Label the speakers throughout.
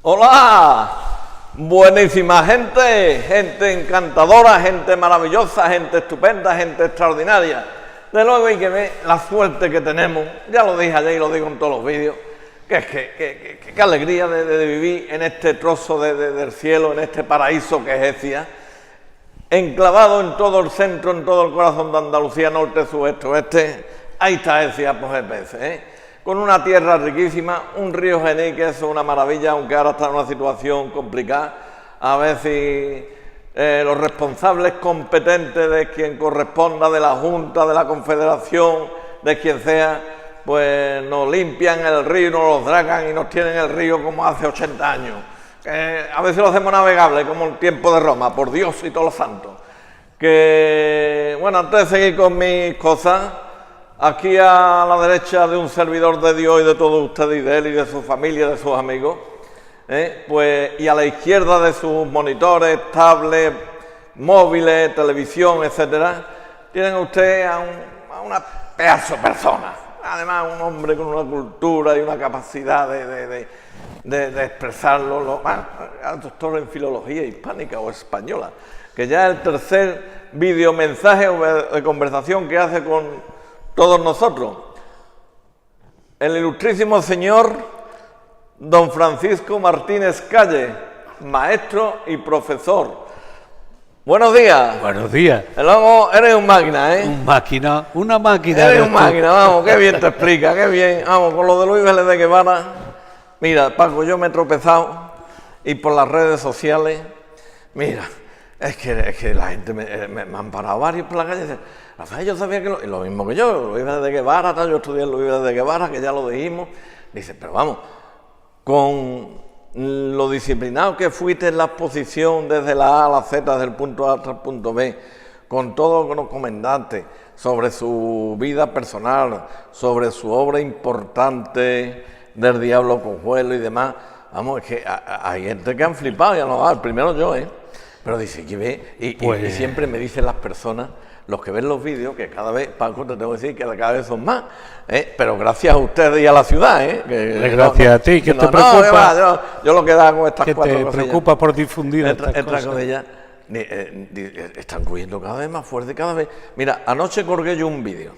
Speaker 1: Hola, buenísima gente, gente encantadora, gente maravillosa, gente estupenda, gente extraordinaria. De luego hay que ver la suerte que tenemos, ya lo dije ayer y lo digo en todos los vídeos, que es que alegría de vivir en este trozo del cielo, en este paraíso que es Écija, enclavado en todo el centro, en todo el corazón de Andalucía, norte, sudeste, oeste. Ahí está Écija por GPS, con una tierra riquísima, un río Genil que es una maravilla, aunque ahora está en una situación complicada. A ver si los responsables competentes de quien corresponda, de la Junta, de la Confederación, de quien sea, pues nos limpian el río, nos lo dragan y nos tienen el río como hace 80 años. A ver si lo hacemos navegable como el tiempo de Roma, por Dios y todos los santos. Que, bueno, antes de seguir con mis cosas, aquí a la derecha de un servidor de Dios y de todos ustedes y de él y de su familia, de sus amigos, pues, y a la izquierda de sus monitores, tablets, móviles, televisión, etcétera, tienen ustedes a una pedazo de persona. Además, un hombre con una cultura y una capacidad de expresarlo, doctor en filología hispánica o española, que ya es el tercer videomensaje de conversación que hace con todos nosotros. El ilustrísimo señor don Francisco Martínez Calle, maestro y profesor. Buenos días.
Speaker 2: Buenos días.
Speaker 1: Luego, eres un máquina,
Speaker 2: Un máquina, una máquina.
Speaker 1: Eres un máquina, vamos, qué bien te explica, qué bien. Vamos, con lo de Luis Vélez de Guevara. Mira, Paco, yo me he tropezado y por las redes sociales, mira, es que la gente me han parado varios por la calle y dicen, Rafael, yo sabía que lo mismo que yo, Luis Vélez de Guevara, yo estudié Luis Vélez de Guevara, que ya lo dijimos. Dice, pero vamos, con lo disciplinado que fuiste en la exposición desde la A a la Z, desde el punto A hasta el punto B, con todo lo que nos comentaste sobre su vida personal, sobre su obra importante del Diablo Cojuelo y demás, vamos, es que hay gente que han flipado, ya no, primero yo, pero dice que ve, y siempre me dicen las personas, los que ven los vídeos, que cada vez, Paco, te tengo que decir que cada vez son más, pero gracias a ustedes y a la ciudad,
Speaker 2: gracias a ti, que te preocupa.
Speaker 1: Yo lo que hago estas cuatro
Speaker 2: cosillas. Que te preocupa por difundir estas cosas.
Speaker 1: Con ellas, están cogiendo cada vez más fuerte, cada vez. Mira, anoche colgué yo un vídeo,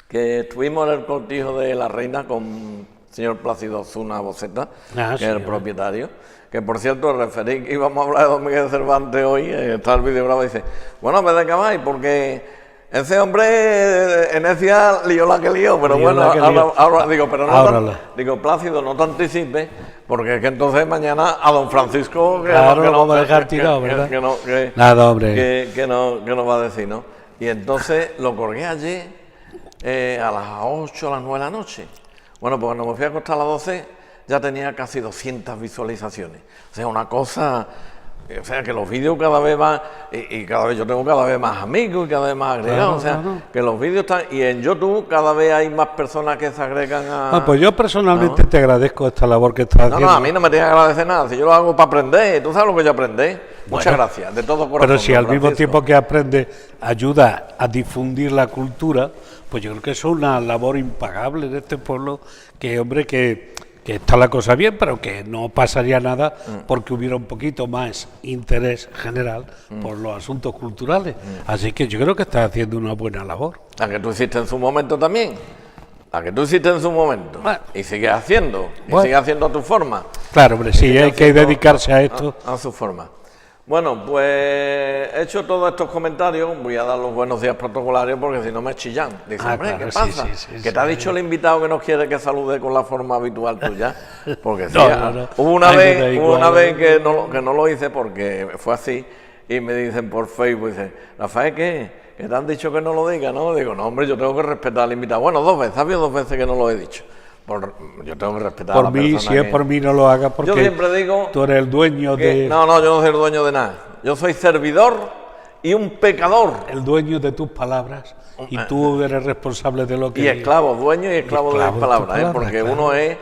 Speaker 1: que estuvimos en el cortijo de la Reina con el señor Plácido Zuna Boceta, que es el propietario. Que por cierto, referí que íbamos a hablar de Don Miguel de Cervantes hoy, está el vídeo grabado y dice, bueno, me acabáis porque ese hombre en Écija lió la que lió, pero bueno, ahora digo, pero no digo, Plácido, no te anticipes, porque es que entonces mañana a don Francisco que
Speaker 2: no va a dejar tirado, ¿verdad? Nada, hombre.
Speaker 1: Que no va a decir, ¿no? Y entonces lo colgué ayer a las 8 a las 9 de la noche. Bueno, pues cuando me fui a acostar a las 12, ya tenía casi 200 visualizaciones. O sea, una cosa, o sea, que los vídeos cada vez más, y cada vez yo tengo cada vez más amigos y cada vez más agregados, claro, o sea, que los vídeos están, y en YouTube cada vez hay más personas que se agregan a...
Speaker 2: pues yo personalmente te agradezco esta labor que estás haciendo.
Speaker 1: No, a mí no me tienes que agradecer nada, si yo lo hago para aprender, tú sabes lo que yo aprendí. Muchas gracias, de todo corazón.
Speaker 2: Pero si al mismo tiempo que aprendes ayuda a difundir la cultura, pues yo creo que eso es una labor impagable de este pueblo, que hombre, que está la cosa bien, pero que no pasaría nada porque hubiera un poquito más interés general por los asuntos culturales. Así que yo creo que estás haciendo una buena labor.
Speaker 1: La que tú hiciste en su momento también. La que tú hiciste en su momento. Bueno. Y sigues haciendo. Y sigues haciendo a tu forma.
Speaker 2: Claro, hombre, sí, hay que dedicarse a esto.
Speaker 1: A su forma. Bueno, pues hecho todos estos comentarios, voy a dar los buenos días protocolarios porque si no me chillan. Dice, hombre, claro, ¿qué pasa? ¿Qué te ha dicho el invitado que no quiere que salude con la forma habitual tuya? Porque sí, hubo una vez que no lo hice porque fue así y me dicen por Facebook, dicen, Rafael, ¿qué te han dicho que no lo diga? ¿No? Digo, no, hombre, yo tengo que respetar al invitado. Bueno, 2 veces, ha habido 2 veces que no lo he dicho. Yo tengo que respetar a la persona. Por mí,
Speaker 2: si es por mí, no lo hagas porque
Speaker 1: yo siempre digo
Speaker 2: tú eres el dueño de...
Speaker 1: No, yo no soy el dueño de nada. Yo soy servidor y un pecador.
Speaker 2: El dueño de tus palabras y tú eres responsable de lo que...
Speaker 1: Y esclavo, dueño y esclavo de mis palabras, porque claro. Uno es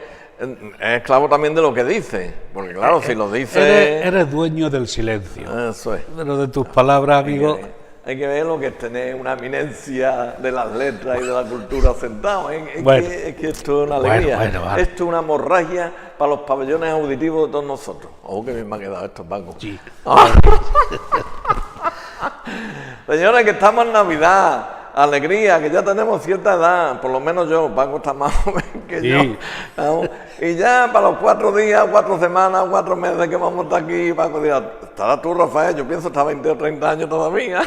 Speaker 1: esclavo también de lo que dice. Porque claro, si lo dice...
Speaker 2: Eres dueño del silencio.
Speaker 1: Eso es.
Speaker 2: Pero de tus palabras, amigo...
Speaker 1: hay que ver lo que es tener una eminencia de las letras y de la cultura sentado. Es que esto es una alegría.
Speaker 2: Vale.
Speaker 1: Esto es una hemorragia para los pabellones auditivos de todos nosotros. Ojo, que bien me ha quedado esto, Paco.
Speaker 2: Sí.
Speaker 1: Señores, que estamos en Navidad. Alegría, que ya tenemos cierta edad, por lo menos yo, Paco está más joven que
Speaker 2: Sí.
Speaker 1: yo. Vamos, y ya para los 4 días, 4 semanas, 4 meses que vamos a estar aquí, Paco dirá, estarás tú, Rafael, yo pienso estar 20 o 30 años todavía.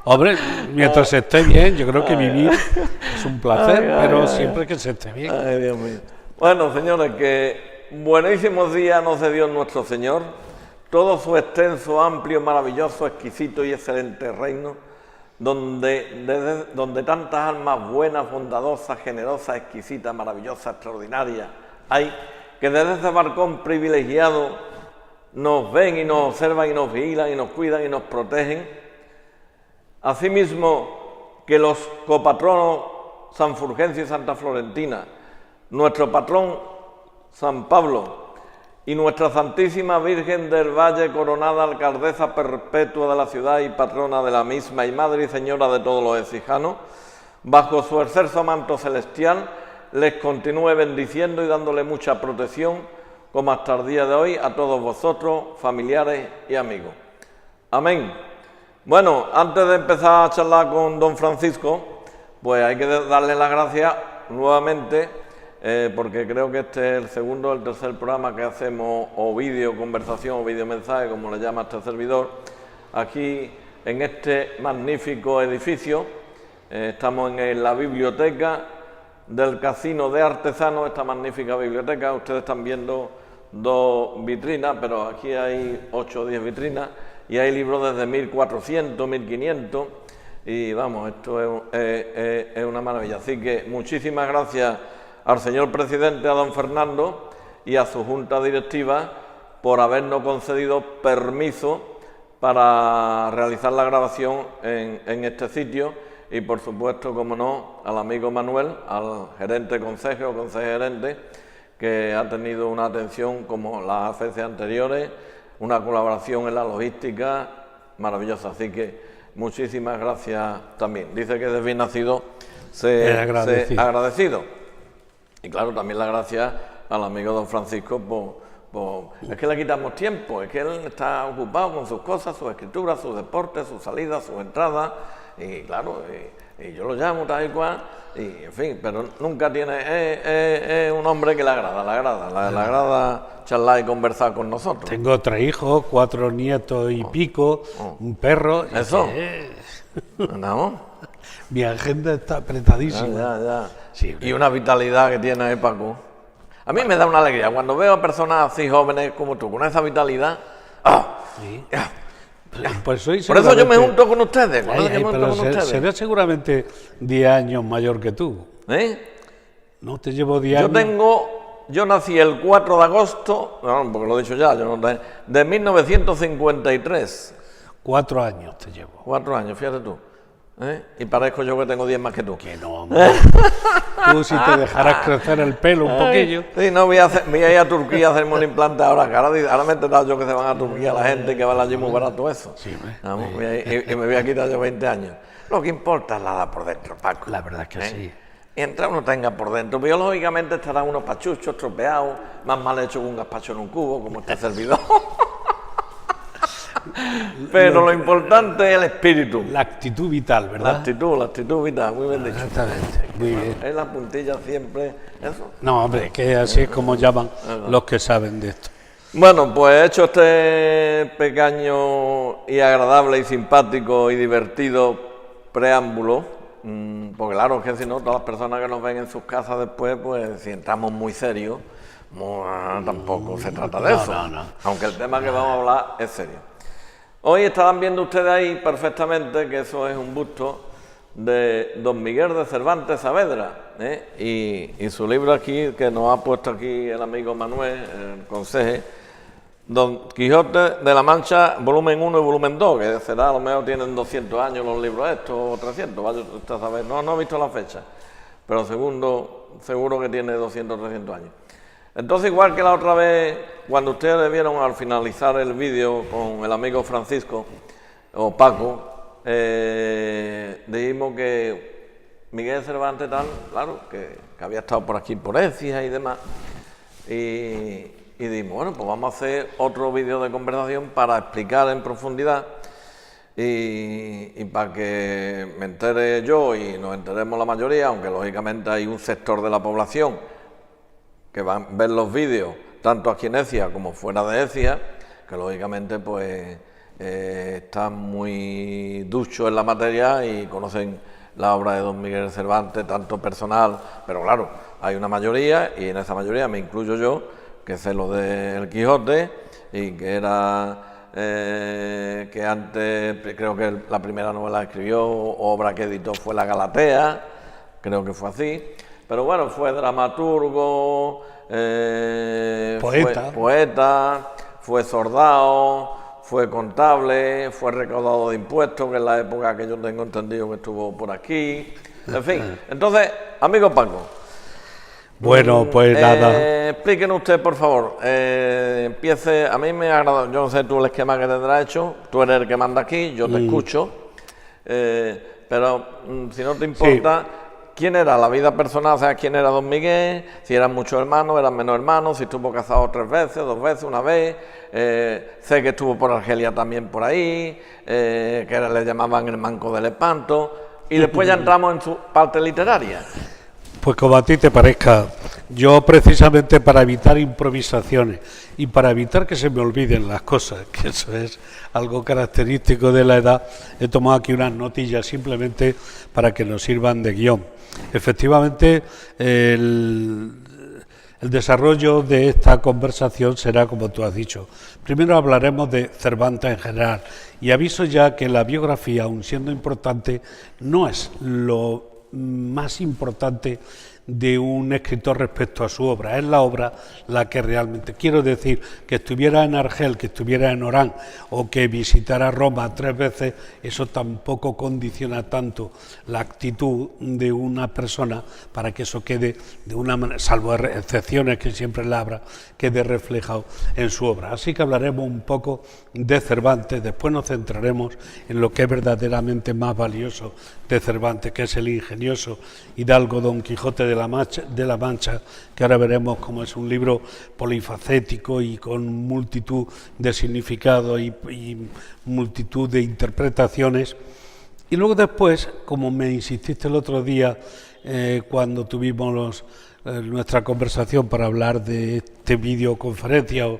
Speaker 2: Hombre, mientras se esté bien, yo creo que vivir es un placer,
Speaker 1: Ay,
Speaker 2: pero
Speaker 1: ay,
Speaker 2: siempre que se esté bien.
Speaker 1: Ay, Dios mío. Bueno, señores, que buenísimos días nos dio nuestro Señor, todo su extenso, amplio, maravilloso, exquisito y excelente reino, donde tantas almas buenas, bondadosas, generosas, exquisitas, maravillosas, extraordinarias hay, que desde ese balcón privilegiado nos ven y nos observan y nos vigilan y nos cuidan y nos protegen. Asimismo, que los copatronos San Fulgencio y Santa Florentina, nuestro patrón San Pablo y nuestra Santísima Virgen del Valle, coronada alcaldesa perpetua de la ciudad y patrona de la misma y madre y señora de todos los exijanos, bajo su excelso manto celestial, les continúe bendiciendo y dándole mucha protección, como hasta el día de hoy, a todos vosotros, familiares y amigos. Amén. Bueno, antes de empezar a charlar con don Francisco, pues hay que darle las gracias nuevamente, porque creo que este es el segundo o el tercer programa que hacemos, o vídeo conversación, o vídeo mensaje, como le llama este servidor, aquí en este magnífico edificio. Estamos en la biblioteca del Casino de Artesanos, esta magnífica biblioteca. Ustedes están viendo 2 vitrinas, pero aquí hay 8 o 10 vitrinas, y hay libros desde 1400, 1500, y vamos, esto es una maravilla. Así que muchísimas gracias al señor presidente, a don Fernando, y a su junta directiva por habernos concedido permiso para realizar la grabación en este sitio, y por supuesto, como no, al amigo Manuel, al gerente consejo o consejerente, que ha tenido una atención como las veces anteriores, una colaboración en la logística maravillosa. Así que muchísimas gracias también. Dice que de bien nacido se agradecido. Y claro, también las gracias al amigo don Francisco es que le quitamos tiempo, es que él está ocupado con sus cosas, sus escrituras, sus deportes, sus salidas, sus entradas, y claro, y yo lo llamo tal y cual, y en fin, pero nunca tiene, es un hombre que le agrada charlar y conversar con nosotros.
Speaker 2: Tengo 3 hijos, 4 nietos y pico, un perro.
Speaker 1: Eso. ¿No?
Speaker 2: Mi agenda está apretadísima.
Speaker 1: Ya.
Speaker 2: Sí,
Speaker 1: y una vitalidad que tiene, Paco. A mí me da una alegría cuando veo a personas así jóvenes como tú, con esa vitalidad.
Speaker 2: Sí.
Speaker 1: Ya.
Speaker 2: Pues soy
Speaker 1: Por eso yo me junto con ustedes.
Speaker 2: Será seguramente 10 años mayor que tú. No te llevo 10 años.
Speaker 1: Yo nací el 4 de agosto, no, porque lo he dicho ya, de 1953.
Speaker 2: 4 años te llevo.
Speaker 1: 4 años, fíjate tú. Y parezco yo que tengo 10 más que tú.
Speaker 2: Que no, hombre. Tú si te dejarás crecer el pelo un poquillo.
Speaker 1: Sí, no voy a ir a Turquía a hacerme un implante ahora, que ahora me he enterado yo que se van a Turquía la gente, que va allí muy barato eso.
Speaker 2: Sí,
Speaker 1: vamos, y me voy a quitar yo 20 años. Lo que importa es la edad por dentro, Paco.
Speaker 2: La verdad es que sí.
Speaker 1: Mientras uno tenga por dentro, biológicamente estarán unos pachuchos, estropeados, más mal hecho que un gazpacho en un cubo, como este servidor. Pero lo importante es el espíritu.
Speaker 2: La actitud vital, ¿verdad?
Speaker 1: La actitud vital, muy bien dicho.
Speaker 2: Exactamente, muy bien.
Speaker 1: Es la puntilla siempre, eso.
Speaker 2: No, hombre, que así es como llaman los que saben de esto.
Speaker 1: Bueno, pues he hecho este pequeño y agradable y simpático y divertido preámbulo, porque claro, que si no, todas las personas que nos ven en sus casas después, pues si entramos muy serios, tampoco se trata de eso.
Speaker 2: No.
Speaker 1: Aunque el tema que vamos a hablar es serio. Hoy estarán viendo ustedes ahí perfectamente que eso es un busto de don Miguel de Cervantes Saavedra, y su libro aquí, que nos ha puesto aquí el amigo Manuel, el conseje, Don Quijote de la Mancha, volumen 1 y volumen 2, que será, a lo mejor tienen 200 años los libros estos, o 300, vaya usted a saber, no he visto la fecha, pero seguro que tiene 200 o 300 años. Entonces, igual que la otra vez, cuando ustedes vieron al finalizar el vídeo con el amigo Francisco, o Paco, dijimos que Miguel de Cervantes tal, claro, que había estado por aquí por Écija y demás, y dijimos, bueno, pues vamos a hacer otro vídeo de conversación para explicar en profundidad y para que me entere yo y nos enteremos la mayoría, aunque lógicamente hay un sector de la población que va a ver los vídeos tanto aquí en Écija como fuera de Écija, que lógicamente pues están muy duchos en la materia y conocen la obra de don Miguel de Cervantes, tanto personal, pero claro, hay una mayoría y en esa mayoría me incluyo yo, que sé lo del Quijote y que era que antes, creo que la primera novela que escribió, obra que editó fue La Galatea, creo que fue así, pero bueno, fue dramaturgo, poeta, fue soldado, fue contable, fue recaudador de impuestos, que es la época que yo tengo entendido que estuvo por aquí, en fin. Entonces, amigo Paco.
Speaker 2: Bueno, pues nada.
Speaker 1: Explíquenos usted, por favor. Empiece, a mí me ha agradado, yo no sé tú el esquema que tendrás hecho, tú eres el que manda aquí, yo te escucho, pero si no te importa... Sí. ¿Quién era la vida personal? O sea, ¿quién era don Miguel? Si eran muchos hermanos, eran menos hermanos, si estuvo casado 3 veces, 2 veces, 1 vez. Sé que estuvo por Argelia también por ahí, que le llamaban el Manco del Espanto. Y después ya entramos en su parte literaria.
Speaker 2: Pues como a ti te parezca, yo precisamente para evitar improvisaciones y para evitar que se me olviden las cosas, que eso es algo característico de la edad, he tomado aquí unas notillas simplemente para que nos sirvan de guión. Efectivamente, el desarrollo de esta conversación será como tú has dicho. Primero hablaremos de Cervantes en general y aviso ya que la biografía, aun siendo importante, no es lo más importante de un escritor respecto a su obra, es la obra la que realmente, quiero decir, que estuviera en Argel, que estuviera en Orán o que visitara Roma 3 veces, eso tampoco condiciona tanto la actitud de una persona para que eso quede de una manera, salvo excepciones que siempre la habrá, quede reflejado en su obra. Así que hablaremos un poco de Cervantes, después nos centraremos en lo que es verdaderamente más valioso de Cervantes, que es el ingenioso hidalgo Don Quijote de la Mancha, que ahora veremos cómo es un libro polifacético y con multitud de significados y multitud de interpretaciones. Y luego después, como me insististe el otro día cuando tuvimos nuestra conversación para hablar de este videoconferencia o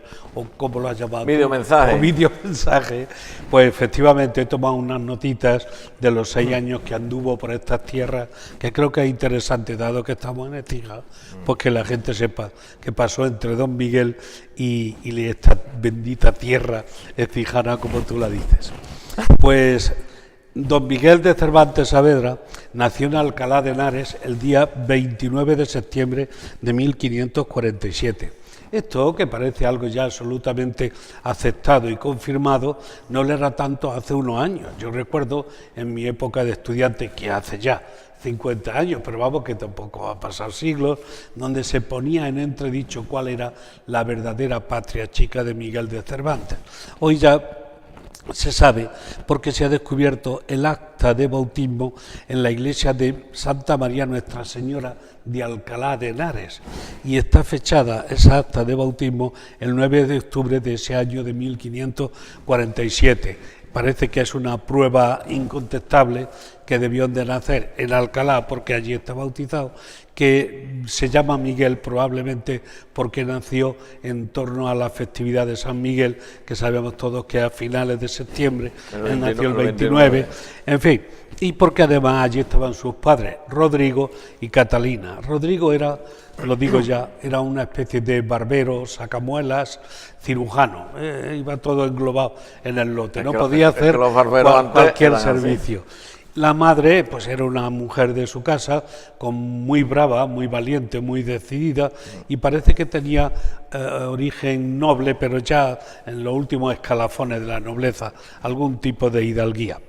Speaker 2: como lo has llamado,
Speaker 1: videomensaje.
Speaker 2: O videomensaje, pues efectivamente he tomado unas notitas de los 6 años que anduvo por estas tierras, que creo que es interesante, dado que estamos en Écija, pues que la gente sepa que pasó entre don Miguel y esta bendita tierra écijana, como tú la dices. Pues don Miguel de Cervantes Saavedra nació en Alcalá de Henares el día 29 de septiembre de 1547. Esto, que parece algo ya absolutamente aceptado y confirmado, no le era tanto hace unos años. Yo recuerdo en mi época de estudiante, que hace ya 50 años, pero vamos, que tampoco va a pasar siglos, donde se ponía en entredicho cuál era la verdadera patria chica de Miguel de Cervantes. Hoy ya se sabe porque se ha descubierto el acta de bautismo en la iglesia de Santa María Nuestra Señora de Alcalá de Henares y está fechada esa acta de bautismo el 9 de octubre de ese año de 1547. Parece que es una prueba incontestable que debió de nacer en Alcalá porque allí está bautizado, que se llama Miguel probablemente porque nació en torno a la festividad de San Miguel, que sabemos todos que a finales de septiembre, él nació el 29, en fin, y porque además allí estaban sus padres, Rodrigo y Catalina. Rodrigo era, lo digo ya, era una especie de barbero, sacamuelas, cirujano, iba todo englobado en el lote, no podía hacer cualquier servicio. La madre, pues era una mujer de su casa, muy brava, muy valiente, muy decidida, y parece que tenía origen noble, pero ya en los últimos escalafones de la nobleza, algún tipo de hidalguía.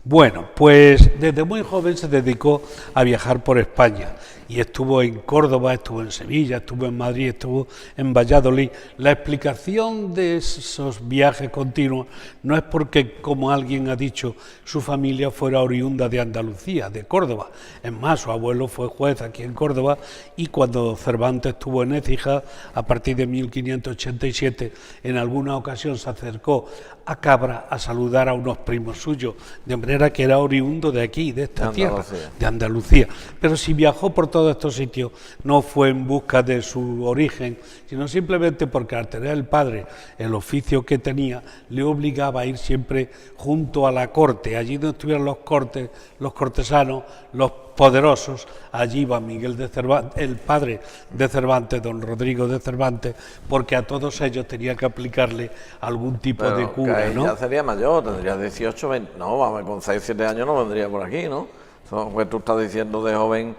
Speaker 2: Bueno, pues desde muy joven se dedicó a viajar por España y estuvo en Córdoba, estuvo en Sevilla, estuvo en Madrid, estuvo en Valladolid. La explicación de esos viajes continuos no es porque, como alguien ha dicho, su familia fuera oriunda de Andalucía, de Córdoba. Es más, su abuelo fue juez aquí en Córdoba y cuando Cervantes estuvo en Écija, a partir de 1587, en alguna ocasión se acercó a Cabra a saludar a unos primos suyos, de manera que era oriundo de aquí, de esta tierra, de Andalucía. Pero si viajó por todos estos sitios, no fue en busca de su origen, sino simplemente porque al tener el padre el oficio que tenía, le obligaba a ir siempre junto a la corte, allí donde estuvieran los cortesanos, los poderosos. Allí iba Miguel de Cervantes, el padre de Cervantes, don Rodrigo de Cervantes, porque a todos ellos tenía que aplicarle algún tipo de cura,
Speaker 1: ¿no? Ya sería mayor, tendría 18, 20, no, vamos, con 6, 7 años no vendría por aquí, ¿no? Pues tú estás diciendo de joven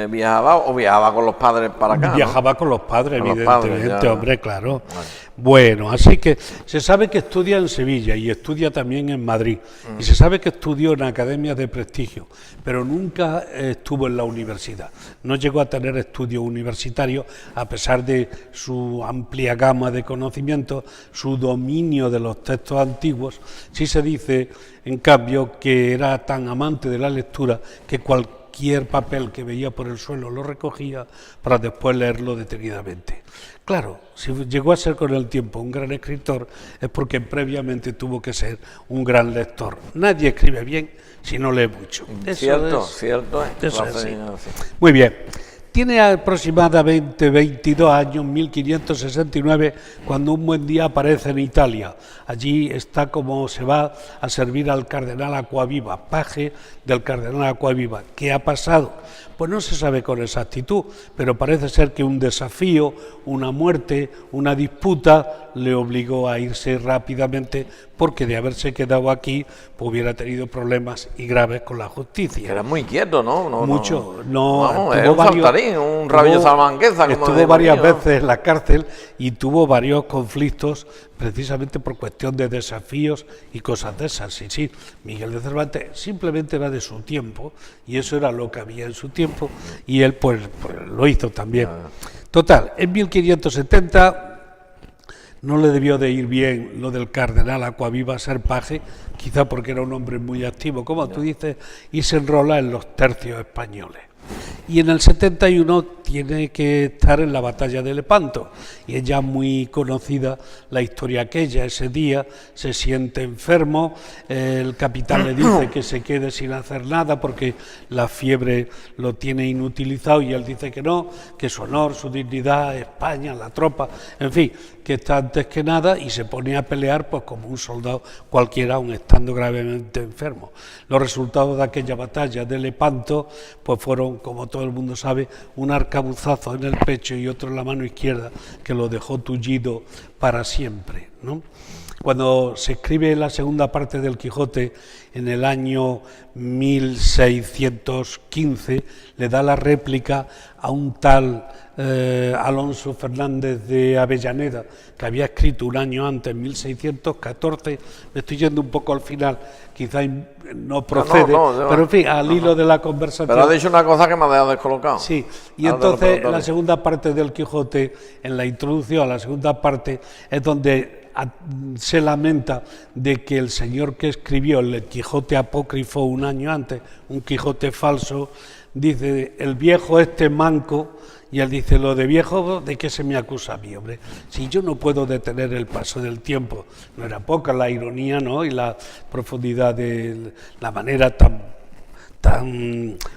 Speaker 1: viajaba con los padres para acá,
Speaker 2: viajaba, ¿no? Con los padres, con evidentemente, los padres, hombre, claro. Bueno, así que se sabe que estudia en Sevilla y estudia también en Madrid. Y se sabe que estudió en academias de prestigio, pero nunca estuvo en la universidad. No llegó a tener estudios universitarios, a pesar de su amplia gama de conocimientos, su dominio de los textos antiguos. Sí se dice, en cambio, que era tan amante de la lectura que cualquier papel que veía por el suelo lo recogía para después leerlo detenidamente. Claro, si llegó a ser con el tiempo un gran escritor es porque previamente tuvo que ser un gran lector. Nadie escribe bien si no lee mucho.
Speaker 1: Cierto.
Speaker 2: Eso es así. Muy bien. Tiene aproximadamente 22 años, 1569, cuando un buen día aparece en Italia. Allí está como se va a servir al cardenal Acquaviva, paje del cardenal Acquaviva. ¿Qué ha pasado? Pues no se sabe con exactitud, pero parece ser que un desafío, una muerte, una disputa le obligó a irse rápidamente, porque de haberse quedado aquí pues hubiera tenido problemas y graves con la justicia.
Speaker 1: Era muy quieto, ¿no?
Speaker 2: Mucho.
Speaker 1: Es un saltarín, un rabillo salamanquesa.
Speaker 2: Estuvo varias veces en la cárcel y tuvo varios conflictos precisamente por cuestión de desafíos y cosas de esas. Sí, Miguel de Cervantes simplemente era de su tiempo y eso era lo que había en su tiempo y él pues lo hizo también. Total, en 1570 no le debió de ir bien lo del cardenal Acquaviva ser paje, quizá porque era un hombre muy activo, como tú dices, y se enrola en los tercios españoles. Y en el 71 tiene que estar en la batalla de Lepanto, y es ya muy conocida la historia aquella. Ese día se siente enfermo, el capitán le dice que se quede sin hacer nada porque la fiebre lo tiene inutilizado, y él dice que no, que su honor, su dignidad, España, la tropa, en fin, que está antes que nada, y se pone a pelear pues como un soldado cualquiera, aun estando gravemente enfermo. Los resultados de aquella batalla de Lepanto pues fueron, como todo el mundo sabe, un arcabuzazo en el pecho y otro en la mano izquierda que lo dejó tullido para siempre, ¿no? Cuando se escribe la segunda parte del Quijote, en el año 1615, le da la réplica a un tal Alonso Fernández de Avellaneda, que había escrito un año antes, en 1614, me estoy yendo un poco al final, quizá no procede, pero en fin, al hilo de la conversación.
Speaker 1: Pero ha dicho una cosa que me ha dejado descolocado.
Speaker 2: Sí, y entonces la segunda parte del Quijote, en la introducción a la segunda parte, es donde se lamenta de que el señor que escribió el Quijote apócrifo un año antes, un Quijote falso, dice, el viejo este manco, y él dice, lo de viejo, ¿de qué se me acusa a mí, hombre? Si yo no puedo detener el paso del tiempo. No era poca la ironía, ¿no?, y la profundidad de la manera tan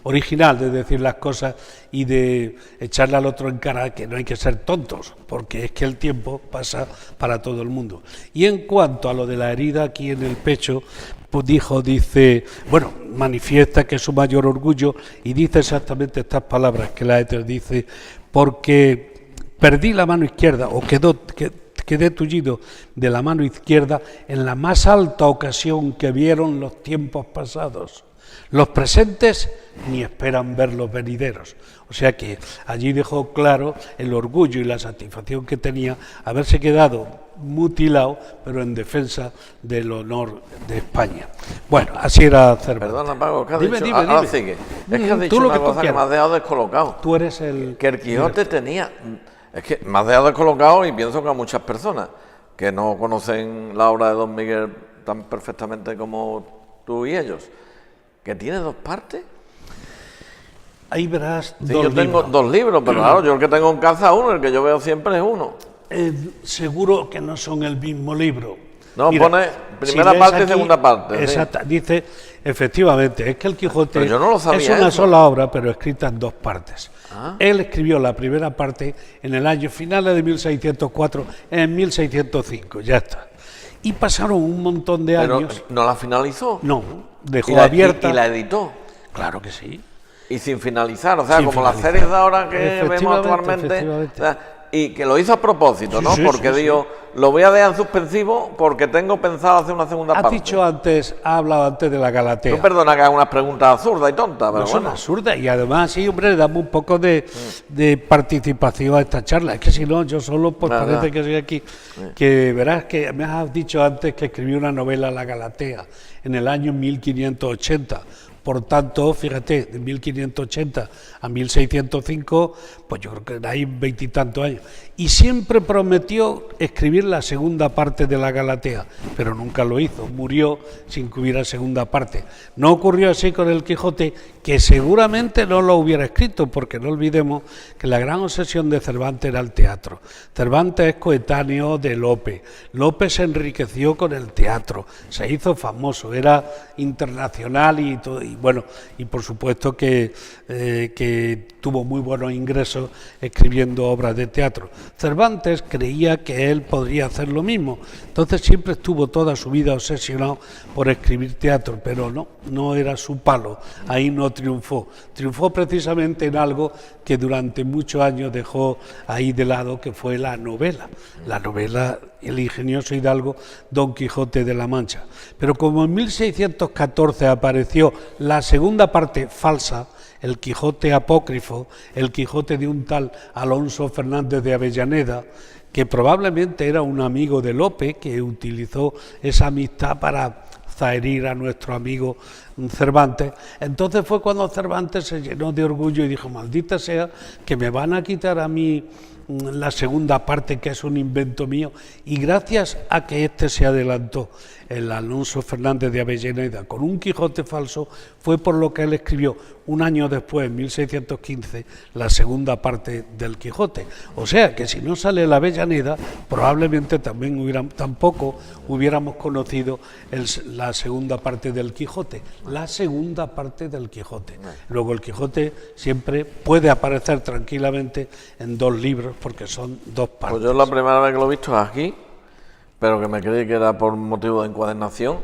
Speaker 2: original de decir las cosas y de echarle al otro en cara que no hay que ser tontos, porque es que el tiempo pasa para todo el mundo. Y en cuanto a lo de la herida aquí en el pecho, pues dice, bueno, manifiesta que es su mayor orgullo, y dice exactamente estas palabras que la Éter dice, porque perdí la mano izquierda, o quedé tullido de la mano izquierda en la más alta ocasión que vieron los tiempos pasados. Los presentes ni esperan ver los venideros. O sea que allí dejó claro el orgullo y la satisfacción que tenía haberse quedado mutilado, pero en defensa del honor de España. Bueno, así era Cervantes.
Speaker 1: Perdona, Paco, ¿qué has
Speaker 2: Dime,
Speaker 1: dicho?
Speaker 2: dime,
Speaker 1: Ahora
Speaker 2: dime.
Speaker 1: sigue. Es que has dicho
Speaker 2: Tú lo
Speaker 1: una
Speaker 2: que tú
Speaker 1: cosa que me
Speaker 2: quieras.
Speaker 1: has dejado descolocado.
Speaker 2: Tú eres el...
Speaker 1: Que el Quijote tenía... Es que me has dejado descolocado y pienso que a muchas personas que no conocen la obra de Don Miguel tan perfectamente como tú y ellos, que tiene dos partes.
Speaker 2: Ahí verás
Speaker 1: Sí,
Speaker 2: dos
Speaker 1: yo tengo
Speaker 2: libros.
Speaker 1: 2 libros, pero claro, yo el que tengo en casa uno, el que yo veo siempre es uno.
Speaker 2: Seguro que no son el mismo libro.
Speaker 1: No,
Speaker 2: Mira,
Speaker 1: pone primera
Speaker 2: lees
Speaker 1: parte y segunda parte, sí.
Speaker 2: Exacto, dice, efectivamente, es que el Quijote
Speaker 1: Pero yo no lo sabía
Speaker 2: es una
Speaker 1: eso.
Speaker 2: sola obra, pero escrita en dos partes.
Speaker 1: Ah.
Speaker 2: Él escribió la primera parte en el año finales de 1604, en 1605, ya está. Y pasaron un montón de
Speaker 1: Pero
Speaker 2: años.
Speaker 1: no la finalizó.
Speaker 2: No, dejó
Speaker 1: Y la,
Speaker 2: abierta.
Speaker 1: y la editó.
Speaker 2: Claro que sí.
Speaker 1: Y sin finalizar, o sea,
Speaker 2: Sin
Speaker 1: como las
Speaker 2: finalizar.
Speaker 1: series de ahora que vemos
Speaker 2: Efectivamente,
Speaker 1: actualmente.
Speaker 2: efectivamente.
Speaker 1: O sea, y que lo hizo a propósito,
Speaker 2: Sí,
Speaker 1: ¿no?
Speaker 2: sí,
Speaker 1: Porque
Speaker 2: sí,
Speaker 1: digo, lo voy a dejar en suspensivo porque tengo pensado hacer una segunda
Speaker 2: Has
Speaker 1: parte.
Speaker 2: dicho antes, has hablado antes de la Galatea.
Speaker 1: Tú perdona que haga unas preguntas absurdas y tontas, pero
Speaker 2: No son
Speaker 1: bueno.
Speaker 2: absurdas y además sí, hombre, le damos un poco de participación a esta charla. Es que si no, yo solo pues
Speaker 1: Nada.
Speaker 2: parece que soy aquí. Que verás que me has dicho antes que escribí una novela, La Galatea, en el año 1580. Por tanto, fíjate, de 1580 a 1605, pues yo creo que hay 20 y tantos años. Y siempre prometió escribir la segunda parte de la Galatea, pero nunca lo hizo, murió sin que hubiera segunda parte. No ocurrió así con el Quijote, que seguramente no lo hubiera escrito, porque no olvidemos que la gran obsesión de Cervantes era el teatro. Cervantes es coetáneo de Lope. Lope se enriqueció con el teatro, se hizo famoso, era internacional y todo, y bueno, y por supuesto que tuvo muy buenos ingresos escribiendo obras de teatro. Cervantes creía que él podría hacer lo mismo, entonces siempre estuvo toda su vida obsesionado por escribir teatro, pero no era su palo, ahí no triunfó. Triunfó precisamente en algo que durante muchos años dejó ahí de lado, que fue la novela. La novela, el ingenioso hidalgo Don Quijote de la Mancha. Pero como en 1614 apareció la segunda parte falsa, el Quijote apócrifo, el Quijote de un tal Alonso Fernández de Avellaneda, que probablemente era un amigo de Lope, que utilizó esa amistad para zaherir a nuestro amigo Cervantes. Entonces fue cuando Cervantes se llenó de orgullo y dijo, maldita sea, que me van a quitar a mí la segunda parte, que es un invento mío, y gracias a que este se adelantó, el Alonso Fernández de Avellaneda, con un Quijote falso, fue por lo que él escribió un año después, en 1615, la segunda parte del Quijote. O sea que si no sale la Avellaneda, probablemente tampoco hubiéramos conocido la segunda parte del Quijote, la segunda parte del Quijote. Luego el Quijote siempre puede aparecer tranquilamente en 2 libros, porque son 2 partes.
Speaker 1: Pues yo la primera vez que lo he visto es aquí, pero que me creí que era por motivo de encuadernación,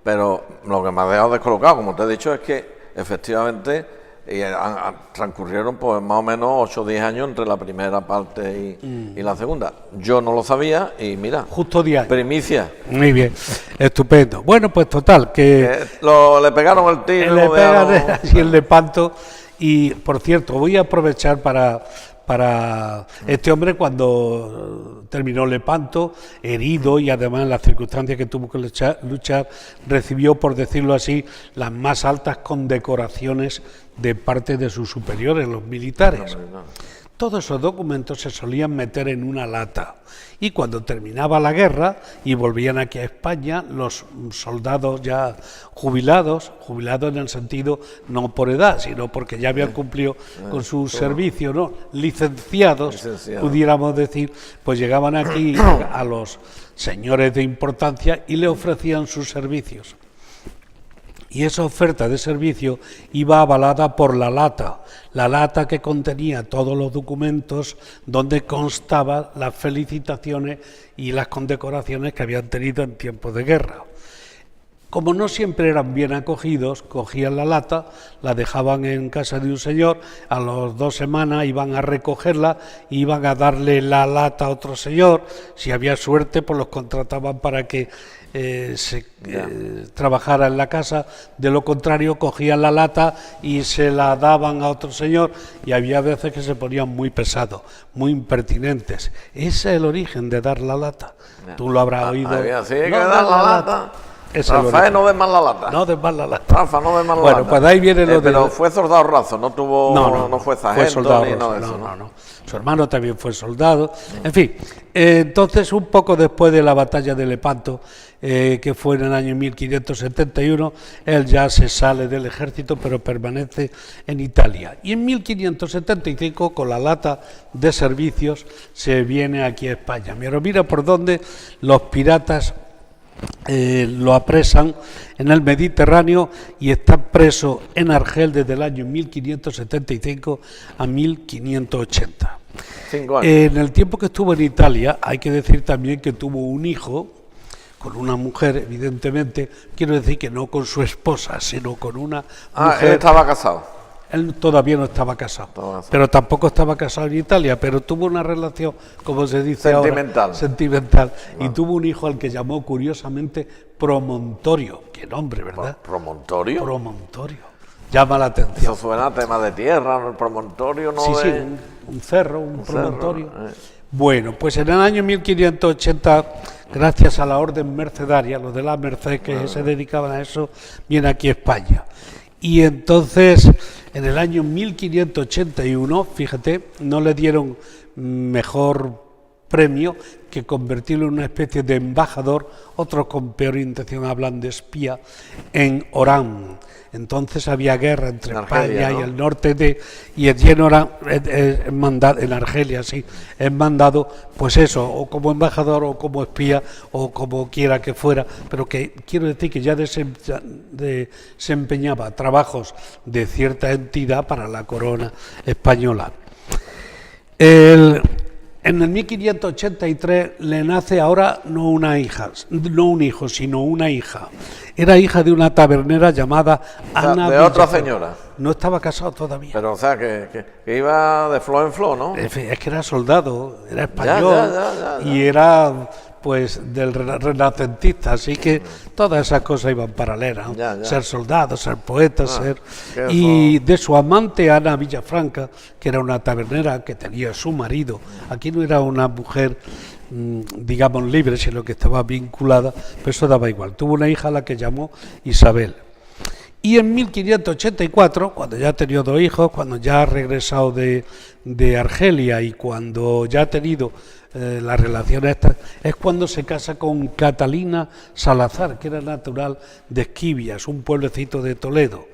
Speaker 1: pero lo que me ha dejado descolocado, como te he dicho, es que efectivamente transcurrieron pues más o menos 8 o 10 años entre la primera parte y la segunda. Yo no lo sabía y mira,
Speaker 2: Justo 10 años.
Speaker 1: primicia.
Speaker 2: Muy bien, estupendo. Bueno, pues total, que
Speaker 1: Le pegaron el tiro.
Speaker 2: le pegan así el lepanto. Y por cierto, voy a aprovechar para este hombre, cuando terminó Lepanto, herido y además en las circunstancias que tuvo que luchar, recibió, por decirlo así, las más altas condecoraciones de parte de sus superiores, los militares. Todos esos documentos se solían meter en una lata y cuando terminaba la guerra y volvían aquí a España, los soldados ya jubilados en el sentido no por edad, sino porque ya habían cumplido con su servicio, ¿no? Licenciados, pudiéramos decir, pues llegaban aquí a los señores de importancia y le ofrecían sus servicios. Y esa oferta de servicio iba avalada por la lata que contenía todos los documentos donde constaban las felicitaciones y las condecoraciones que habían tenido en tiempos de guerra. Como no siempre eran bien acogidos, cogían la lata, la dejaban en casa de un señor, a las 2 semanas iban a recogerla, iban a darle la lata a otro señor, si había suerte pues los contrataban para que trabajara en la casa, de lo contrario cogían la lata y se la daban a otro señor, y había veces que se ponían muy pesados, muy impertinentes. Ese es el origen de dar la lata. Tú lo habrás oído.
Speaker 1: Sí, que dar la lata. Rafael, no des más la lata.
Speaker 2: No des más la lata.
Speaker 1: Rafa, no des más la
Speaker 2: bueno,
Speaker 1: lata.
Speaker 2: Pues ahí viene lo de...
Speaker 1: Pero fue soldado raso, no tuvo... No fue sargento
Speaker 2: soldado
Speaker 1: ni
Speaker 2: raso,
Speaker 1: nada de eso, ¿no?
Speaker 2: Su hermano también fue soldado. En fin, entonces un poco después de la batalla de Lepanto, que fue en el año 1571, él ya se sale del ejército, pero permanece en Italia. Y en 1575, con la lata de servicios, se viene aquí a España. Pero mira por dónde los piratas lo apresan en el Mediterráneo, y está preso en Argel desde el año 1575 a 1580.
Speaker 1: 5 años.
Speaker 2: En el tiempo que estuvo en Italia, hay que decir también que tuvo un hijo con una mujer, evidentemente, quiero decir que no con su esposa, sino con una mujer.
Speaker 1: Él estaba casado.
Speaker 2: Él todavía no estaba casado, pero tampoco estaba casado en Italia, pero tuvo una relación, como se dice ahora, sentimental, y tuvo un hijo al que llamó curiosamente Promontorio. Qué nombre, ¿verdad?
Speaker 1: ¿Promontorio?
Speaker 2: Promontorio. Llama la atención.
Speaker 1: Eso suena a tema de tierra, el promontorio, ¿no?
Speaker 2: Sí, un cerro, un promontorio. Bueno, pues en el año 1580, gracias a la orden mercedaria, los de la Merced que se dedicaban a eso, viene aquí a España. Y entonces, en el año 1581, fíjate, no le dieron mejor premio que convertirlo en una especie de embajador, otros con peor intención hablan de espía, en Orán. Entonces había guerra entre España, ¿no?, y el norte y en Orán, en Argelia, sí, es mandado, pues eso, o como embajador o como espía o como quiera que fuera, pero que quiero decir que ya desempeñaba trabajos de cierta entidad para la corona española. En el 1583 le nace ahora no un hijo, sino una hija. Era hija de una tabernera llamada Ana.
Speaker 1: De otra señora.
Speaker 2: No estaba casado todavía.
Speaker 1: Pero, o sea, que iba de flor en flor, ¿no?
Speaker 2: Es que era soldado, era español, y era, pues, del renacentista, así que todas esas cosas iban paralelas, ¿no? Ser soldado, ser poeta, y de su amante Ana Villafranca, que era una tabernera que tenía a su marido. Aquí no era una mujer, digamos, libre, sino que estaba vinculada, pero eso daba igual. Tuvo una hija a la que llamó Isabel. Y en 1584, cuando ya ha tenido 2 hijos, cuando ya ha regresado de Argelia y cuando ya ha tenido las relaciones estas, es cuando se casa con Catalina Salazar, que era natural de Esquivias, un pueblecito de Toledo.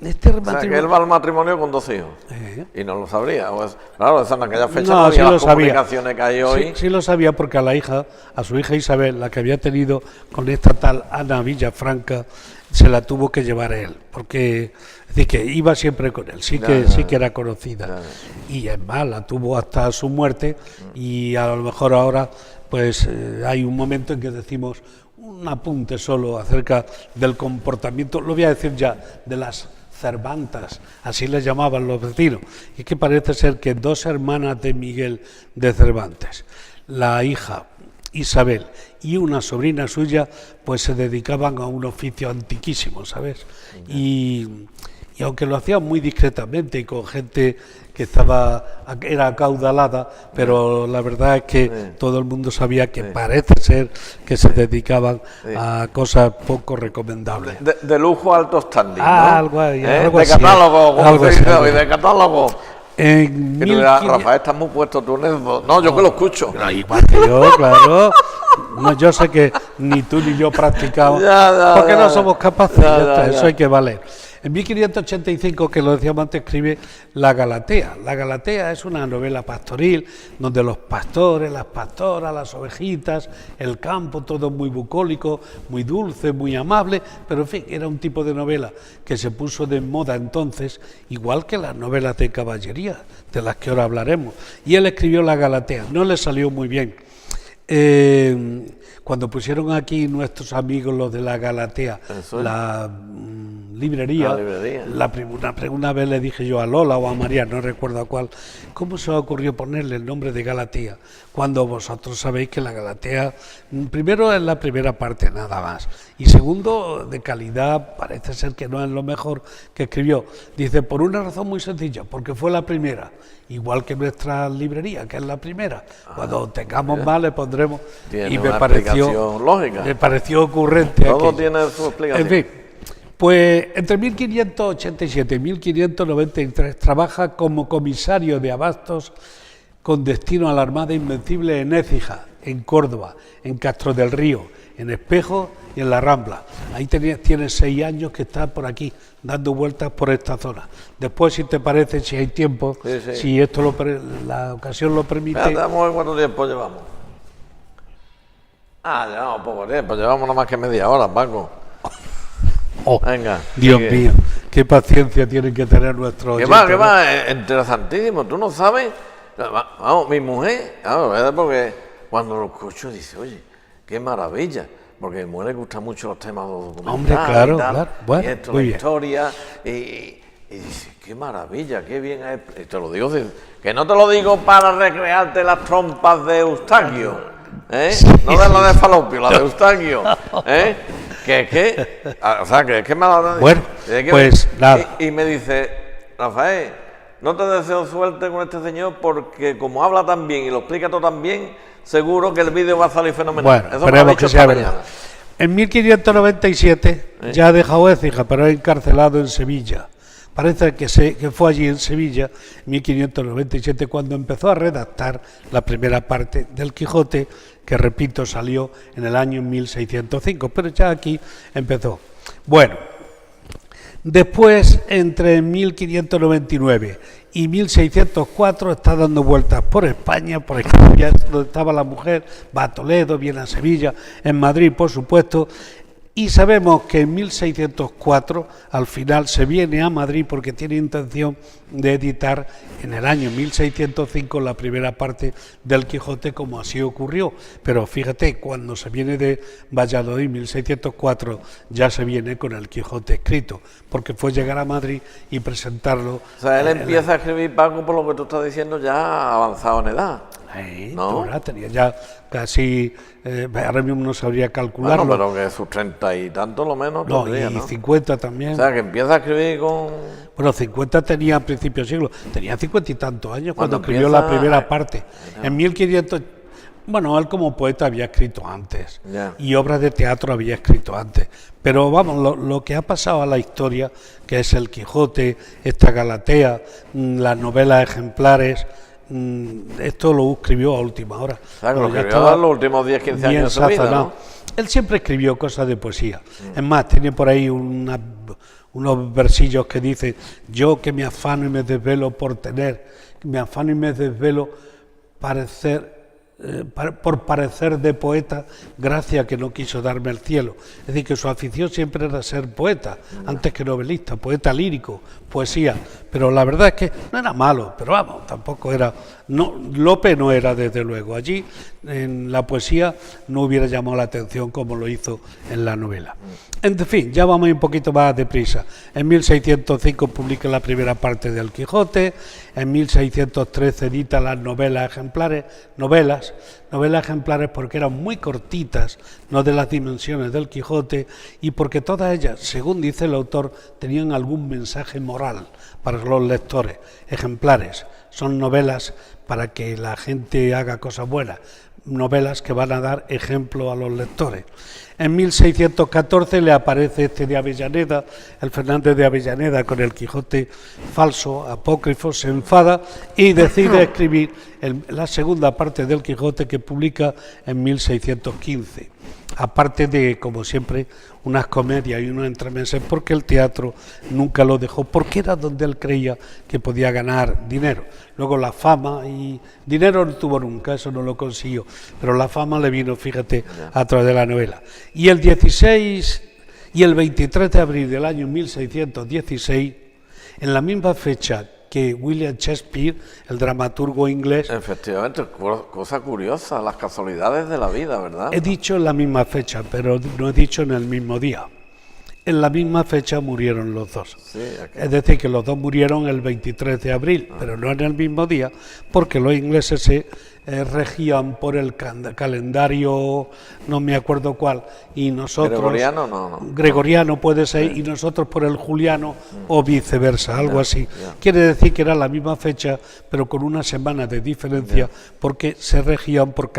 Speaker 1: O sea, que él va al matrimonio con 2 hijos. Y no lo sabría. Pues, claro, en aquella fecha no había las comunicaciones que hay hoy.
Speaker 2: Sí lo sabía, porque a su hija Isabel, la que había tenido con esta tal Ana Villafranca, se la tuvo que llevar él, porque es decir, que iba siempre con él, sí que era conocida. Y es más, la tuvo hasta su muerte, y a lo mejor ahora pues hay un momento en que decimos un apunte solo acerca del comportamiento, lo voy a decir ya, de las Cervantas, así le llamaban los vecinos, y que parece ser que 2 hermanas de Miguel de Cervantes, la hija Isabel y una sobrina suya, pues se dedicaban a un oficio antiquísimo, ¿sabes? Y aunque lo hacían muy discretamente y con gente que era acaudalada, pero la verdad es que todo el mundo sabía que parece ser que se dedicaban a cosas poco recomendables.
Speaker 1: De lujo alto standing, ¿no?
Speaker 2: Algo así.
Speaker 1: De catálogo, como se dice hoy, de catálogo.
Speaker 2: En
Speaker 1: Rafael, estás muy puesto tú en eso. No, yo que lo escucho.
Speaker 2: Igual que yo, claro. No, yo sé que ni tú ni yo practicamos, porque no somos capaces. Eso hay que valer. En 1585, que lo decíamos antes, escribe La Galatea. La Galatea es una novela pastoril, donde los pastores, las pastoras, las ovejitas, el campo, todo muy bucólico, muy dulce, muy amable, pero en fin, era un tipo de novela que se puso de moda entonces, igual que las novelas de caballería, de las que ahora hablaremos. Y él escribió La Galatea, no le salió muy bien. Cuando pusieron aquí nuestros amigos los de la Galatea,
Speaker 1: Eso es.
Speaker 2: la librería, una vez le dije yo a Lola o a María, no recuerdo a cuál, ¿cómo se os ocurrió ponerle el nombre de Galatea? Cuando vosotros sabéis que la Galatea, primero es la primera parte nada más, y segundo, de calidad, parece ser que no es lo mejor que escribió. Dice, por una razón muy sencilla, porque fue la primera, igual que nuestra librería, que es la primera. Cuando tengamos más le pondremos,
Speaker 1: Tiene
Speaker 2: y
Speaker 1: una explicación lógica.
Speaker 2: me pareció ocurrente.
Speaker 1: Todo
Speaker 2: aquello.
Speaker 1: tiene su explicación.
Speaker 2: En fin, pues entre 1587 y 1593 trabaja como comisario de abastos con destino a la Armada Invencible en Écija, en Córdoba, en Castro del Río, en Espejo y en La Rambla. Ahí tiene 6 años que está por aquí, dando vueltas por esta zona. Después, si te parece, si hay tiempo,
Speaker 1: Sí.
Speaker 2: si esto la ocasión lo permite...
Speaker 1: Espérate, vamos a ver cuánto tiempo llevamos. Llevamos poco tiempo, llevamos no más que media hora, Paco.
Speaker 2: Oh,
Speaker 1: Venga.
Speaker 2: Dios
Speaker 1: sigue.
Speaker 2: mío, qué paciencia tienen que tener nuestros
Speaker 1: ¿Qué
Speaker 2: oyentes, ¿no?
Speaker 1: va? Es interesantísimo. Tú no sabes. Vamos, mi mujer, ¿verdad? Porque cuando lo escucho dice, oye, qué maravilla. Porque a mi mujer le gustan mucho los temas documentales.
Speaker 2: Hombre, claro,
Speaker 1: y tal,
Speaker 2: claro. Bueno,
Speaker 1: y esto,
Speaker 2: muy
Speaker 1: la
Speaker 2: bien.
Speaker 1: historia. Y dice, qué maravilla, qué bien. Y te lo digo, que no te lo digo para recrearte las trompas de Eustaquio. No de la de Falopio, la de Eustaquio. O sea, que es que me la...
Speaker 2: Bueno, pues nada.
Speaker 1: Y me dice, Rafael, no te deseo suerte con este señor porque como habla tan bien y lo explica todo tan bien, seguro que el vídeo va a salir fenomenal.
Speaker 2: Bueno,
Speaker 1: Eso me lo ha
Speaker 2: esperemos
Speaker 1: dicho
Speaker 2: que sea
Speaker 1: esta
Speaker 2: verdad.
Speaker 1: mañana.
Speaker 2: En 1597 ya ha dejado Écija, pero es encarcelado en Sevilla. Parece que fue allí en Sevilla, en 1597, cuando empezó a redactar la primera parte del Quijote, que repito, salió en el año 1605, pero ya aquí empezó. Bueno, después, entre 1599 y 1604, está dando vueltas por España, por España, donde estaba la mujer, va a Toledo, viene a Sevilla, en Madrid, por supuesto, y sabemos que en 1604 al final se viene a Madrid porque tiene intención de editar en el año 1605 la primera parte del Quijote, como así ocurrió. Pero fíjate, cuando se viene de Valladolid 1604 ya se viene con el Quijote escrito, porque fue llegar a Madrid y presentarlo.
Speaker 1: O sea, él empieza a escribir, Paco, por lo que tú estás diciendo, ya avanzado en edad. ¿No?
Speaker 2: Ahora tenía ya casi, ahora mismo no sabría calcularlo.
Speaker 1: Bueno, pero que sus 30 y tanto lo menos
Speaker 2: no,
Speaker 1: tendría,
Speaker 2: y
Speaker 1: ¿no?
Speaker 2: 50 también.
Speaker 1: O sea, que empieza a escribir con...
Speaker 2: Bueno, 50 tenía a principios del siglo, tenía 50 y tantos años cuando escribió
Speaker 1: empieza...
Speaker 2: la primera parte. En 1500, bueno, él como poeta había escrito antes, y obras de teatro había escrito antes. Pero vamos, lo que ha pasado a la historia, que es el Quijote, esta Galatea, las novelas ejemplares, esto lo escribió a última hora.
Speaker 1: Claro, lo escribió en los últimos 10, 15 años de su vida, ¿no?
Speaker 2: Él siempre escribió cosas de poesía. Es más, tiene por ahí unos versillos que dicen: yo que me afano y me desvelo por tener, me afano y me desvelo por parecer de poeta, gracia que no quiso darme el cielo. Es decir, que su afición siempre era ser poeta, antes que novelista, poeta lírico, poesía. Pero la verdad es que no era malo, pero vamos, tampoco era... Lope no era, desde luego. Allí, en la poesía, no hubiera llamado la atención como lo hizo en la novela. En fin, ya vamos un poquito más deprisa. En 1605 publica la primera parte del Quijote, en 1613 edita las novelas ejemplares, novelas ejemplares porque eran muy cortitas, no de las dimensiones del Quijote, y porque todas ellas, según dice el autor, tenían algún mensaje moral para los lectores. Ejemplares son novelas para que la gente haga cosas buenas, novelas que van a dar ejemplo a los lectores. En 1614 le aparece este de Avellaneda, el Fernández de Avellaneda, con el Quijote falso, apócrifo, se enfada y decide escribir la segunda parte del Quijote, que publica en 1615. Aparte de, como siempre, unas comedias y unos entremeses, porque el teatro nunca lo dejó, porque era donde él creía que podía ganar dinero. Luego la fama, y dinero no tuvo nunca, eso no lo consiguió, pero la fama le vino, fíjate, a través de la novela. Y el 16 y el 23 de abril del año 1616, en la misma fecha que William Shakespeare, el dramaturgo inglés.
Speaker 1: Efectivamente, cosa curiosa, las casualidades de la vida, ¿verdad?
Speaker 2: He dicho en la misma fecha, pero no he dicho en el mismo día. En la misma fecha murieron los dos.
Speaker 1: Sí,
Speaker 2: es decir, que los dos murieron el 23 de abril, pero no en el mismo día, porque los ingleses se regían por el calendario, no me acuerdo cuál, y nosotros...
Speaker 1: Gregoriano, no.
Speaker 2: Gregoriano puede ser, y nosotros por el juliano, o viceversa, algo así. Quiere decir que era la misma fecha, pero con una semana de diferencia, porque se regían por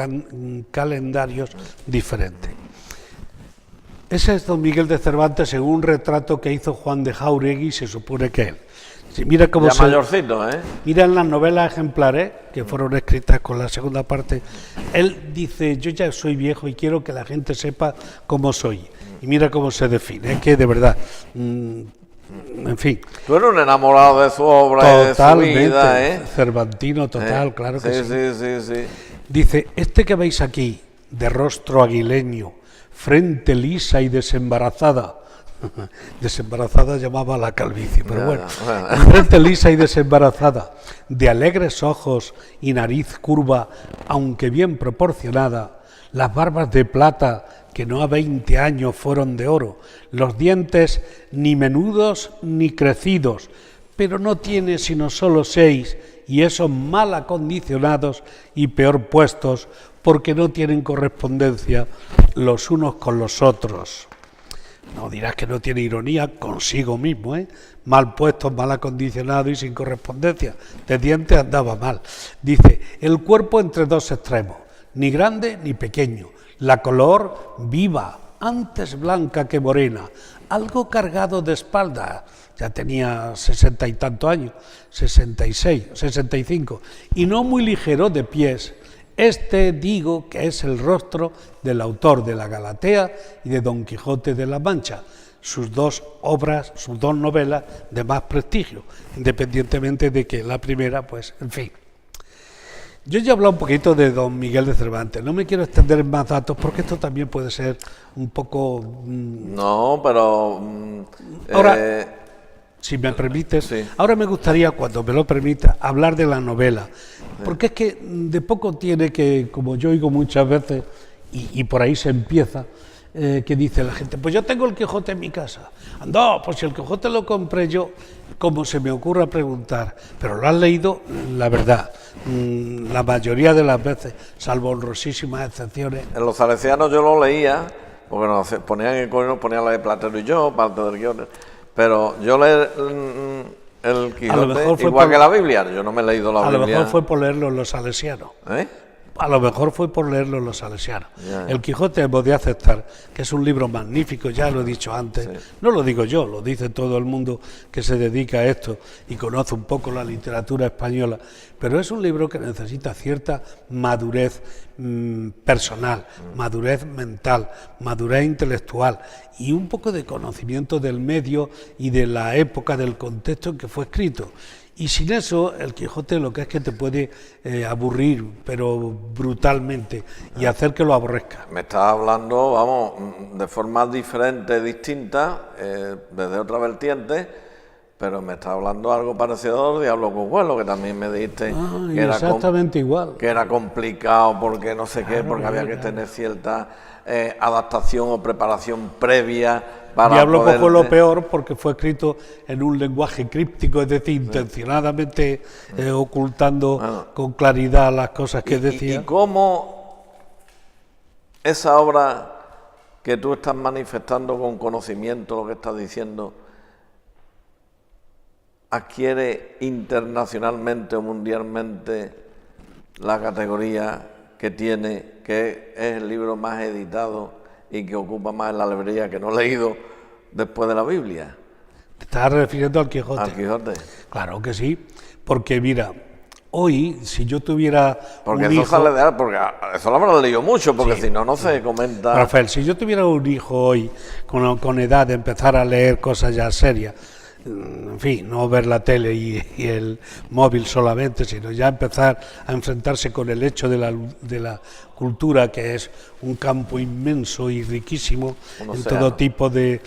Speaker 2: calendarios diferentes. Ese es don Miguel de Cervantes, según un retrato que hizo Juan de Jáuregui, se supone que él. Sí, mira cómo
Speaker 1: ya mayorcito, ¿eh?
Speaker 2: Mira en las novelas ejemplares, que fueron escritas con la segunda parte, él dice, yo ya soy viejo y quiero que la gente sepa cómo soy. Y mira cómo se define, es que de verdad, en fin.
Speaker 1: Tú eres un enamorado de su obra y de su vida, ¿eh?
Speaker 2: Cervantino total, claro que sí.
Speaker 1: Sí.
Speaker 2: Dice, este que veis aquí, de rostro aguileño, frente lisa y desembarazada, desembarazada llamaba a la calvicie, pero bueno, frente lisa y desembarazada, de alegres ojos y nariz curva, aunque bien proporcionada, las barbas de plata que no a 20 años fueron de oro, los dientes ni menudos ni crecidos, pero no tiene sino solo 6, y esos mal acondicionados y peor puestos, porque no tienen correspondencia los unos con los otros. No dirás que no tiene ironía consigo mismo, ¿eh? Mal puestos, mal acondicionados y sin correspondencia. De dientes andaba mal. Dice, el cuerpo entre dos extremos, ni grande ni pequeño, la color viva, antes blanca que morena, algo cargado de espalda, ya tenía 60 y tantos años, 66, 65, y no muy ligero de pies. Este digo que es el rostro del autor de la Galatea y de Don Quijote de la Mancha, sus dos obras, sus dos novelas de más prestigio, independientemente de que la primera, pues, en fin. Yo ya he hablado un poquito de don Miguel de Cervantes, no me quiero extender en más datos porque esto también puede ser un poco...
Speaker 1: No, pero...
Speaker 2: Ahora, si me permites,
Speaker 1: sí.
Speaker 2: Ahora me gustaría, cuando me lo permita, hablar de la novela, porque es que de poco tiene que, como yo oigo muchas veces, y por ahí se empieza, que dice la gente, pues yo tengo el Quijote en mi casa. Anda, pues si el Quijote lo compré yo, como se me ocurra preguntar, pero lo has leído, la verdad, la mayoría de las veces, salvo honrosísimas excepciones.
Speaker 1: En los salesianos yo lo leía, porque nos ponían en el colegio, ponían la de Platero y yo, parte del guion, pero yo leí el Quijote igual que la Biblia, yo no me he leído la Biblia.
Speaker 2: A lo mejor fue por leerlo en los salesianos. A lo mejor fue por leerlo en los salesianos. El Quijote hemos de aceptar que es un libro magnífico, ya lo he dicho antes, no lo digo yo, lo dice todo el mundo que se dedica a esto y conoce un poco la literatura española, pero es un libro que necesita cierta madurez personal, madurez mental, madurez intelectual y un poco de conocimiento del medio y de la época, del contexto en que fue escrito. Y sin eso, el Quijote lo que es que te puede aburrir, pero brutalmente, y hacer que lo aborrezca.
Speaker 1: Me estás hablando, vamos, de formas diferentes, distintas, desde otra vertiente, pero me estás hablando algo parecido al Diablo Cojuelo, que también me dijiste que era
Speaker 2: exactamente igual.
Speaker 1: Que era complicado porque no sé qué, porque había que tener cierta adaptación o preparación previa.
Speaker 2: Diablo Cojuelo peor porque fue escrito en un lenguaje críptico, es decir, intencionadamente ocultando con claridad las cosas que decía.
Speaker 1: ¿Y cómo esa obra que tú estás manifestando con conocimiento, lo que estás diciendo, adquiere internacionalmente o mundialmente la categoría que tiene, que es el libro más editado y que ocupa más en la librería que no he leído después de la Biblia?
Speaker 2: ¿Te estás refiriendo al Quijote?
Speaker 1: Al Quijote.
Speaker 2: Claro que sí, porque mira, hoy si yo tuviera
Speaker 1: porque
Speaker 2: un
Speaker 1: eso
Speaker 2: hijo...
Speaker 1: sale de... porque eso lo habrá leído mucho, porque si no, no se comenta...
Speaker 2: Rafael, si yo tuviera un hijo hoy con edad de empezar a leer cosas ya serias, en fin, no ver la tele y el móvil solamente, sino ya empezar a enfrentarse con el hecho de la cultura, que es un campo inmenso y riquísimo en todo tipo de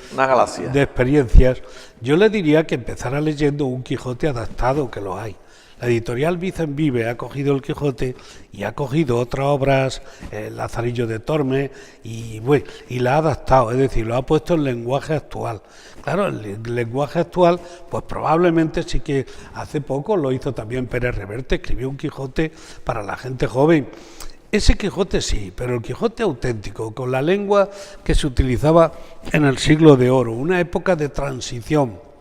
Speaker 2: experiencias, yo le diría que empezara leyendo un Quijote adaptado, que lo hay. La editorial Vicen Vive ha cogido el Quijote y ha cogido otras obras, el Lazarillo de Tormes, y la ha adaptado, es decir, lo ha puesto en lenguaje actual. Claro, el lenguaje actual, pues probablemente sí que hace poco lo hizo también Pérez Reverte, escribió un Quijote para la gente joven. Ese Quijote sí, pero el Quijote auténtico, con la lengua que se utilizaba en el siglo de oro, una época de transición,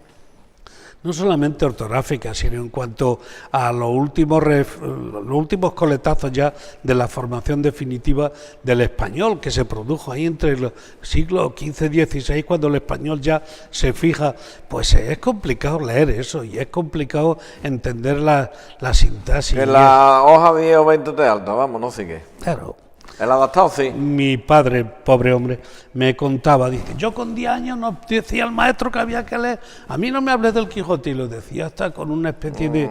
Speaker 2: no solamente ortográfica, sino en cuanto a los últimos coletazos ya de la formación definitiva del español, que se produjo ahí entre los siglos XV y XVI, cuando el español ya se fija. Pues es complicado leer eso, y es complicado entender la sintaxis.
Speaker 1: Que la hoja 10 o 20 te alta, vamos, no sigue.
Speaker 2: Claro.
Speaker 1: El adaptado sí.
Speaker 2: Mi padre, pobre hombre, me contaba, dice, yo con 10 años nos decía el maestro que había que leer, a mí no me hables del Quijote, y lo decía hasta con una especie de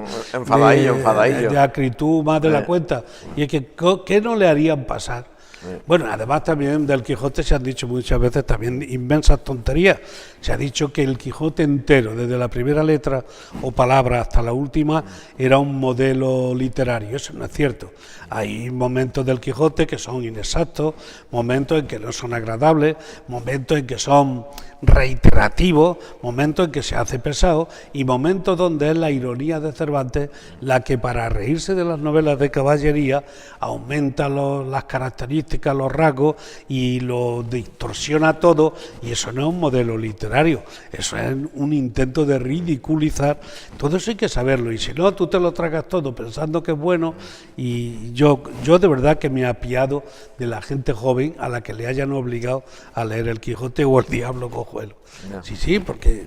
Speaker 2: acritud más de la cuenta, y es que ¿qué no le harían pasar? Bueno, además también del Quijote se han dicho muchas veces también inmensas tonterías. Se ha dicho que el Quijote entero, desde la primera letra o palabra hasta la última, era un modelo literario. Eso no es cierto. Hay momentos del Quijote que son inexactos, momentos en que no son agradables, momentos en que son reiterativos, momentos en que se hace pesado, y momentos donde es la ironía de Cervantes la que, para reírse de las novelas de caballería, aumenta las características, los rasgos, y lo distorsiona todo, y eso no es un modelo literario, eso es un intento de ridiculizar. Todo eso hay que saberlo, y si no, tú te lo tragas todo pensando que es bueno. Y yo de verdad que me he apiado de la gente joven a la que le hayan obligado a leer el Quijote o el Diablo Cojuelo. Ya. Sí, porque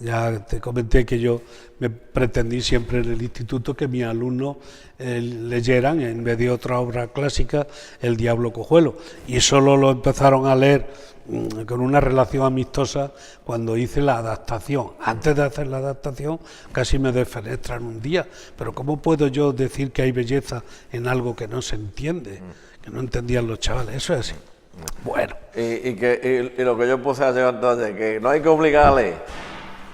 Speaker 2: ya te comenté que yo me pretendí siempre en el instituto que mis alumnos leyeran, en vez de otra obra clásica, el Diablo Cojuelo, y solo lo empezaron a leer con una relación amistosa cuando hice la adaptación. Antes de hacer la adaptación casi me defenestran un día, pero ¿cómo puedo yo decir que hay belleza en algo que no se entiende, que no entendían los chavales? Eso es así. Bueno.
Speaker 1: Y lo que yo puse ayer antes, que no hay que obligar a leer.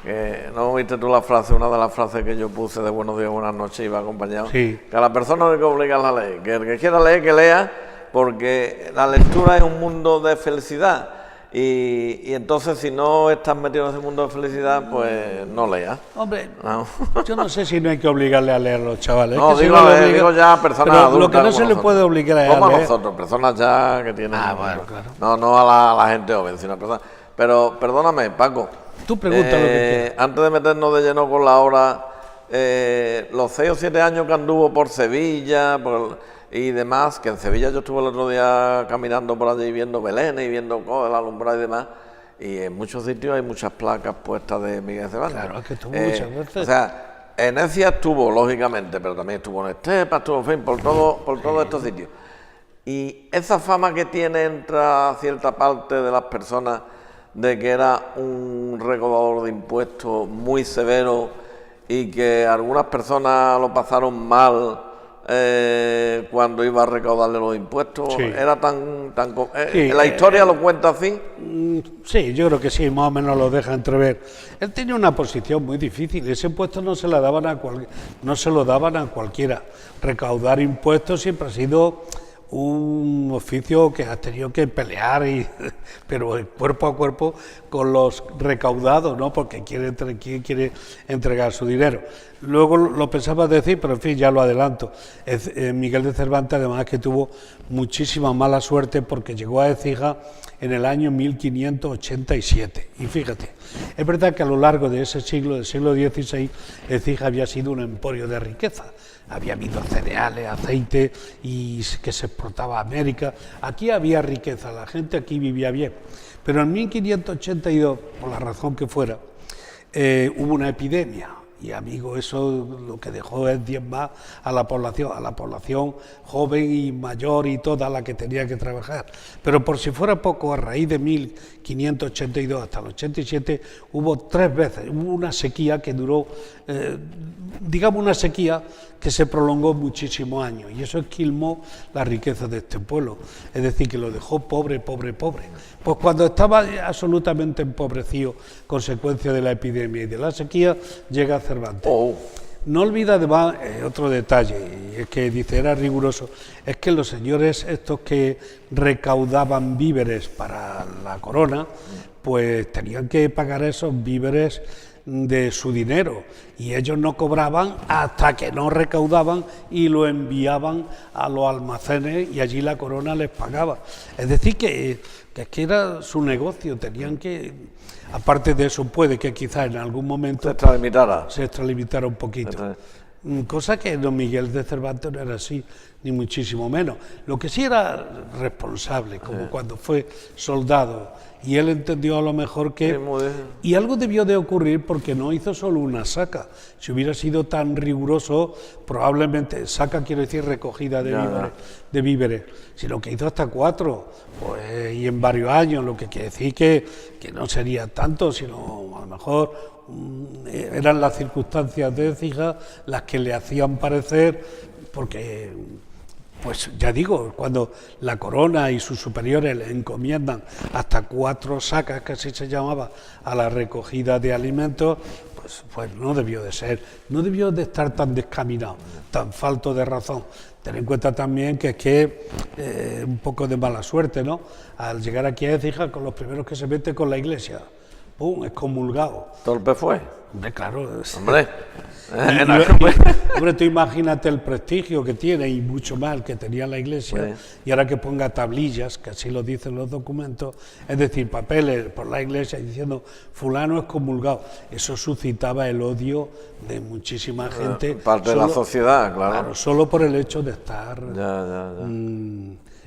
Speaker 1: Que ¿no viste tú la frase, una de las frases que yo puse de buenos días, buenas noches, iba acompañado? Sí. Que a la persona no hay que obligarla a leer, que el que quiera leer, que lea, porque la lectura es un mundo de felicidad. Y entonces, si no estás metido en ese mundo de felicidad, pues no leas.
Speaker 2: Hombre, no. Yo no sé si no hay que obligarle a leer a los chavales.
Speaker 1: No, digo ya a personas adultas.
Speaker 2: Lo que no se le puede obligar a leer.
Speaker 1: Como a nosotros, personas ya que tienen...
Speaker 2: bueno, claro.
Speaker 1: No a la gente joven, sino a personas... Pero, perdóname, Paco.
Speaker 2: Tú pregunta lo que quieras.
Speaker 1: Antes de meternos de lleno con la obra, los 6 o 7 años que anduvo por Sevilla, y demás, que en Sevilla yo estuve el otro día caminando por allí viendo Belén y viendo el alumbrado y demás, y en muchos sitios hay muchas placas puestas de Miguel Cervantes.
Speaker 2: Claro, es que estuvo muchas veces.
Speaker 1: O sea, en Ecija estuvo, lógicamente, pero también estuvo en Estepa, estuvo, en fin, por todos estos sitios. Y esa fama que tiene entre cierta parte de las personas de que era un recaudador de impuestos muy severo y que algunas personas lo pasaron mal cuando iba a recaudarle los impuestos, sí. Era sí, ¿la historia lo cuenta así?
Speaker 2: Sí, yo creo que sí, más o menos lo deja entrever. Él tenía una posición muy difícil, ese impuesto no se lo daban a cualquiera. Recaudar impuestos siempre ha sido un oficio que has tenido que pelear, pero cuerpo a cuerpo con los recaudados, ¿no? Porque quién quiere entregar su dinero. Luego lo pensaba decir, pero en fin, ya lo adelanto. Miguel de Cervantes, además, que tuvo muchísima mala suerte porque llegó a Écija en el año 1587. Y fíjate, es verdad que a lo largo de ese siglo, del siglo XVI, Écija había sido un emporio de riqueza. Había habido cereales, aceite, y que se exportaba a América. Aquí había riqueza, la gente aquí vivía bien. Pero en 1582, por la razón que fuera, hubo una epidemia, Y amigo, eso lo que dejó es diezmar a la población joven y mayor y toda la que tenía que trabajar. Pero por si fuera poco, a raíz de 1582 hasta el 87 hubo 3 veces, hubo una sequía que duró, digamos una sequía que se prolongó muchísimos años, y eso esquilmó la riqueza de este pueblo, es decir, que lo dejó pobre. Pues cuando estaba absolutamente empobrecido, consecuencia de la epidemia y de la sequía, llega Cervantes. No olvida además otro detalle, y es que dice, era riguroso, es que los señores estos que recaudaban víveres para la corona, pues tenían que pagar esos víveres de su dinero, y ellos no cobraban hasta que no recaudaban y lo enviaban a los almacenes, y allí la corona les pagaba. Es decir, que es que era su negocio, tenían que, aparte de eso, puede que quizás en algún momento se extralimitara un poquito. Cosa que don Miguel de Cervantes no era así, ni muchísimo menos. Lo que sí era responsable, como cuando fue soldado, y él entendió a lo mejor que... Y algo debió de ocurrir porque no hizo solo una saca. Si hubiera sido tan riguroso, probablemente, saca quiero decir recogida de víveres, sino que hizo hasta 4, pues, y en varios años, lo que quiere decir que no sería tanto, sino a lo mejor eran las circunstancias de Écija las que le hacían parecer, porque... Pues ya digo, cuando la corona y sus superiores le encomiendan hasta 4 sacas, que así se llamaba, a la recogida de alimentos, pues no debió de ser, no debió de estar tan descaminado, tan falto de razón. Ten en cuenta también que es que un poco de mala suerte, ¿no? Al llegar aquí a Écija, con los primeros que se mete con la iglesia, ¡pum!, excomulgado.
Speaker 1: Torpe fue.
Speaker 2: Hombre, claro.
Speaker 1: Hombre.
Speaker 2: Hombre, tú imagínate el prestigio que tiene y mucho más que tenía la iglesia, y ahora que ponga tablillas, que así lo dicen los documentos, es decir, papeles por la iglesia diciendo fulano es comulgado, eso suscitaba el odio de muchísima gente.
Speaker 1: Parte de la sociedad, claro.
Speaker 2: Solo por el hecho de estar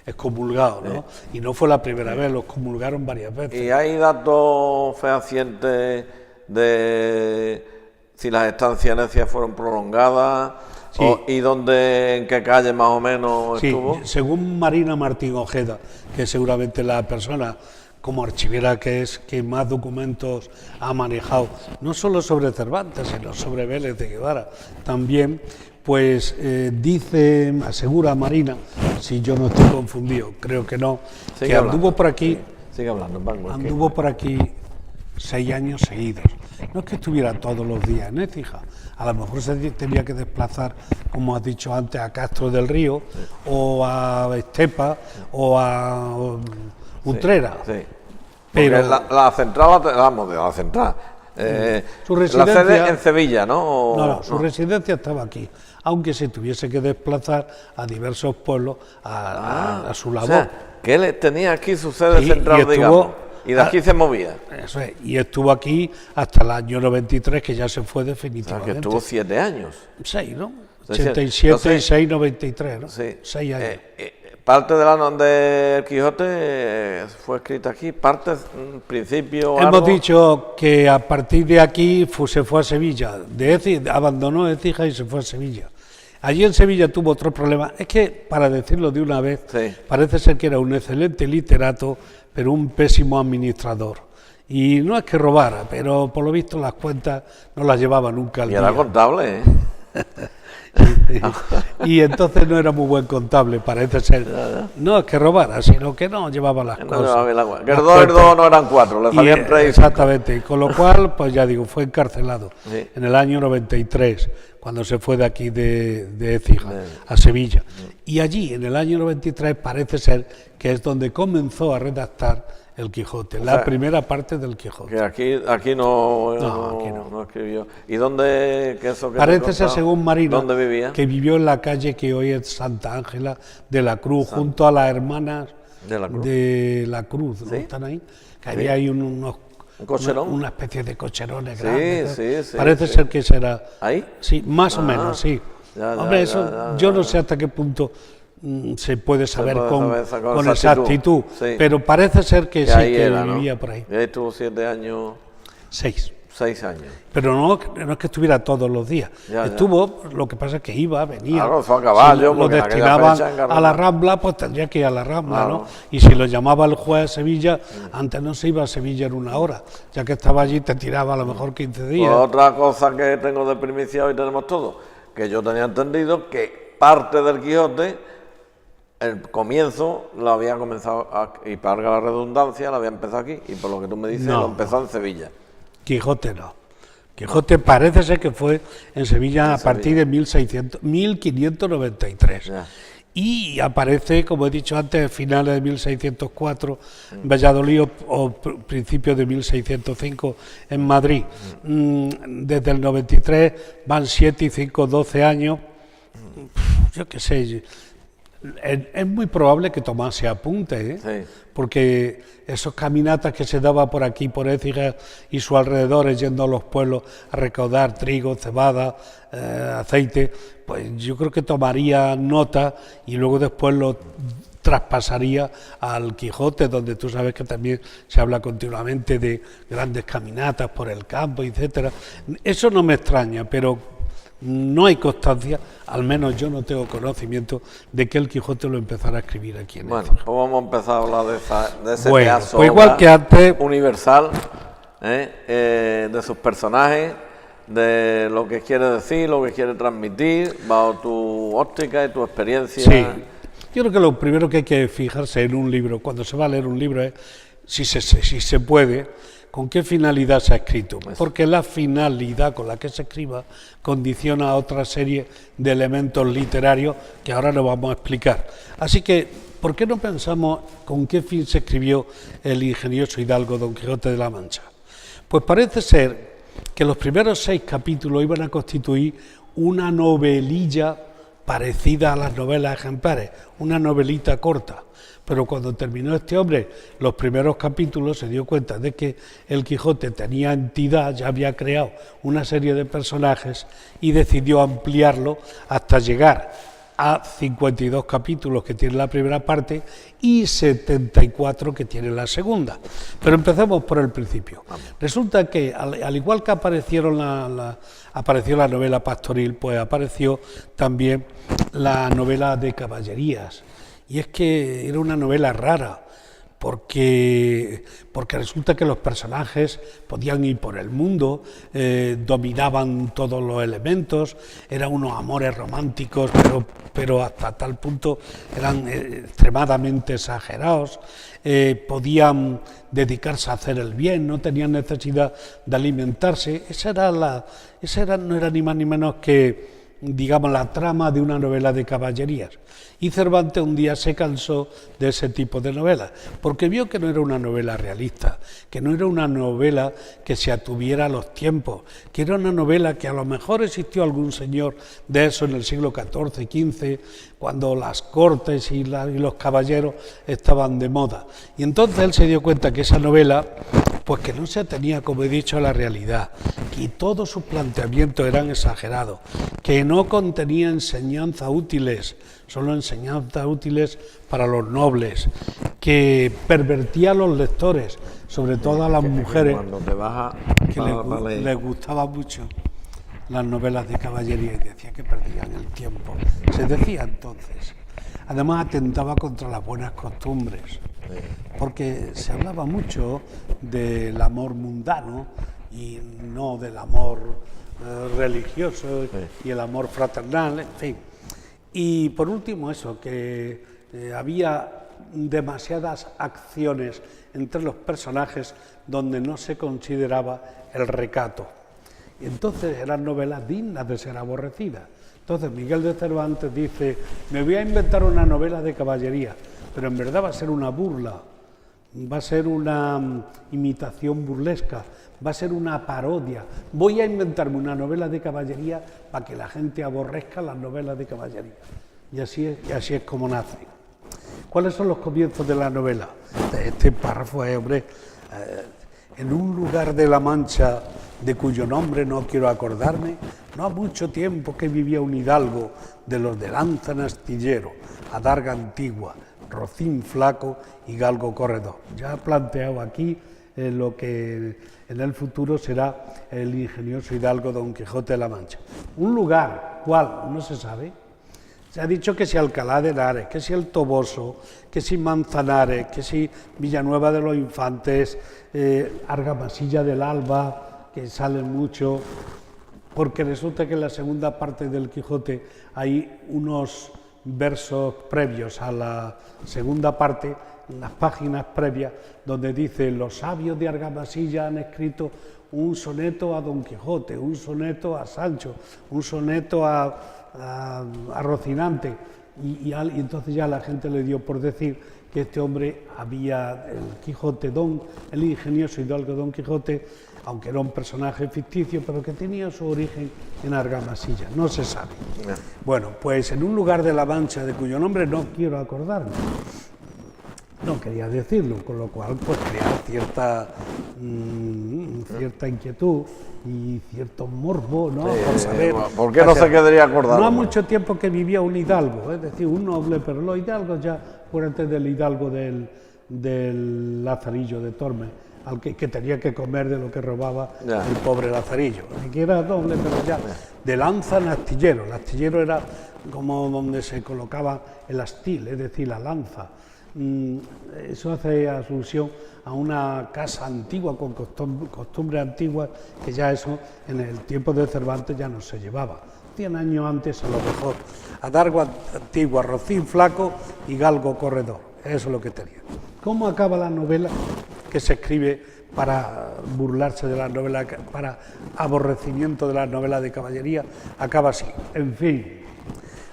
Speaker 2: excomulgado, ¿no? Y no fue la primera vez, los comulgaron varias veces.
Speaker 1: ¿Y hay datos fehacientes de si las estancias necias fueron prolongadas?
Speaker 2: Sí.
Speaker 1: ¿Y en qué calle más o menos estuvo?
Speaker 2: Según Marina Martín Ojeda, que es seguramente la persona como archivera que es, que más documentos ha manejado, no solo sobre Cervantes, sino sobre Vélez de Guevara también, pues asegura Marina, si yo no estoy confundido, creo que no, que anduvo por aquí, anduvo por aquí 6 años seguidos. No es que estuviera todos los días en Écija, a lo mejor se tenía que desplazar, como has dicho antes, a Castro del Río, o a Estepa, o a Utrera.
Speaker 1: Pero la central, la central.
Speaker 2: Su residencia,
Speaker 1: la sede en Sevilla, ¿no?
Speaker 2: No, su residencia estaba aquí, aunque se tuviese que desplazar a diversos pueblos a su labor.
Speaker 1: O sea, que él tenía aquí su sede central, digamos. Y de aquí se movía.
Speaker 2: Eso es, y estuvo aquí hasta el año 93, que ya se fue definitivamente.
Speaker 1: O sea, que estuvo 7 años.
Speaker 2: 6, ¿no? 87 y 6, 93, ¿no?
Speaker 1: Sí.
Speaker 2: 6 años.
Speaker 1: Parte de la del Quijote fue escrita aquí, parte, principio...
Speaker 2: Hemos dicho que a partir de aquí se fue a Sevilla, abandonó Écija y se fue a Sevilla. Allí en Sevilla tuvo otro problema, es que, para decirlo de una vez, parece ser que era un excelente literato, pero un pésimo administrador. Y no es que robara, pero por lo visto las cuentas no las llevaba nunca al día.
Speaker 1: Y era contable, ¿eh?
Speaker 2: Y entonces no era muy buen contable, parece ser. No es que robara, sino que no llevaba las cosas.
Speaker 1: Que el 2 y el 2 no eran 4, le salían 3.
Speaker 2: Exactamente, y con lo cual, pues ya digo, fue encarcelado en el año 93, cuando se fue de aquí de Écija a Sevilla. Y allí, en el año 93, parece ser que es donde comenzó a redactar el Quijote, la primera parte del Quijote.
Speaker 1: Que aquí no escribió. ¿Y dónde?
Speaker 2: Parece ser, según Marina,
Speaker 1: ¿dónde vivía?
Speaker 2: Que vivió en la calle que hoy es Santa Ángela de la Cruz, junto a las hermanas de la Cruz, ¿no? ¿Están ahí? Que había ahí una especie de cocherones grandes.
Speaker 1: Sí,
Speaker 2: parece ser que será...
Speaker 1: ¿Ahí?
Speaker 2: Sí, más o menos, sí. Hombre, yo no sé hasta qué punto se puede saber con exactitud, pero parece ser que sí, que vivía por ahí.
Speaker 1: Y ahí estuvo 7 años.
Speaker 2: 6.
Speaker 1: 6 años.
Speaker 2: Pero no es que estuviera todos los días.
Speaker 1: Ya.
Speaker 2: Estuvo, lo que pasa es que iba, venía.
Speaker 1: Claro, fue a caballo,
Speaker 2: Si lo
Speaker 1: porque en aquella
Speaker 2: destinaban
Speaker 1: fecha en
Speaker 2: a la Rambla, pues tendría que ir a la Rambla,
Speaker 1: Claro.
Speaker 2: ¿no? Y si lo llamaba el juez a Sevilla, antes no se iba a Sevilla en una hora, ya que estaba allí te tiraba a lo mejor 15 días.
Speaker 1: Pues otra cosa que tengo de primicia hoy tenemos todo, que yo tenía entendido que parte del Quijote, el comienzo lo había comenzado, y para la redundancia, lo había empezado aquí, y por lo que tú me dices,
Speaker 2: No.
Speaker 1: lo empezó en Sevilla.
Speaker 2: Quijote no. Quijote parece ser que fue en Sevilla a partir de 1593.
Speaker 1: Ya.
Speaker 2: Y aparece, como he dicho antes, finales de 1604 en Valladolid o principios de 1605 en Madrid. Desde el 93 van 7 y 5, 12 años. Yo qué sé, es muy probable que tomase apunte, ¿eh?
Speaker 1: Sí.
Speaker 2: Porque esos caminatas que se daba por aquí, por Écija y sus alrededores, yendo a los pueblos a recaudar trigo, cebada, aceite, pues yo creo que tomaría nota y luego después lo traspasaría al Quijote, donde tú sabes que también se habla continuamente de grandes caminatas por el campo, etcétera. Eso no me extraña, pero no hay constancia, al menos yo no tengo conocimiento de que el Quijote lo empezara a escribir aquí en
Speaker 1: Bueno,
Speaker 2: Écija.
Speaker 1: pues vamos a empezar a hablar de ese
Speaker 2: Bueno,
Speaker 1: pedazo
Speaker 2: pues igual
Speaker 1: obra
Speaker 2: que antes-
Speaker 1: universal, de sus personajes, de lo que quiere decir, lo que quiere transmitir, bajo tu óptica y tu experiencia.
Speaker 2: Sí, yo creo que lo primero que hay que fijarse en un libro, cuando se va a leer un libro, es si se puede, con qué finalidad se ha escrito, porque la finalidad con la que se escriba condiciona a otra serie de elementos literarios que ahora nos vamos a explicar. Así que, ¿por qué no pensamos con qué fin se escribió el ingenioso hidalgo Don Quijote de la Mancha? Pues parece ser que los primeros 6 capítulos iban a constituir una novelilla parecida a las novelas ejemplares, una novelita corta. Pero cuando terminó este hombre los primeros capítulos se dio cuenta de que el Quijote tenía entidad, ya había creado una serie de personajes y decidió ampliarlo hasta llegar a 52 capítulos que tiene la primera parte y 74 que tiene la segunda. Pero empecemos por el principio. Resulta que al igual que apareció la novela pastoril, pues apareció también la novela de caballerías. Y es que era una novela rara, porque resulta que los personajes podían ir por el mundo, dominaban todos los elementos, eran unos amores románticos, pero hasta tal punto eran extremadamente exagerados, podían dedicarse a hacer el bien, no tenían necesidad de alimentarse. No era ni más ni menos que, digamos, la trama de una novela de caballerías. Y Cervantes un día se cansó de ese tipo de novelas, porque vio que no era una novela realista, que no era una novela que se atuviera a los tiempos, que era una novela que a lo mejor existió algún señor de eso en el siglo XIV, XV, cuando las cortes y los caballeros estaban de moda. Y entonces él se dio cuenta que esa novela, pues que no se atenía, como he dicho, a la realidad, que todos sus planteamientos eran exagerados, que no contenía enseñanzas útiles, solo enseñanzas útiles para los nobles, que pervertía a los lectores, sobre todo a las mujeres,
Speaker 1: Cuando te vas
Speaker 2: que les gustaba mucho las novelas de caballería y decía que perdían el tiempo. Se decía entonces. Además atentaba contra las buenas costumbres, porque se hablaba mucho del amor mundano y no del amor religioso y el amor fraternal, en fin. Y por último eso, que había demasiadas acciones entre los personajes donde no se consideraba el recato. Y entonces eran novelas dignas de ser aborrecidas. Entonces Miguel de Cervantes dice, me voy a inventar una novela de caballería, pero en verdad va a ser una burla, va a ser una imitación burlesca, va a ser una parodia. Voy a inventarme una novela de caballería para que la gente aborrezca las novelas de caballería. Y así es como nace. ¿Cuáles son los comienzos de la novela? Este párrafo es, hombre, en un lugar de la Mancha de cuyo nombre no quiero acordarme, no ha mucho tiempo que vivía un hidalgo de los de lanza en astillero, adarga antigua, rocín flaco y galgo corredor. Ya ha planteado aquí lo que en el futuro será el ingenioso hidalgo Don Quijote de la Mancha. Un lugar, ¿cuál? No se sabe. Se ha dicho que si Alcalá de Henares, que si el Toboso, que si Manzanares, que si Villanueva de los Infantes, Argamasilla del Alba, que salen mucho, porque resulta que en la segunda parte del Quijote hay unos versos previos a la segunda parte, las páginas previas, donde dice: los sabios de Argamasilla han escrito un soneto a Don Quijote, un soneto a Sancho, un soneto a Rocinante, y entonces ya la gente le dio por decir que este hombre el Quijote, el ingenioso hidalgo Don Quijote, aunque era un personaje ficticio, pero que tenía su origen en Argamasilla, no se sabe. Bueno, pues en un lugar de la Mancha de cuyo nombre no quiero acordarme, no quería decirlo, con lo cual pues crea cierta inquietud y cierto morbo, ¿no?
Speaker 1: Sí,
Speaker 2: por saber.
Speaker 1: ¿Por qué no se quedaría acordado?
Speaker 2: No ha mucho tiempo que vivía un hidalgo, es decir, un noble, pero los hidalgos ya fueron antes del hidalgo del Lazarillo de Tormes, al que tenía que comer de lo que robaba el pobre Lazarillo, ni que era noble, pero ya de lanza en astillero. El astillero era como donde se colocaba el astil, es decir, la lanza. Eso hace alusión a una casa antigua con costumbres antiguas, que ya eso en el tiempo de Cervantes ya no se llevaba. 100 años antes a lo mejor, adargo antiguo, rocín flaco y galgo corredor, eso es lo que tenía. ¿Cómo acaba la novela que se escribe para burlarse de la novela, para aborrecimiento de las novelas de caballería? Acaba así: en fin,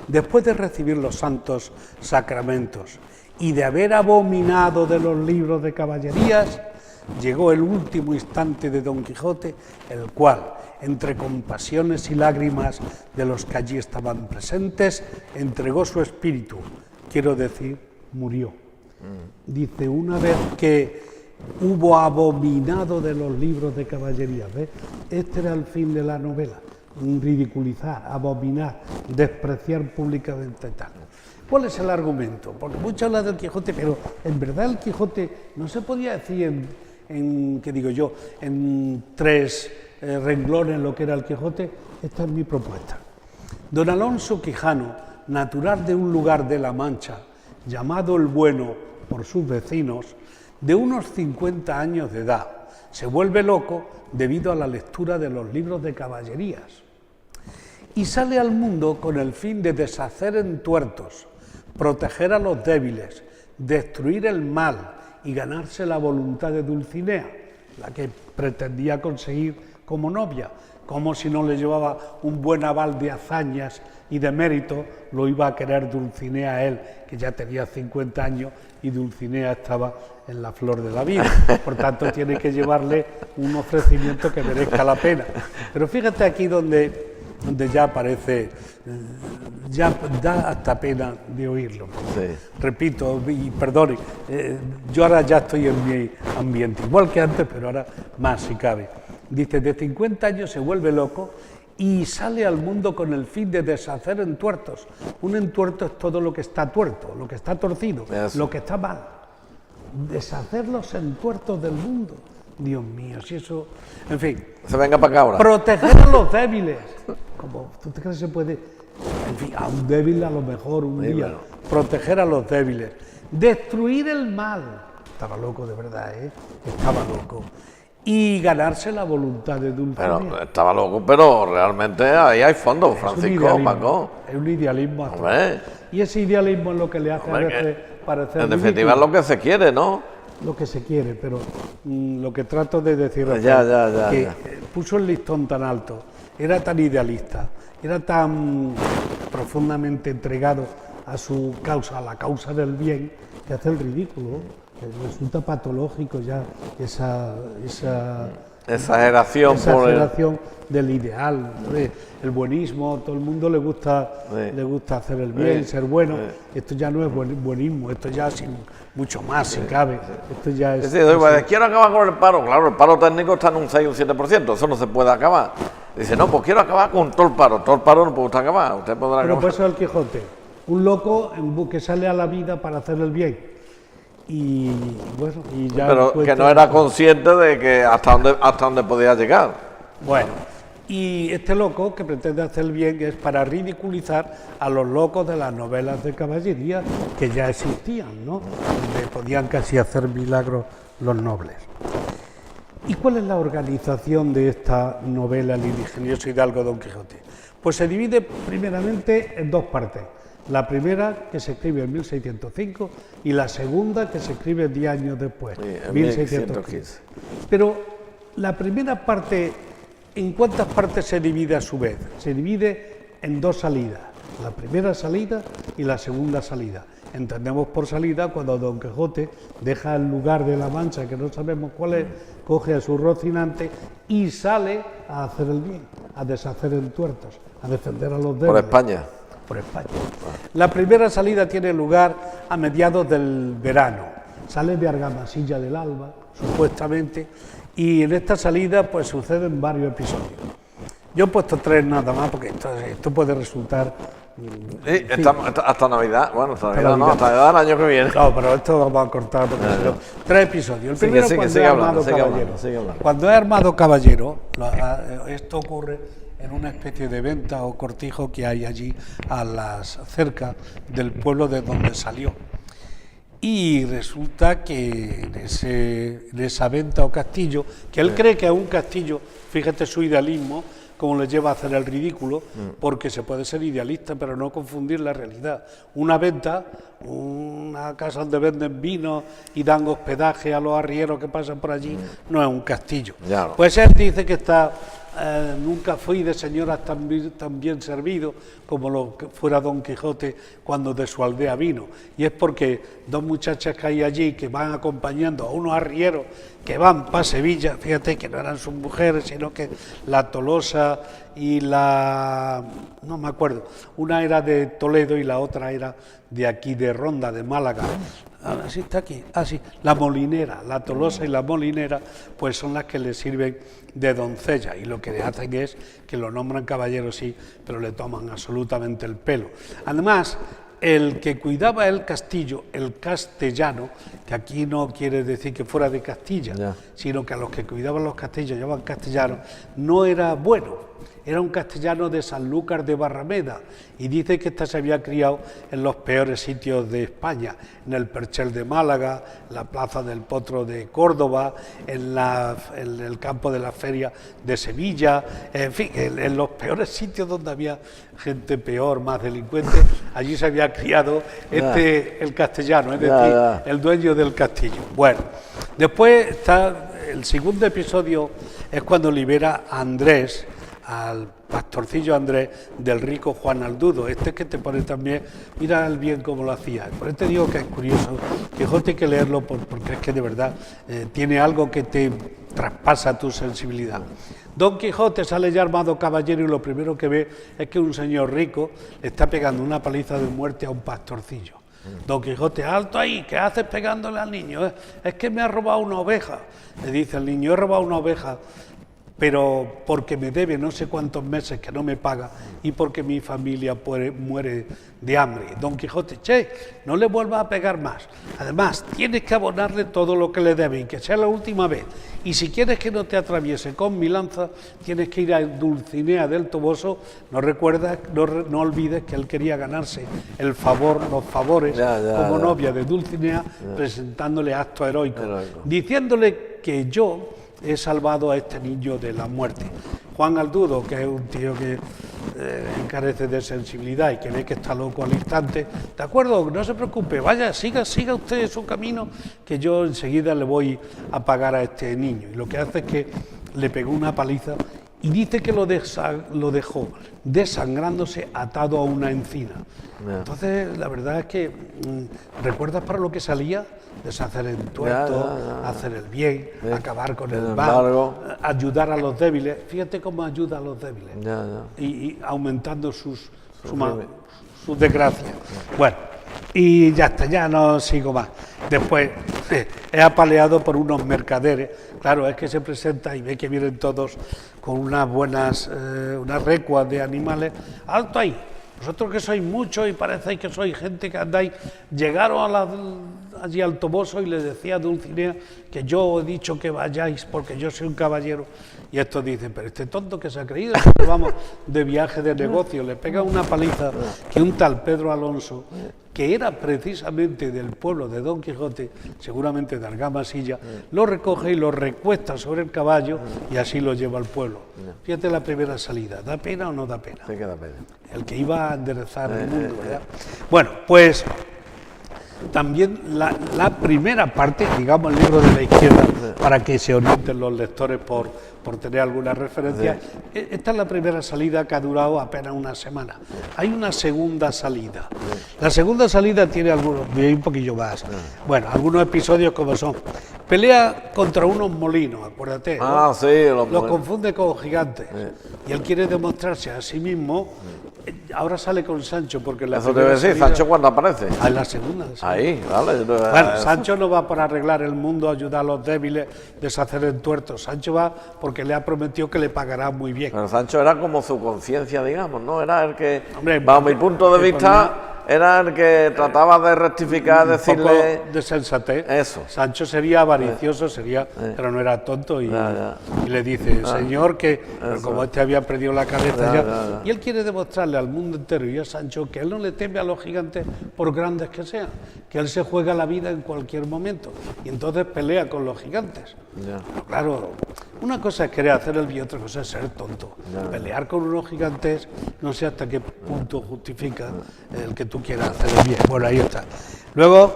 Speaker 2: después de recibir los santos sacramentos y de haber abominado de los libros de caballerías, llegó el último instante de Don Quijote, el cual, entre compasiones y lágrimas de los que allí estaban presentes, entregó su espíritu, quiero decir, murió. Dice, una vez que hubo abominado de los libros de caballerías, ¿ves? Este era el fin de la novela, ridiculizar, abominar, despreciar públicamente tal. ¿Cuál es el argumento? Porque mucho habla del Quijote, pero en verdad el Quijote no se podía decir ¿qué digo yo?, en 3 renglones lo que era el Quijote. Esta es mi propuesta. Don Alonso Quijano, natural de un lugar de La Mancha, llamado El Bueno por sus vecinos, de unos 50 años de edad, se vuelve loco debido a la lectura de los libros de caballerías y sale al mundo con el fin de deshacer entuertos, proteger a los débiles, destruir el mal y ganarse la voluntad de Dulcinea, la que pretendía conseguir como novia. Como si no le llevaba un buen aval de hazañas y de mérito, lo iba a querer Dulcinea a él, que ya tenía 50 años y Dulcinea estaba en la flor de la vida. Por tanto, tiene que llevarle un ofrecimiento que merezca la pena. Pero fíjate aquí donde ya aparece, ya da hasta pena de oírlo. Sí. Repito, y perdone, yo ahora ya estoy en mi ambiente, igual que antes, pero ahora más si cabe. Dice, de 50 años se vuelve loco y sale al mundo con el fin de deshacer entuertos. Un entuerto es todo lo que está tuerto, lo que está torcido, lo que está mal. Deshacer los entuertos del mundo. Dios mío, si eso... En fin.
Speaker 1: Se venga para acá ahora.
Speaker 2: Proteger a los débiles. Como, ¿tú te crees que se puede...? En fin, a un débil a lo mejor un día. Bueno. Proteger a los débiles. Destruir el mal. Estaba loco de verdad, ¿eh? Estaba loco. Y ganarse la voluntad de Dulcinea.
Speaker 1: Pero estaba loco, pero realmente ahí hay fondo, Francisco, Paco.
Speaker 2: Es un idealismo. Y ese idealismo es lo que le hace a veces parecer
Speaker 1: en definitiva es lo que se quiere, ¿no?
Speaker 2: Lo que se quiere, pero lo que trato de decir es
Speaker 1: que
Speaker 2: puso el listón tan alto, era tan idealista, era tan profundamente entregado a su causa, a la causa del bien, que hace el ridículo. Resulta patológico ya esa
Speaker 1: exageración
Speaker 2: del ideal, el buenismo. Todo el mundo le gusta hacer el bien, ser bueno. Esto ya no es buenismo, esto ya sin mucho más, si cabe. Esto ya es...
Speaker 1: quiero acabar con el paro. Claro, el paro técnico está en un 6 o un 7%, eso no se puede acabar. Dice, no, pues quiero acabar con todo el paro no puede usted acabar. Usted podrá
Speaker 2: Pero
Speaker 1: acabar.
Speaker 2: por eso el Quijote, un loco que sale a la vida para hacer el bien. y bueno, y ya
Speaker 1: Pero que no era consciente de que hasta dónde podía llegar.
Speaker 2: Bueno, y este loco que pretende hacer el bien es para ridiculizar a los locos de las novelas de caballería que ya existían, ¿no? Donde podían casi hacer milagros los nobles. ¿Y cuál es la organización de esta novela El ingenioso hidalgo Don Quijote? Pues se divide primeramente en dos partes. La primera, que se escribe en 1605, y la segunda, que se escribe 10 años después,
Speaker 1: Sí, en
Speaker 2: 1615. Pero la primera parte, ¿en cuántas partes se divide a su vez? Se divide en dos salidas, la primera salida y la segunda salida. Entendemos por salida cuando Don Quijote deja el lugar de la Mancha, que no sabemos cuál es, coge a su Rocinante y sale a hacer el bien, a deshacer entuertos, a defender a los débiles.
Speaker 1: Por España.
Speaker 2: Por España. La primera salida tiene lugar a mediados del verano. Sale de Argamasilla del Alba, supuestamente, y en esta salida pues suceden varios episodios. Yo he puesto 3 nada más porque esto puede resultar...
Speaker 1: Sí, hasta Navidad, bueno, hasta Navidad no, hasta Navidad el año que viene.
Speaker 2: No, pero esto vamos a cortar porque si no, 3 episodios. El primero cuando es armado caballero. Cuando es armado caballero, esto ocurre en una especie de venta o cortijo que hay allí cerca del pueblo de donde salió. Y resulta que en esa venta o castillo, que él cree que es un castillo, fíjate su idealismo, como le lleva a hacer el ridículo, porque se puede ser idealista, pero no confundir la realidad. Una venta, una casa donde venden vino y dan hospedaje a los arrieros que pasan por allí, no es un castillo.
Speaker 1: Claro.
Speaker 2: Pues él dice que nunca fui de señoras tan bien servido como lo que fuera Don Quijote cuando de su aldea vino. Y es porque 2 muchachas que hay allí que van acompañando a unos arrieros que van para Sevilla, fíjate que no eran sus mujeres, sino que la Tolosa y no me acuerdo, una era de Toledo y la otra era de aquí de Ronda, de Málaga. Ahora sí está aquí, sí, la Molinera, la Tolosa y la Molinera, pues son las que le sirven de doncella, y lo que hacen es que lo nombran caballero sí, pero le toman absolutamente el pelo. Además, el que cuidaba el castillo, el castellano, que aquí no quiere decir que fuera de Castilla, sino que a los que cuidaban los castillos llamaban castellanos, no era bueno. Era un castellano de Sanlúcar de Barrameda y dice que ésta se había criado en los peores sitios de España, en el Perchel de Málaga, la Plaza del Potro de Córdoba, en el campo de la Feria de Sevilla, en fin, en los peores sitios donde había gente peor, más delincuente, allí se había criado el castellano, es decir, el dueño del castillo. Bueno, después está el segundo episodio, es cuando libera a Andrés, al pastorcillo Andrés del rico Juan Aldudo. Este es que te pone también, mira el bien cómo lo hacía. Por eso te digo que es curioso, Quijote hay que leerlo porque es que de verdad tiene algo que te traspasa tu sensibilidad. Don Quijote sale ya armado caballero y lo primero que ve es que un señor rico le está pegando una paliza de muerte a un pastorcillo. Don Quijote, alto ahí, ¿qué haces pegándole al niño? Es que me ha robado una oveja. Le dice el niño, he robado una oveja, pero porque me debe no sé cuántos meses que no me paga y porque mi familia muere de hambre. Don Quijote, no le vuelvas a pegar más. Además, tienes que abonarle todo lo que le debe y que sea la última vez. Y si quieres que no te atraviese con mi lanza, tienes que ir a Dulcinea del Toboso. No olvides que él quería ganarse los favores como novia de Dulcinea, presentándole actos heroicos, diciéndole que yo he salvado a este niño de la muerte. Juan Aldudo, que es un tío que carece de sensibilidad y que ve que está loco al instante, ¿de acuerdo? No se preocupe, vaya, siga usted su camino, que yo enseguida le voy a pagar a este niño. Y lo que hace es que le pegó una paliza y dice que lo dejó desangrándose atado a una encina. Entonces, la verdad es que, ¿recuerdas para lo que salía? Deshacer entuertos, hacer el bien, acabar con el mal, ayudar a los débiles. Fíjate cómo ayuda a los débiles. Y aumentando sus desgracias. Bueno, y ya está, ya no sigo más. Después es apaleado por unos mercaderes. Claro, es que se presenta y ve que vienen todos con unas buenas, unas recuas de animales. Alto ahí, vosotros que sois muchos y parecéis que sois gente que andáis, llegaron allí al Toboso y le decía a Dulcinea que yo he dicho que vayáis porque yo soy un caballero. Y estos dicen, pero este tonto que se ha creído, que vamos de viaje de negocio, le pega una paliza que un tal Pedro Alonso, que era precisamente del pueblo de Don Quijote, seguramente de Argamasilla, lo recoge y lo recuesta sobre el caballo y así lo lleva al pueblo. Fíjate la primera salida, ¿da pena o no da pena?
Speaker 1: Sí que da pena.
Speaker 2: El que iba a enderezar el mundo, ¿verdad? Bueno, pues también la primera parte, digamos el libro de la izquierda, para que se orienten los lectores por tener alguna referencia, esta es la primera salida que ha durado apenas una semana. Hay una segunda salida. La segunda salida tiene un poquillo más. Bueno, algunos episodios como son. Pelea contra unos molinos, acuérdate.
Speaker 1: Ah,
Speaker 2: ¿no?
Speaker 1: sí,
Speaker 2: Los confunde con gigantes. Y él quiere demostrarse a sí mismo. Ahora sale con Sancho porque la
Speaker 1: eso debe decir,
Speaker 2: salida,
Speaker 1: Sancho cuando aparece.
Speaker 2: en la segunda. Sí.
Speaker 1: Ahí, vale.
Speaker 2: Bueno, Sancho no va por arreglar el mundo, ayudar a los débiles, deshacer entuertos. Sancho va porque le ha prometido que le pagará muy bien.
Speaker 1: Pero Sancho era como su conciencia, digamos, ¿no? Era el que,
Speaker 2: Hombre,
Speaker 1: bajo mi punto de vista, era el que trataba de rectificar, decirle...
Speaker 2: Un poco de sensatez.
Speaker 1: Eso.
Speaker 2: Sancho sería avaricioso, pero no era tonto y le dice, señor, que pero como este había perdido la cabeza y él quiere demostrarle al mundo entero y a Sancho que él no le teme a los gigantes por grandes que sean, que él se juega la vida en cualquier momento y entonces pelea con los gigantes. Pero claro, una cosa es querer hacer el bien, otra cosa es ser tonto. Pelear con unos gigantes, no sé hasta qué punto justifica el que tú quieras hacer el bien. Bueno, ahí está. Luego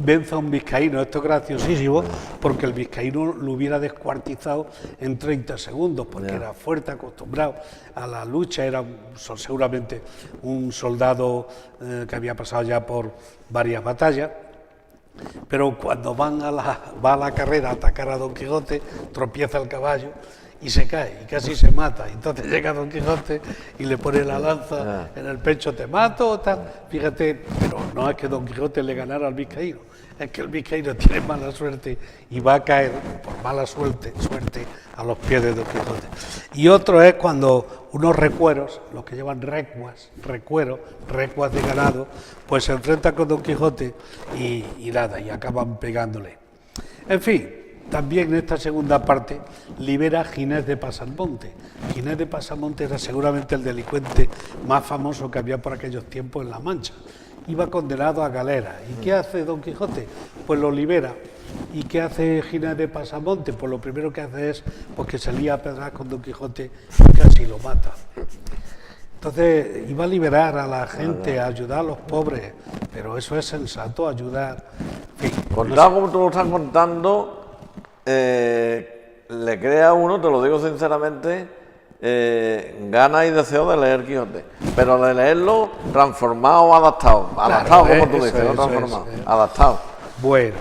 Speaker 2: vence a un vizcaíno, esto es graciosísimo, porque el vizcaíno lo hubiera descuartizado en 30 segundos, porque era fuerte, acostumbrado a la lucha, era seguramente un soldado que había pasado ya por varias batallas. Pero cuando va a la carrera a atacar a Don Quijote, tropieza el caballo y se cae, y casi se mata. Entonces llega Don Quijote y le pone la lanza en el pecho, te mato, tal. Fíjate, pero no es que Don Quijote le ganara al vizcaíno, es que el vizcaíno tiene mala suerte y va a caer por mala suerte a los pies de Don Quijote. Y otro es cuando unos recueros, los que llevan recuas de ganado, pues se enfrentan con Don Quijote y nada, y acaban pegándole. En fin, también en esta segunda parte libera a Ginés de Pasamonte. Ginés de Pasamonte era seguramente el delincuente más famoso que había por aquellos tiempos en La Mancha. Iba condenado a galera. ¿Y qué hace Don Quijote? Pues lo libera. ¿Y qué hace Ginés de Pasamonte? Pues lo primero que hace es pues, que se lía a pedras con Don Quijote y casi lo mata. Entonces iba a liberar a la gente, a ayudar a los pobres, pero eso es sensato, ayudar. En fin,
Speaker 1: Contado como tú lo estás contando, le crea a uno, te lo digo sinceramente, ganas y deseo de leer Quijote, pero de leerlo transformado o adaptado, como tú dices, no transformado, adaptado.
Speaker 2: Bueno,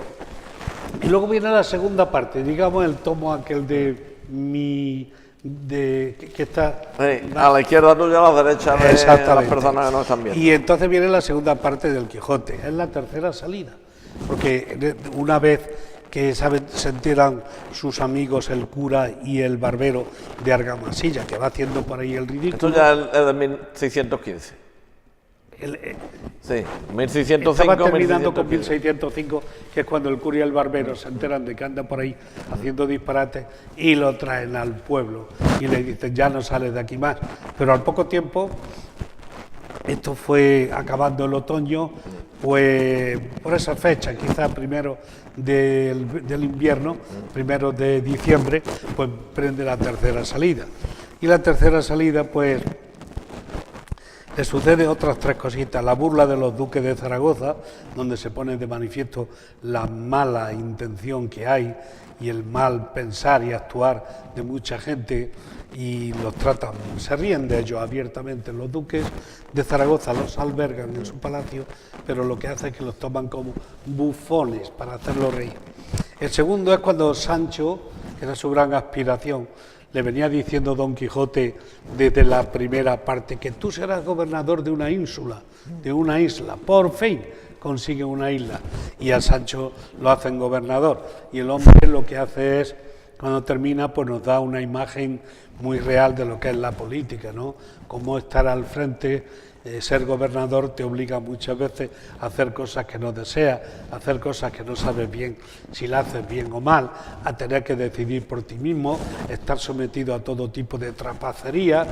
Speaker 2: y luego viene la segunda parte, digamos el tomo aquel que está
Speaker 1: a la izquierda tuya, a la derecha de las personas que no están viendo.
Speaker 2: Y entonces viene la segunda parte del Quijote, es la tercera salida, porque una vez que se enteran sus amigos el cura y el barbero de Argamasilla, que va haciendo por ahí el ridículo.
Speaker 1: Esto ya es de 1615. Sí, 1605.
Speaker 2: Estaba terminando con 1605, que es cuando el cura y el barbero se enteran de que anda por ahí haciendo disparates y lo traen al pueblo y le dicen ya no sales de aquí más. Pero al poco tiempo, esto fue acabando el otoño, pues por esa fecha, quizás primero del invierno, primero de diciembre, pues prende la tercera salida. Y la tercera salida, pues le sucede otras tres cositas: la burla de los duques de Zaragoza, donde se pone de manifiesto la mala intención que hay y el mal pensar y actuar de mucha gente, y los tratan, se ríen de ellos abiertamente. Los duques de Zaragoza los albergan en su palacio, pero lo que hace es que los toman como bufones para hacerlos reír. El segundo es cuando Sancho, que era su gran aspiración, le venía diciendo Don Quijote desde la primera parte que tú serás gobernador de una ínsula, de una isla. Por fin consigue una isla y a Sancho lo hacen gobernador. Y el hombre lo que hace es, cuando termina, pues nos da una imagen muy real de lo que es la política, ¿no? Cómo estar al frente ser gobernador te obliga muchas veces a hacer cosas que no deseas, a hacer cosas que no sabes bien si las haces bien o mal, a tener que decidir por ti mismo, estar sometido a todo tipo de trapacería,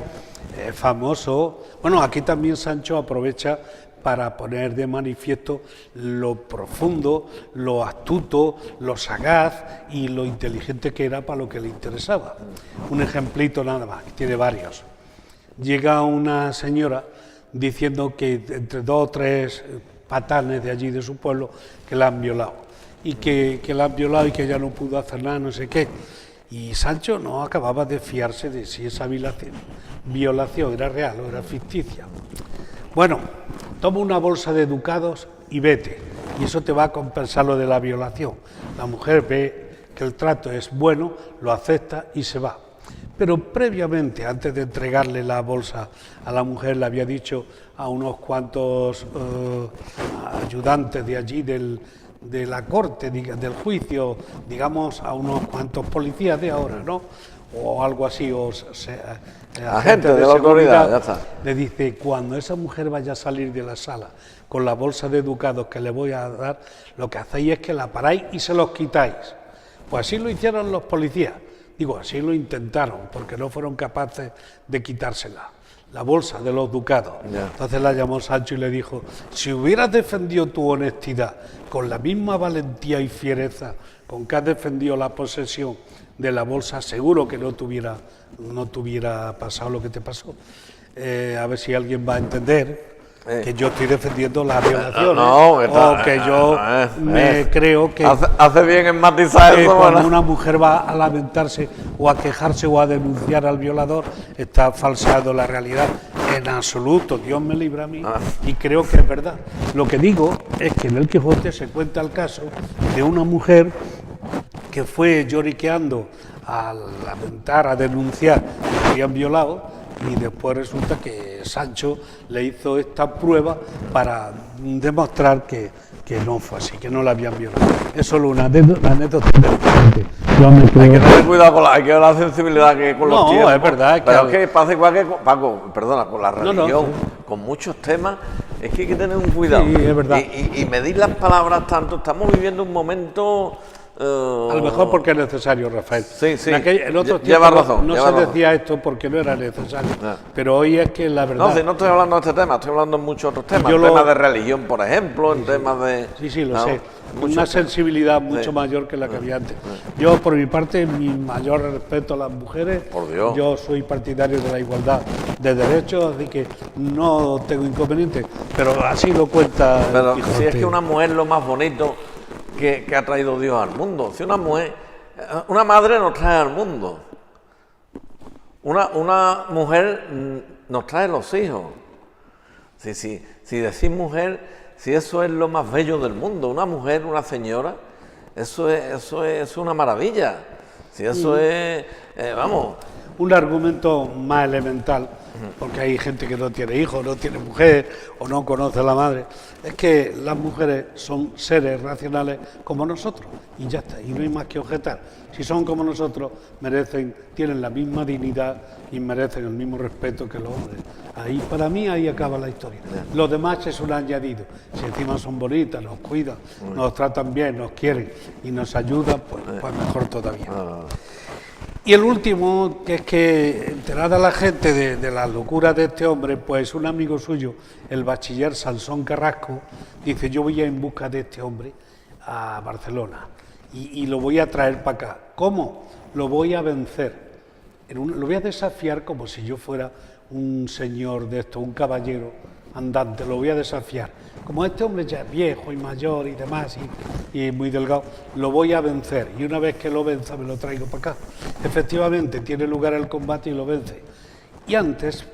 Speaker 2: famoso. Bueno, aquí también Sancho aprovecha para poner de manifiesto lo profundo, lo astuto, lo sagaz y lo inteligente que era para lo que le interesaba. Un ejemplito nada más, tiene varios. Llega una señora diciendo que entre 2 o 3 patanes de allí de su pueblo que la han violado y que la han violado y que ella no pudo hacer nada, no sé qué. Y Sancho no acababa de fiarse de si esa violación era real o era ficticia. Bueno, toma una bolsa de ducados y vete, y eso te va a compensar lo de la violación. La mujer ve que el trato es bueno, lo acepta y se va. Pero previamente, antes de entregarle la bolsa a la mujer, le había dicho a unos cuantos ayudantes de allí de la corte, del juicio, digamos a unos cuantos policías de ahora, ¿no? O algo así, o
Speaker 1: agente de la autoridad, ya está.
Speaker 2: Le dice, cuando esa mujer vaya a salir de la sala con la bolsa de ducados que le voy a dar, lo que hacéis es que la paráis y se los quitáis. Pues así lo hicieron los policías. Digo, así lo intentaron, porque no fueron capaces de quitársela, la bolsa de los ducados. Yeah. Entonces la llamó Sancho y le dijo, si hubieras defendido tu honestidad con la misma valentía y fiereza con que has defendido la posesión de la bolsa, seguro que no te hubiera pasado lo que te pasó. A ver si alguien va a entender que yo estoy defendiendo las violaciones, o que yo creo que
Speaker 1: hace bien en matizar eso.
Speaker 2: Cuando una mujer va a lamentarse o a quejarse o a denunciar al violador, está falseando la realidad. En absoluto, Dios me libra a mí, y creo que es verdad. Lo que digo es que en el Quijote se cuenta el caso de una mujer que fue lloriqueando a lamentar, a denunciar que la habían violado, y después resulta que Sancho le hizo esta prueba para demostrar que no fue así, que no la habían violado. Es solo una anécdota interesante.
Speaker 1: Hay que tener cuidado hay que ver la sensibilidad que con los tiempos.
Speaker 2: No, es verdad.
Speaker 1: Pero es que pasa igual que, Paco, perdona, con la religión, con muchos temas, es que hay que tener un cuidado.
Speaker 2: Sí, es verdad.
Speaker 1: Y medir las palabras tanto. Estamos viviendo un momento...
Speaker 2: A lo mejor porque es necesario, Rafael.
Speaker 1: Sí.
Speaker 2: En otros tiempos no se decía esto porque no era necesario. Pero hoy es que la verdad...
Speaker 1: No estoy hablando de este tema, estoy hablando de muchos otros temas. En temas de religión, por ejemplo, en temas de...
Speaker 2: Sí, lo sé. Una sensibilidad mucho mayor que la que había antes. Yo, por mi parte, mi mayor respeto a las mujeres.
Speaker 1: Por Dios.
Speaker 2: Yo soy partidario de la igualdad de derechos, así que no tengo inconveniente. Pero así lo cuenta...
Speaker 1: Pero si es que una mujer es lo más bonito que ha traído Dios al mundo. Si una madre nos trae al mundo, una mujer nos trae los hijos. Si decís mujer, si eso es lo más bello del mundo, una mujer, una señora, eso es una maravilla. Si eso es, vamos...
Speaker 2: Un argumento más elemental, porque hay gente que no tiene hijos, no tiene mujer o no conoce a la madre, es que las mujeres son seres racionales como nosotros y ya está, y no hay más que objetar. Si son como nosotros, tienen la misma dignidad y merecen el mismo respeto que los hombres. Para mí ahí acaba la historia. Lo demás es un añadido. Si encima son bonitas, nos cuidan, nos tratan bien, nos quieren y nos ayudan, pues mejor todavía. Y el último, que es que, enterada la gente de las locuras de este hombre, pues un amigo suyo, el bachiller Sansón Carrasco, dice, yo voy a ir en busca de este hombre a Barcelona y lo voy a traer para acá. ¿Cómo? Lo voy a vencer. Lo voy a desafiar como si yo fuera un señor de esto, un caballero andante, lo voy a desafiar. Como este hombre ya es viejo y mayor y demás y muy delgado, lo voy a vencer, y una vez que lo venza me lo traigo para acá. Efectivamente tiene lugar el combate y lo vence, y antes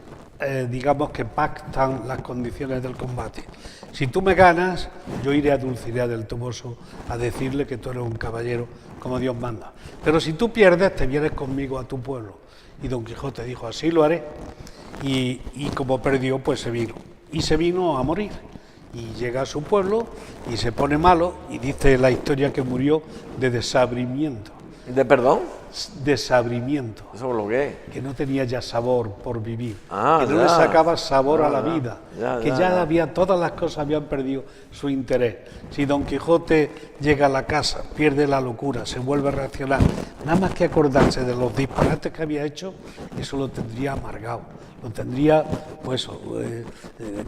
Speaker 2: digamos que pactan las condiciones del combate. Si tú me ganas, yo iré a Dulcinea del Toboso a decirle que tú eres un caballero como Dios manda, pero si tú pierdes te vienes conmigo a tu pueblo. Y Don Quijote dijo, así lo haré, y como perdió, pues se vino a morir. Y llega a su pueblo y se pone malo y dice la historia que murió de desabrimiento.
Speaker 1: ¿De perdón?
Speaker 2: Desabrimiento.
Speaker 1: ¿Eso es lo que es?
Speaker 2: Que no tenía ya sabor por vivir,
Speaker 1: Ah,
Speaker 2: que no
Speaker 1: ya.
Speaker 2: le sacaba sabor
Speaker 1: Ya,
Speaker 2: a la
Speaker 1: ya.
Speaker 2: vida,
Speaker 1: Ya,
Speaker 2: que
Speaker 1: ya,
Speaker 2: ya
Speaker 1: ya.
Speaker 2: había, todas las cosas habían perdido su interés. Si Don Quijote llega a la casa, pierde la locura, se vuelve a reaccionar, nada más que acordarse de los disparates que había hecho, eso lo tendría amargado, lo tendría, pues,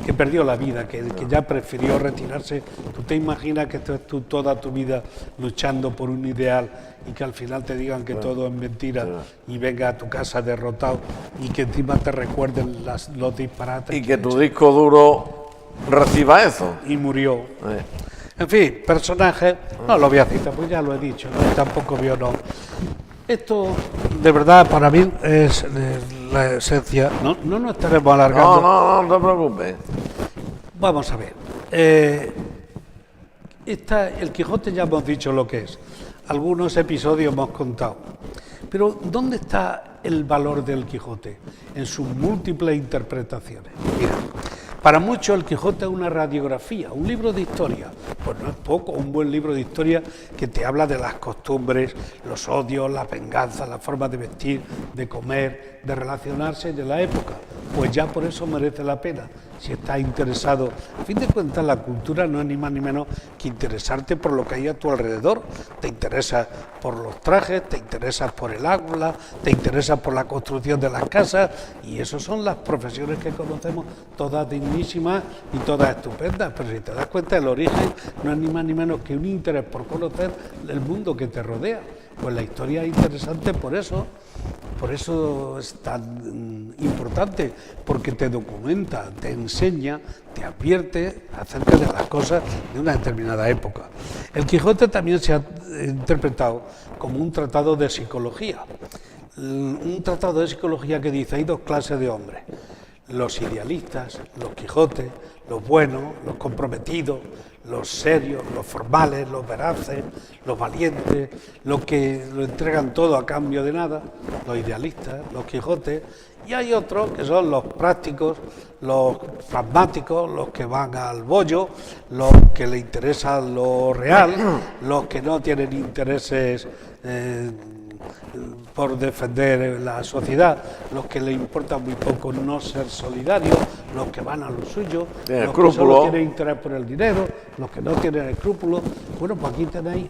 Speaker 2: que perdió la vida, que ya prefirió retirarse. ¿Tú te imaginas que tú toda tu vida luchando por un ideal y que al final te digan que todo es mentira y venga a tu casa derrotado y que encima te recuerden los disparates?
Speaker 1: Y que tu disco duro reciba eso.
Speaker 2: Y murió. En fin, personajes, no lo voy a citar, pues ya lo he dicho, ¿no? Tampoco vio, no. Esto, de verdad, para mí es la esencia. No nos estaremos alargando.
Speaker 1: No te preocupes.
Speaker 2: Vamos a ver. El Quijote ya hemos dicho lo que es. Algunos episodios hemos contado. Pero ¿dónde está el valor del Quijote? En sus múltiples interpretaciones. Mira, para muchos el Quijote es una radiografía, un libro de historia. Pues no es poco, un buen libro de historia que te habla de las costumbres, los odios, las venganzas, la forma de vestir, de comer, de relacionarse de la época. Pues ya por eso merece la pena, si estás interesado. A fin de cuentas, la cultura no es ni más ni menos que interesarte por lo que hay a tu alrededor. Te interesas por los trajes, te interesas por el aula, te interesas por la construcción de las casas, y esas son las profesiones que conocemos, todas dignísimas y todas estupendas. Pero si te das cuenta, el origen no es ni más ni menos que un interés por conocer el mundo que te rodea. Pues la historia es interesante por eso es tan importante, porque te documenta, te enseña, te advierte acerca de las cosas de una determinada época. El Quijote también se ha interpretado como un tratado de psicología, un tratado de psicología que dice: hay dos clases de hombres, los idealistas, los Quijotes, los buenos, los comprometidos, los serios, los formales, los veraces, los valientes, los que lo entregan todo a cambio de nada, los idealistas, los Quijotes. Y hay otros que son los prácticos, los pragmáticos, los que van al bollo, los que le interesa lo real, los que no tienen intereses por defender la sociedad, los que le importa muy poco no ser solidarios, los que van a lo suyo, los que solo tienen interés por el dinero, los que no tienen escrúpulos. Bueno, pues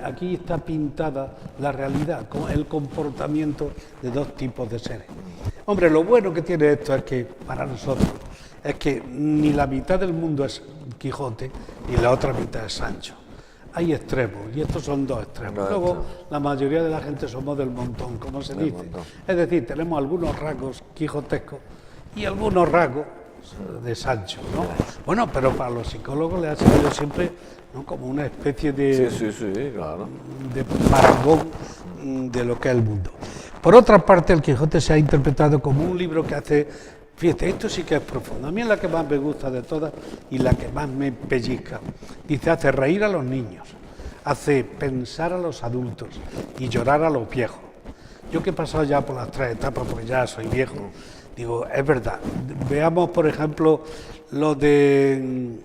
Speaker 2: aquí está pintada la realidad, el comportamiento de dos tipos de seres. Hombre, lo bueno que tiene esto es que para nosotros es que ni la mitad del mundo es Quijote ni la otra mitad es Sancho. Hay extremos, y estos son dos extremos. Luego, la mayoría de la gente somos del montón, como se dice. Es decir, tenemos algunos rasgos quijotescos y algunos rasgos de Sancho, ¿no? Bueno, pero para los psicólogos le ha servido siempre, ¿no?, como una especie de,
Speaker 1: claro,
Speaker 2: de parangón de lo que es el mundo. Por otra parte, el Quijote se ha interpretado como un libro que hace... Fíjate, esto sí que es profundo. A mí es la que más me gusta de todas y la que más me pellizca. Dice: hace reír a los niños, hace pensar a los adultos y llorar a los viejos. Yo que he pasado ya por las tres etapas, porque ya soy viejo, digo, es verdad. Veamos, por ejemplo, lo de...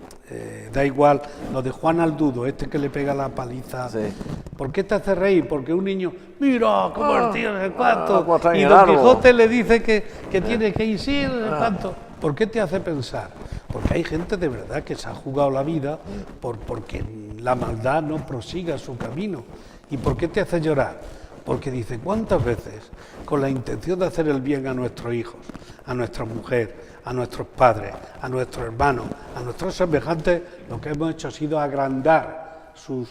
Speaker 2: da igual, lo de Juan Aldudo, este que le pega la paliza.
Speaker 1: Sí.
Speaker 2: ¿Por qué te hace reír? Porque un niño, mira, cómo el tío no sé cuánto, y Don Quijote le dice que tiene que ir, sí, no sé cuánto. ¿Por qué te hace pensar? Porque hay gente de verdad que se ha jugado la vida porque la maldad no prosiga su camino. ¿Y por qué te hace llorar? Porque dice: ¿cuántas veces, con la intención de hacer el bien a nuestros hijos, a nuestra mujer, a nuestros padres, a nuestros hermanos, a nuestros semejantes, lo que hemos hecho ha sido agrandar sus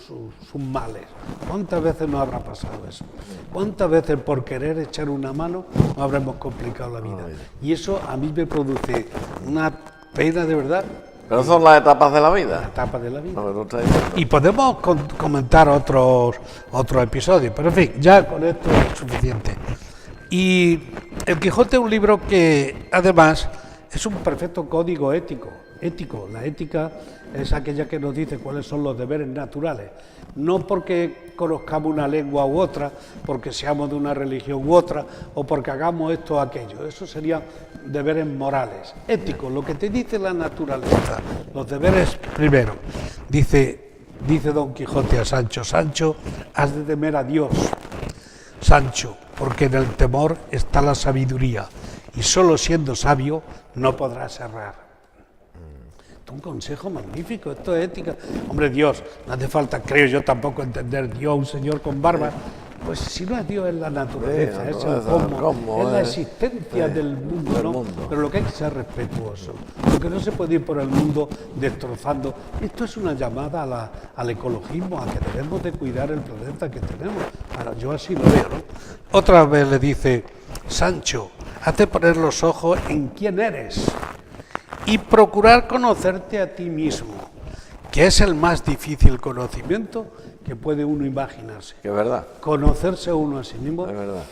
Speaker 2: males? ¿Cuántas veces nos habrá pasado eso? ¿Cuántas veces por querer echar una mano nos habremos complicado la vida? Y eso a mí me produce una pena de verdad.
Speaker 1: Pero son las etapas de la vida.
Speaker 2: Las etapas de la vida.
Speaker 1: No,
Speaker 2: y podemos comentar otros episodios, pero en fin, ya con esto es suficiente. Y El Quijote es un libro que además es un perfecto código ético. La ética es aquella que nos dice cuáles son los deberes naturales, no porque conozcamos una lengua u otra, porque seamos de una religión u otra, o porque hagamos esto o aquello. Eso serían deberes morales, éticos, lo que te dice la naturaleza, los deberes primero. Dice Don Quijote a Sancho: Sancho, has de temer a Dios, Sancho, porque en el temor está la sabiduría, y solo siendo sabio no podrás errar. Esto es un consejo magnífico, esto es ética. Hombre, Dios, no hace falta, creo yo, tampoco entender Dios, un señor con barba. Pues si no es Dios, es la naturaleza,
Speaker 1: Sí,
Speaker 2: es el cómo, es la existencia
Speaker 1: sí,
Speaker 2: del mundo,
Speaker 1: del
Speaker 2: ¿no?
Speaker 1: mundo.
Speaker 2: Pero lo que hay que ser respetuoso, porque no se puede ir por el mundo destrozando. Esto es una llamada al ecologismo, a que debemos de cuidar el planeta que tenemos. Ahora, yo así lo veo, ¿no? Otra vez le dice, Sancho, hazte poner los ojos en quién eres y procurar conocerte a ti mismo, que es el más difícil conocimiento que puede uno imaginarse.
Speaker 1: Que es verdad.
Speaker 2: Conocerse uno a sí mismo
Speaker 1: Es verdad.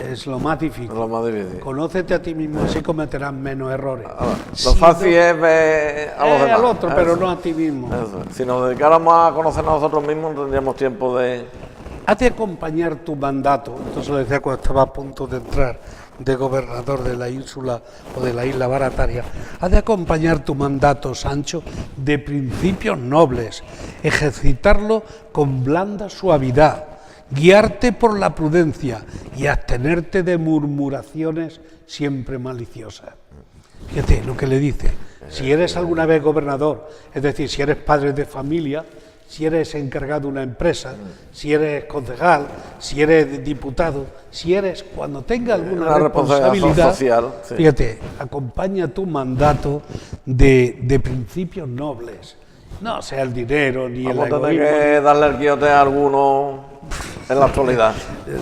Speaker 2: es lo más difícil.
Speaker 1: Es lo más difícil.
Speaker 2: Conócete a ti mismo, así cometerás menos errores.
Speaker 1: Ahora,
Speaker 2: Si
Speaker 1: lo fácil
Speaker 2: no-
Speaker 1: es ver a los demás.
Speaker 2: al otro, pero
Speaker 1: Eso.
Speaker 2: no a ti mismo.
Speaker 1: Eso. Si nos dedicáramos a conocernos a nosotros mismos, no tendríamos tiempo de...
Speaker 2: Haz de acompañar tu mandato. Entonces lo decía cuando estaba a punto de entrar de gobernador de la ínsula o de la isla Barataria. Haz de acompañar tu mandato, Sancho, de principios nobles, ejercitarlo con blanda suavidad, guiarte por la prudencia y abstenerte de murmuraciones siempre maliciosas. Fíjate lo que le dice. Si eres alguna vez gobernador, es decir, si eres padre de familia, si eres encargado de una empresa, si eres concejal, si eres diputado, si eres, cuando tenga alguna
Speaker 1: Una responsabilidad social, sí.
Speaker 2: Fíjate, acompaña tu mandato de principios nobles. No sea el dinero ni
Speaker 1: Vamos
Speaker 2: el
Speaker 1: a tener
Speaker 2: egoísmo.
Speaker 1: que darle el quiote a algunos en la actualidad.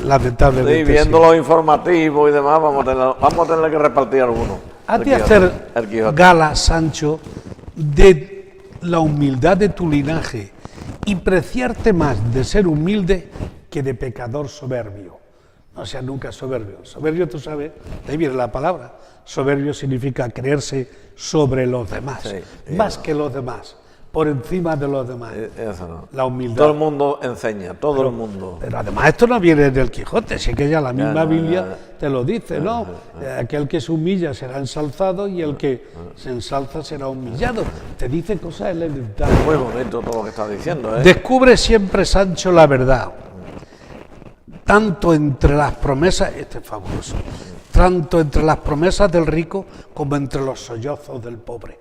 Speaker 2: Lamentablemente.
Speaker 1: Sí, viendo
Speaker 2: sí.
Speaker 1: los informativos y demás, vamos a tener que repartir algunos.
Speaker 2: Haz
Speaker 1: El
Speaker 2: de
Speaker 1: Quijote,
Speaker 2: hacer
Speaker 1: el Quijote.
Speaker 2: gala, Sancho, de la humildad de tu linaje y preciarte más de ser humilde que de pecador soberbio. No seas nunca soberbio. Soberbio, tú sabes, de ahí viene la palabra. Soberbio significa creerse sobre los demás,
Speaker 1: Sí,
Speaker 2: más que los demás, por encima de los demás.
Speaker 1: Eso no.
Speaker 2: La humildad.
Speaker 1: Todo el mundo enseña, todo el mundo.
Speaker 2: Pero además esto no viene del Quijote, sí que ya la misma
Speaker 1: no,
Speaker 2: Biblia
Speaker 1: ya.
Speaker 2: te lo dice, ¿no? Aquel que se humilla será ensalzado y el que se ensalza será humillado. Te dice cosas elementales.
Speaker 1: Muy bonito todo lo que estás diciendo, ¿eh?
Speaker 2: Descubre siempre, Sancho, la verdad, tanto entre las promesas, este es fabuloso, tanto entre las promesas del rico como entre los sollozos del pobre.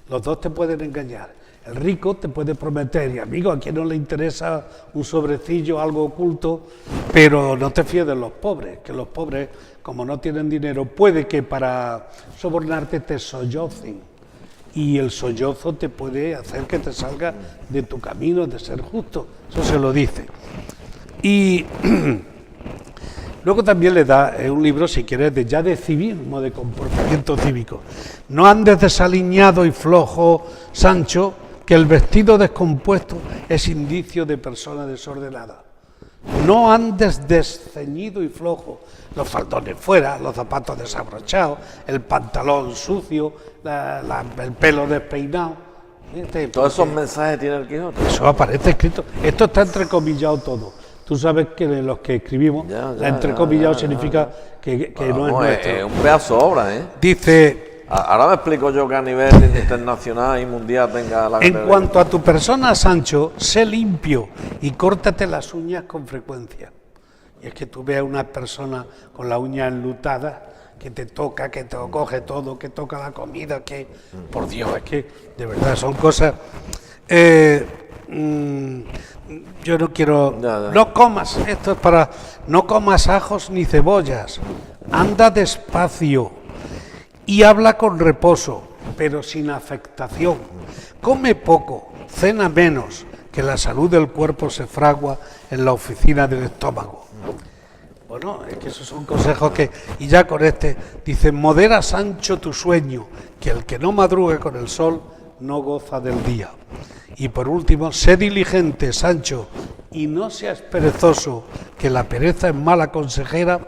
Speaker 2: Los dos te pueden engañar. El rico te puede prometer, y amigo, a quien no le interesa un sobrecillo, algo oculto, pero no te fíes de los pobres, que los pobres, como no tienen dinero, puede que para sobornarte te sollocen. Y el sollozo te puede hacer que te salga de tu camino de ser justo. Eso se lo dice. Y luego también le da un libro, si quieres, de civismo, de comportamiento cívico. No andes desaliñado y flojo, Sancho, que el vestido descompuesto es indicio de persona desordenada. No andes desceñido y flojo, los faldones fuera, los zapatos desabrochados, el pantalón sucio, el pelo despeinado.
Speaker 1: Todos esos mensajes tiene el Quijote.
Speaker 2: Eso aparece escrito. Esto está entrecomillado todo. Tú sabes que los que escribimos,
Speaker 1: Ya,
Speaker 2: entrecomillado significa que no es nuestro.
Speaker 1: Es un pedazo de obra, ¿eh?
Speaker 2: Dice,
Speaker 1: Ahora me explico yo que a nivel internacional y mundial tenga la...
Speaker 2: en cuanto a tu persona, Sancho, sé limpio y córtate las uñas con frecuencia. Y es que tú veas una persona con la uña enlutada, que te toca, que te coge todo, que toca la comida, que, por Dios, es que de verdad son cosas... yo no quiero...
Speaker 1: Ya.
Speaker 2: No comas, esto es para... No comas ajos ni cebollas, anda despacio y habla con reposo, pero sin afectación. Come poco, cena menos, que la salud del cuerpo se fragua en la oficina del estómago. Bueno, es que esos son consejos que... Y ya con este, dice, modera, Sancho, tu sueño, que el que no madrugue con el sol no goza del día. Y por último, sé diligente, Sancho, y no seas perezoso, que la pereza es mala consejera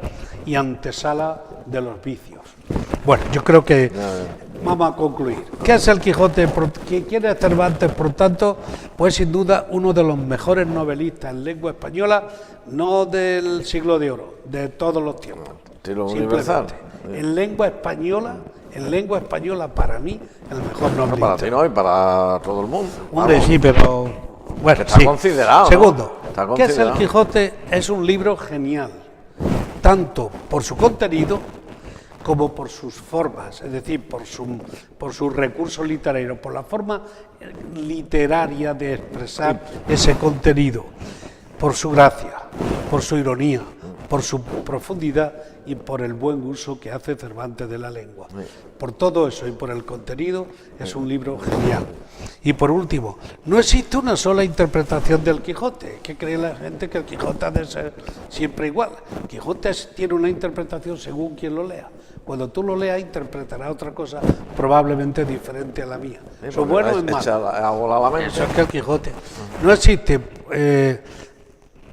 Speaker 2: y antesala de los vicios. Bueno, yo creo que vamos a concluir. ¿Qué es el Quijote? ¿Quién es Cervantes? Por tanto, pues sin duda uno de los mejores novelistas en lengua española, no del siglo de oro, de todos los tiempos.
Speaker 1: Estilo
Speaker 2: Simplemente.
Speaker 1: universal.
Speaker 2: En lengua española, para mí, el mejor novelista.
Speaker 1: Para ti no y para todo el mundo.
Speaker 2: Hombre,
Speaker 1: Vamos.
Speaker 2: sí, pero bueno,
Speaker 1: Que está
Speaker 2: sí.
Speaker 1: considerado, ¿no?
Speaker 2: Segundo,
Speaker 1: Está
Speaker 2: ¿qué es el
Speaker 1: considerado.
Speaker 2: Quijote? Es un libro genial. tanto por su contenido como por sus formas, es decir, por sus recursos literarios, por la forma literaria de expresar ese contenido, por su gracia, por su ironía, por su profundidad y por el buen uso que hace Cervantes de la lengua. Por todo eso y por el contenido, es un libro genial. Y por último, no existe una sola interpretación del Quijote, que cree la gente que el Quijote ha de ser siempre igual. El Quijote tiene una interpretación según quien lo lea. Cuando tú lo leas, interpretará otra cosa probablemente diferente a la mía. Eso es bueno o es malo. Eso es que el Quijote no existe.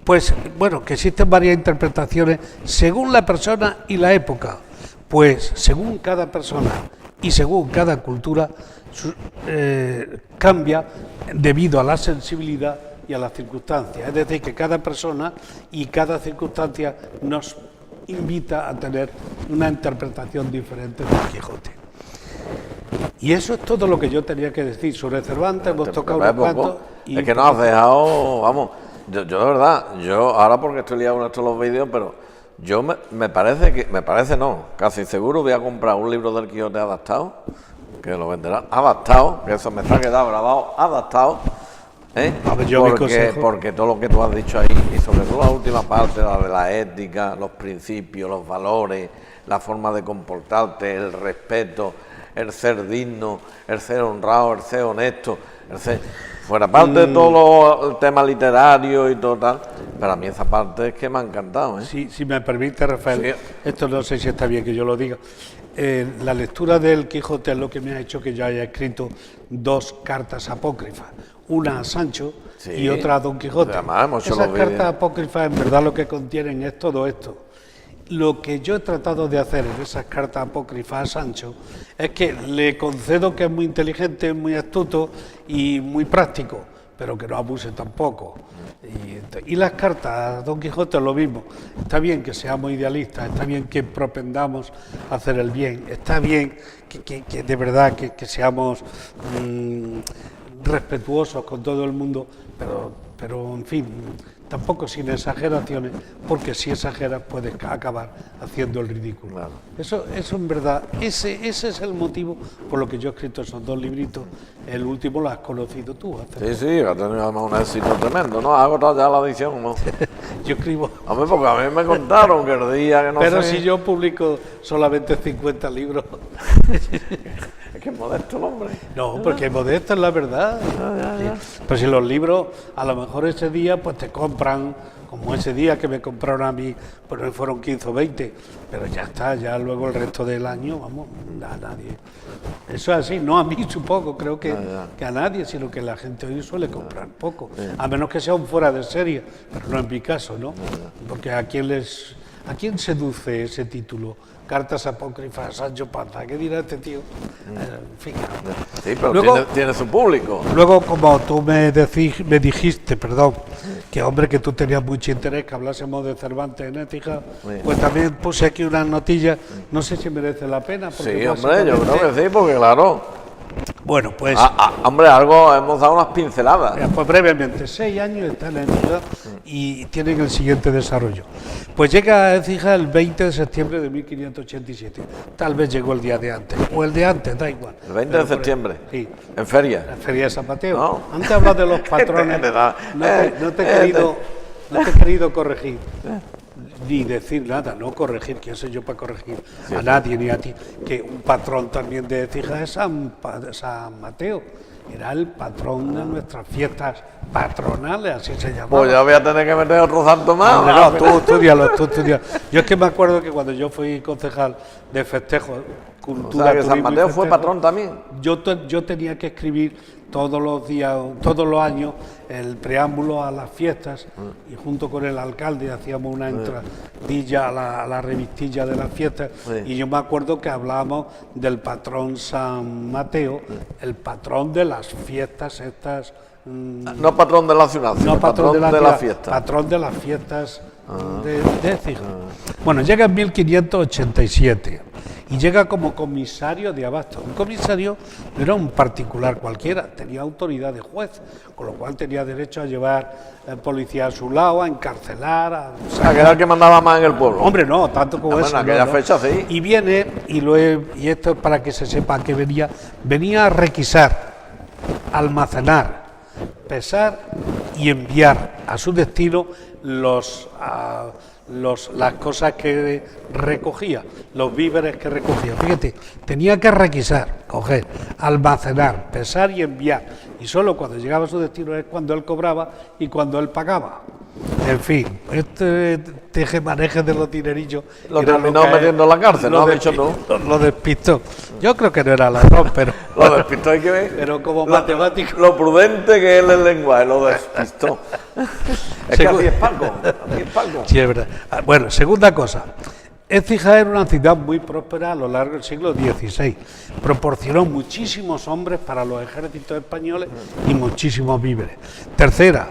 Speaker 2: Pues bueno, que existen varias interpretaciones según la persona y la época, pues según cada persona y según cada cultura cambia debido a la sensibilidad y a las circunstancias. Es decir, que cada persona y cada circunstancia nos invita a tener una interpretación diferente del Quijote. Y eso es todo lo que yo tenía que decir sobre Cervantes. Hemos tocado unos cuantos.
Speaker 1: Es que nos has dejado, vamos... Yo de verdad, ahora porque estoy liado con estos los vídeos, pero me parece no, casi seguro voy a comprar un libro del Quijote adaptado, que lo venderán adaptado, que eso me está quedado grabado, adaptado, porque todo lo que tú has dicho ahí, y sobre todo la última parte, la de la ética, los principios, los valores, la forma de comportarte, el respeto, el ser digno, el ser honrado, el ser honesto, el ser... Fuera parte de todo el tema literario y todo tal, pero a mí esa parte es que me ha encantado.
Speaker 2: Sí, si me permite, Rafael, esto no sé si está bien que yo lo diga. La lectura del Quijote es lo que me ha hecho que yo haya escrito 2 cartas apócrifas, una a Sancho y otra a Don Quijote. Esas cartas apócrifas en verdad lo que contienen es todo esto. Lo que yo he tratado de hacer en esas cartas apócrifas a Sancho es que le concedo que es muy inteligente, muy astuto y muy práctico, pero que no abuse tampoco. Y las cartas a Don Quijote es lo mismo. Está bien que seamos idealistas, está bien que propendamos a hacer el bien, está bien que de verdad que seamos respetuosos con todo el mundo, pero en fin, tampoco sin exageraciones, porque si exageras puedes acabar haciendo el ridículo. Claro. Eso en verdad, ese es el motivo por lo que yo he escrito esos 2 libritos. El último lo has conocido tú.
Speaker 1: Sí, ha tenido además un éxito tremendo, ¿no? ¿Has agotado ya la edición, no?
Speaker 2: Yo escribo...
Speaker 1: Hombre, porque a mí me contaron que el día que no
Speaker 2: Pero
Speaker 1: sé...
Speaker 2: si yo publico solamente 50 libros...
Speaker 1: Es que es modesto el hombre.
Speaker 2: No, porque modesto es la verdad. Sí. Pero si los libros, a lo mejor ese día, pues te compran, como ese día que me compraron a mí, pues fueron 15 o 20, pero ya está, ya luego el resto del año, vamos, a nadie. Eso es así, no a mí supongo, creo que a nadie, sino que la gente hoy suele comprar poco, a menos que sea un fuera de serie, pero no en mi caso, ¿no? Porque ¿a quién seduce ese título? Cartas apócrifas, Sancho Panza, ¿qué dirá este tío? En fin.
Speaker 1: Sí, pero luego, tiene su público.
Speaker 2: Luego, como tú me dijiste, que hombre, que tú tenías mucho interés que hablásemos de Cervantes en Écija, pues también puse aquí unas notillas, no sé si merece la pena.
Speaker 1: Sí, hombre, yo creo que sí, porque claro...
Speaker 2: Bueno, pues...
Speaker 1: hombre, algo, hemos dado unas pinceladas.
Speaker 2: Pues brevemente, 6 años están en Écija y tienen el siguiente desarrollo. Pues llega a Écija el 20 de septiembre de 1587. Tal vez llegó el día de antes, o el de antes, da igual.
Speaker 1: El 20 de septiembre.
Speaker 2: Sí.
Speaker 1: ¿En feria?
Speaker 2: En feria de San Mateo.
Speaker 1: No.
Speaker 2: Antes hablas de los patrones. No te he querido corregir. Ni decir nada, no corregir, quién soy yo para corregir a nadie ni a ti, que un patrón también de Écija es San Mateo, era el patrón de nuestras fiestas patronales, así se llamaba.
Speaker 1: Pues ya voy a tener que meter otro santo más.
Speaker 2: No, tú estudialo. Yo es que me acuerdo que cuando yo fui concejal de festejos, cultura,
Speaker 1: o sea, que San Mateo fue patrón también.
Speaker 2: Yo tenía que escribir todos los días, todos los años, el preámbulo a las fiestas y junto con el alcalde hacíamos una entradilla a la revistilla de las fiestas y yo me acuerdo que hablábamos del patrón San Mateo, el patrón de las fiestas estas.
Speaker 1: No patrón de la ciudad, sino patrón de la fiesta.
Speaker 2: Patrón de las fiestas de Écija. Bueno, llega en 1587 y llega como comisario de abasto. Un comisario no era un particular cualquiera, tenía autoridad de juez, con lo cual tenía derecho a llevar policía a su lado, a encarcelar,
Speaker 1: que era el que mandaba más en el pueblo.
Speaker 2: Hombre, no, tanto como eso.
Speaker 1: En aquella fecha sí.
Speaker 2: Y viene, y esto es para que se sepa que venía a requisar, almacenar, pesar y enviar a su destino las cosas que recogía, los víveres que recogía. Fíjate, tenía que requisar, coger, almacenar, pesar y enviar. Y solo cuando llegaba a su destino es cuando él cobraba y cuando él pagaba. En fin, este tejemaneje de los dinerillos
Speaker 1: lo terminó metiendo en la cárcel, ¿no? De hecho, no.
Speaker 2: Lo despistó. Yo creo que no era ladrón, pero...
Speaker 1: Lo despistó, hay que ver.
Speaker 2: Pero como matemático...
Speaker 1: Lo prudente que es el lenguaje, lo despistó. Es que así es Paco,
Speaker 2: Sí, es verdad. Bueno, segunda cosa. Écija era una ciudad muy próspera a lo largo del siglo XVI. Proporcionó muchísimos hombres para los ejércitos españoles y muchísimos víveres. Tercera,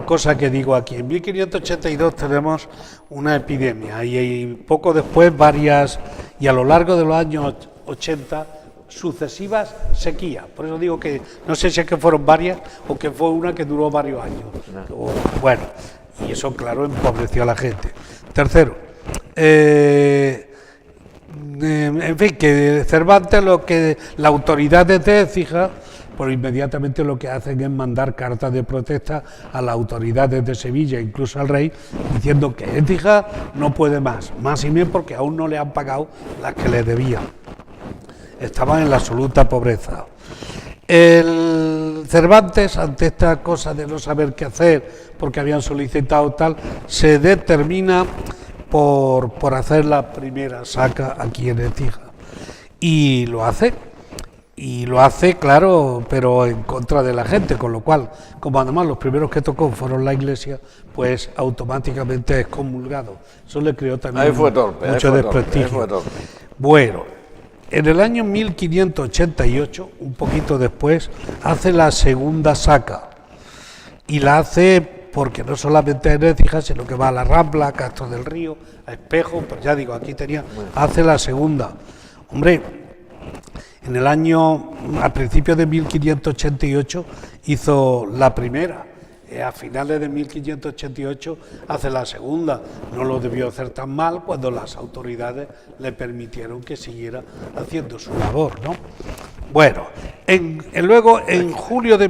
Speaker 2: cosa que digo aquí, en 1582 tenemos una epidemia y poco después varias, y a lo largo de los años 80, sucesivas sequías. Por eso digo que no sé si es que fueron varias o que fue una que duró varios años. Bueno, y eso claro empobreció a la gente. Tercero, en fin, que Cervantes, la autoridad de Écija, pues inmediatamente lo que hacen es mandar cartas de protesta a las autoridades de Sevilla, incluso al rey, diciendo que Écija no puede más y bien porque aún no le han pagado las que le debían. Estaban en la absoluta pobreza. El Cervantes, ante esta cosa de no saber qué hacer, porque habían solicitado tal, se determina por hacer la primera saca aquí en Écija. Y lo hace, claro, pero en contra de la gente, con lo cual, como además los primeros que tocó fueron la Iglesia, pues automáticamente es excomulgado. Eso le creó también mucho desprestigio. Bueno, en el año 1588, un poquito después, hace la segunda saca, y la hace porque no solamente en Écija, sino que va a la Rambla, a Castro del Río, a Espejo, pues ya digo, aquí hace la segunda. Hombre, a principios de 1588 hizo la primera, a finales de 1588 hace la segunda. No lo debió hacer tan mal cuando las autoridades le permitieron que siguiera haciendo su labor, ¿no? Bueno, luego en julio de...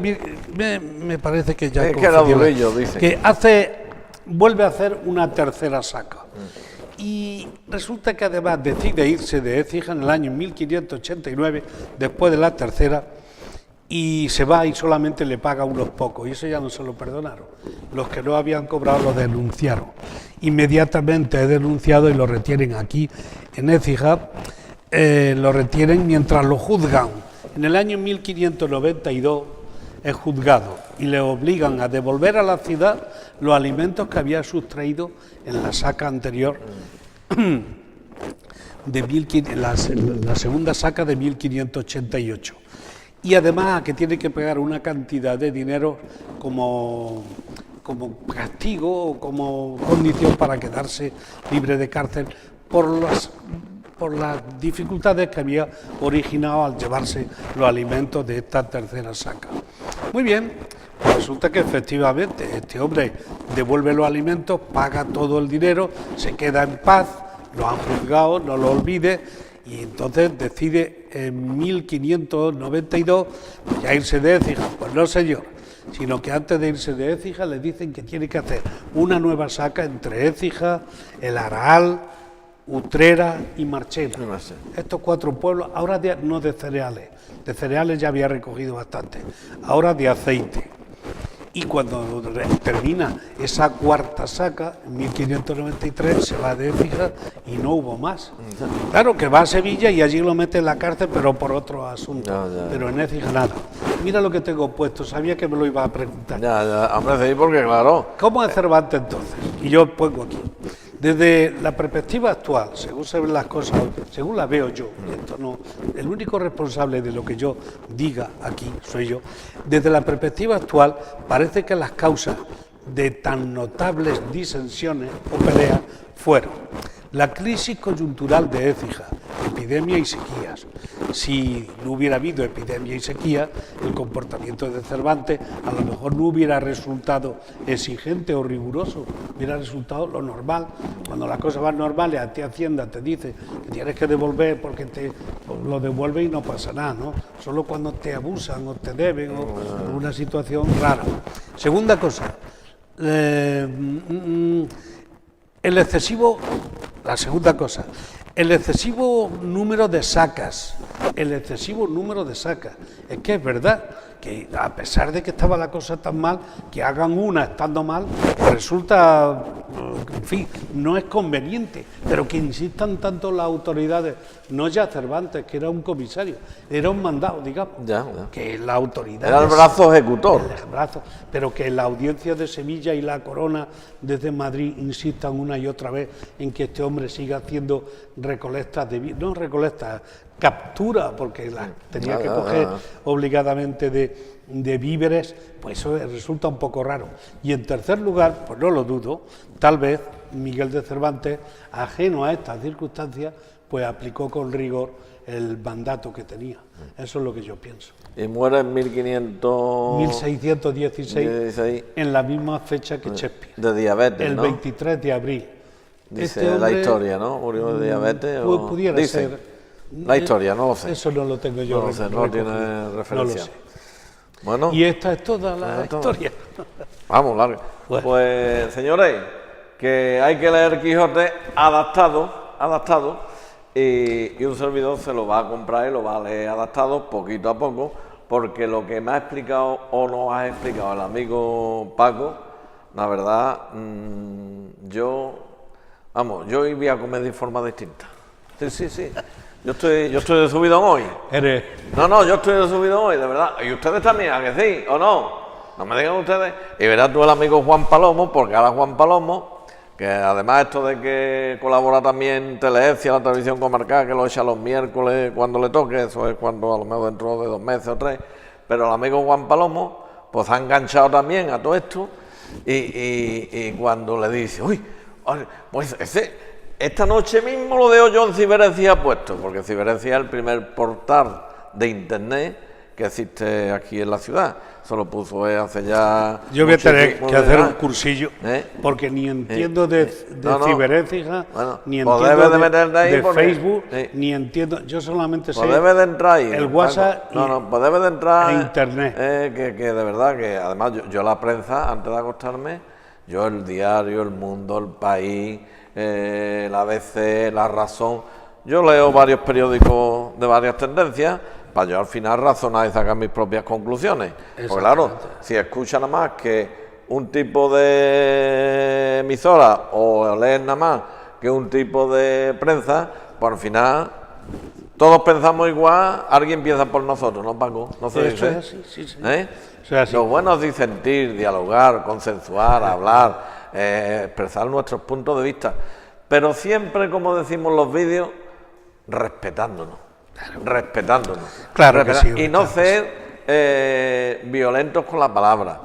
Speaker 2: Me parece que ya...
Speaker 1: Es que era durillo, dice.
Speaker 2: Que vuelve a hacer una tercera saca. Y resulta que además decide irse de Écija en el año 1589, después de la tercera, y se va y solamente le paga unos pocos, y eso ya no se lo perdonaron. Los que no habían cobrado lo denunciaron. Inmediatamente es denunciado y lo retienen aquí en Écija, lo retienen mientras lo juzgan. En el año 1592 es juzgado y le obligan a devolver a la ciudad los alimentos que había sustraído en la saca anterior, la segunda saca de 1588. Y además que tiene que pagar una cantidad de dinero como castigo o como condición para quedarse libre de cárcel por las dificultades que había originado al llevarse los alimentos de esta tercera saca. Muy bien, pues resulta que efectivamente este hombre devuelve los alimentos, paga todo el dinero, se queda en paz, lo han juzgado, no lo olvide, y entonces decide en 1592 ya irse de Écija. Pues no, señor, sino que antes de irse de Écija le dicen que tiene que hacer una nueva saca entre Écija, El Araal, Utrera y Marchena. Estos 4 pueblos, ahora no de cereales ya había recogido bastante, ahora de aceite. Y cuando termina esa cuarta saca, en 1593, se va de Écija y no hubo más. Claro que va a Sevilla y allí lo mete en la cárcel, pero por otro asunto. Pero en Écija nada. Mira lo que tengo puesto, sabía que me lo iba a preguntar.
Speaker 1: Hombre, sí, porque claro.
Speaker 2: ¿Cómo es Cervantes entonces? Y yo pongo aquí. Desde la perspectiva actual, según se ven las cosas, según las veo yo, esto no, el único responsable de lo que yo diga aquí soy yo, desde la perspectiva actual parece que las causas de tan notables disensiones o peleas fueron La crisis coyuntural de Écija, epidemia y sequías. Si no hubiera habido epidemia y sequía, el comportamiento de Cervantes a lo mejor no hubiera resultado exigente o riguroso, hubiera resultado lo normal. Cuando las cosas van normales, a ti Hacienda te dice que tienes que devolver porque te lo devuelve y no pasa nada, ¿no? Solo cuando te abusan o te deben o una situación rara. Segunda cosa, la segunda cosa, el excesivo número de sacas, es que es verdad que a pesar de que estaba la cosa tan mal, que hagan una estando mal, resulta, en fin, no es conveniente, pero que insistan tanto las autoridades, no ya Cervantes, que era un comisario, era un mandado, digamos, que la autoridad...
Speaker 1: Era el brazo ejecutor.
Speaker 2: El brazo, pero que la audiencia de Sevilla y la Corona desde Madrid insistan una y otra vez en que este hombre siga haciendo recolectas captura, porque las tenía que coger obligadamente de víveres, pues eso resulta un poco raro. Y en tercer lugar, pues no lo dudo, tal vez Miguel de Cervantes, ajeno a estas circunstancias, pues aplicó con rigor el mandato que tenía. Eso es lo que yo pienso.
Speaker 1: Y muere en
Speaker 2: 1616, en la misma fecha que Shakespeare.
Speaker 1: De diabetes,
Speaker 2: ¿no? El 23 de abril.
Speaker 1: Dice hombre, la historia, ¿no? Murió de diabetes.
Speaker 2: Pudiera ser.
Speaker 1: La historia, no lo sé.
Speaker 2: Eso no lo tengo yo.
Speaker 1: No lo sé, no tiene referencia.
Speaker 2: No lo sé.
Speaker 1: Bueno.
Speaker 2: Y esta es toda la historia.
Speaker 1: Vamos, larga. Bueno. Pues, señores, que hay que leer Quijote adaptado, y un servidor se lo va a comprar y lo va a leer adaptado poquito a poco, porque lo que me ha explicado o nos ha explicado el amigo Paco, la verdad, yo hoy voy a comer de forma distinta. Sí. Yo estoy de subidón hoy. No, yo estoy de subidón hoy, de verdad. Y ustedes también, ¿a que sí o no? No me digan ustedes. Y verás tú el amigo Juan Palomo, porque ahora Juan Palomo, que además esto de que colabora también Teleecia, la televisión comarcal, que lo echa los miércoles cuando le toque, eso es cuando a lo mejor dentro de 2 meses o 3, pero el amigo Juan Palomo, pues ha enganchado también a todo esto, y cuando le dice, uy, pues esta noche mismo lo dejo yo en Ciberencia puesto, porque Ciberencia es el primer portal de internet que existe aquí en la ciudad. Eso lo puso hace ya...
Speaker 2: Yo voy a tener que hacer un cursillo, porque ni entiendo de Ciberencia, ni entiendo de Facebook, ni entiendo... Yo solamente sé
Speaker 1: de entrar ahí,
Speaker 2: el WhatsApp
Speaker 1: pues debe de entrar
Speaker 2: a Internet.
Speaker 1: Que de verdad que además yo la prensa, antes de acostarme, yo el Diario, El Mundo, El País... la ABC, La Razón, yo leo varios periódicos de varias tendencias para yo al final razonar y sacar mis propias conclusiones. Porque claro, si escuchan nada más que un tipo de emisora o leen nada más que un tipo de prensa, pues al final todos pensamos igual, alguien piensa por nosotros, ¿no, Paco? No sé
Speaker 2: eso es así, sí.
Speaker 1: Lo bueno es disentir, dialogar, consensuar, hablar, expresar nuestros puntos de vista, pero siempre, como decimos en los vídeos, respetándonos.
Speaker 2: Claro que sí.
Speaker 1: Y no ser violentos con la palabra,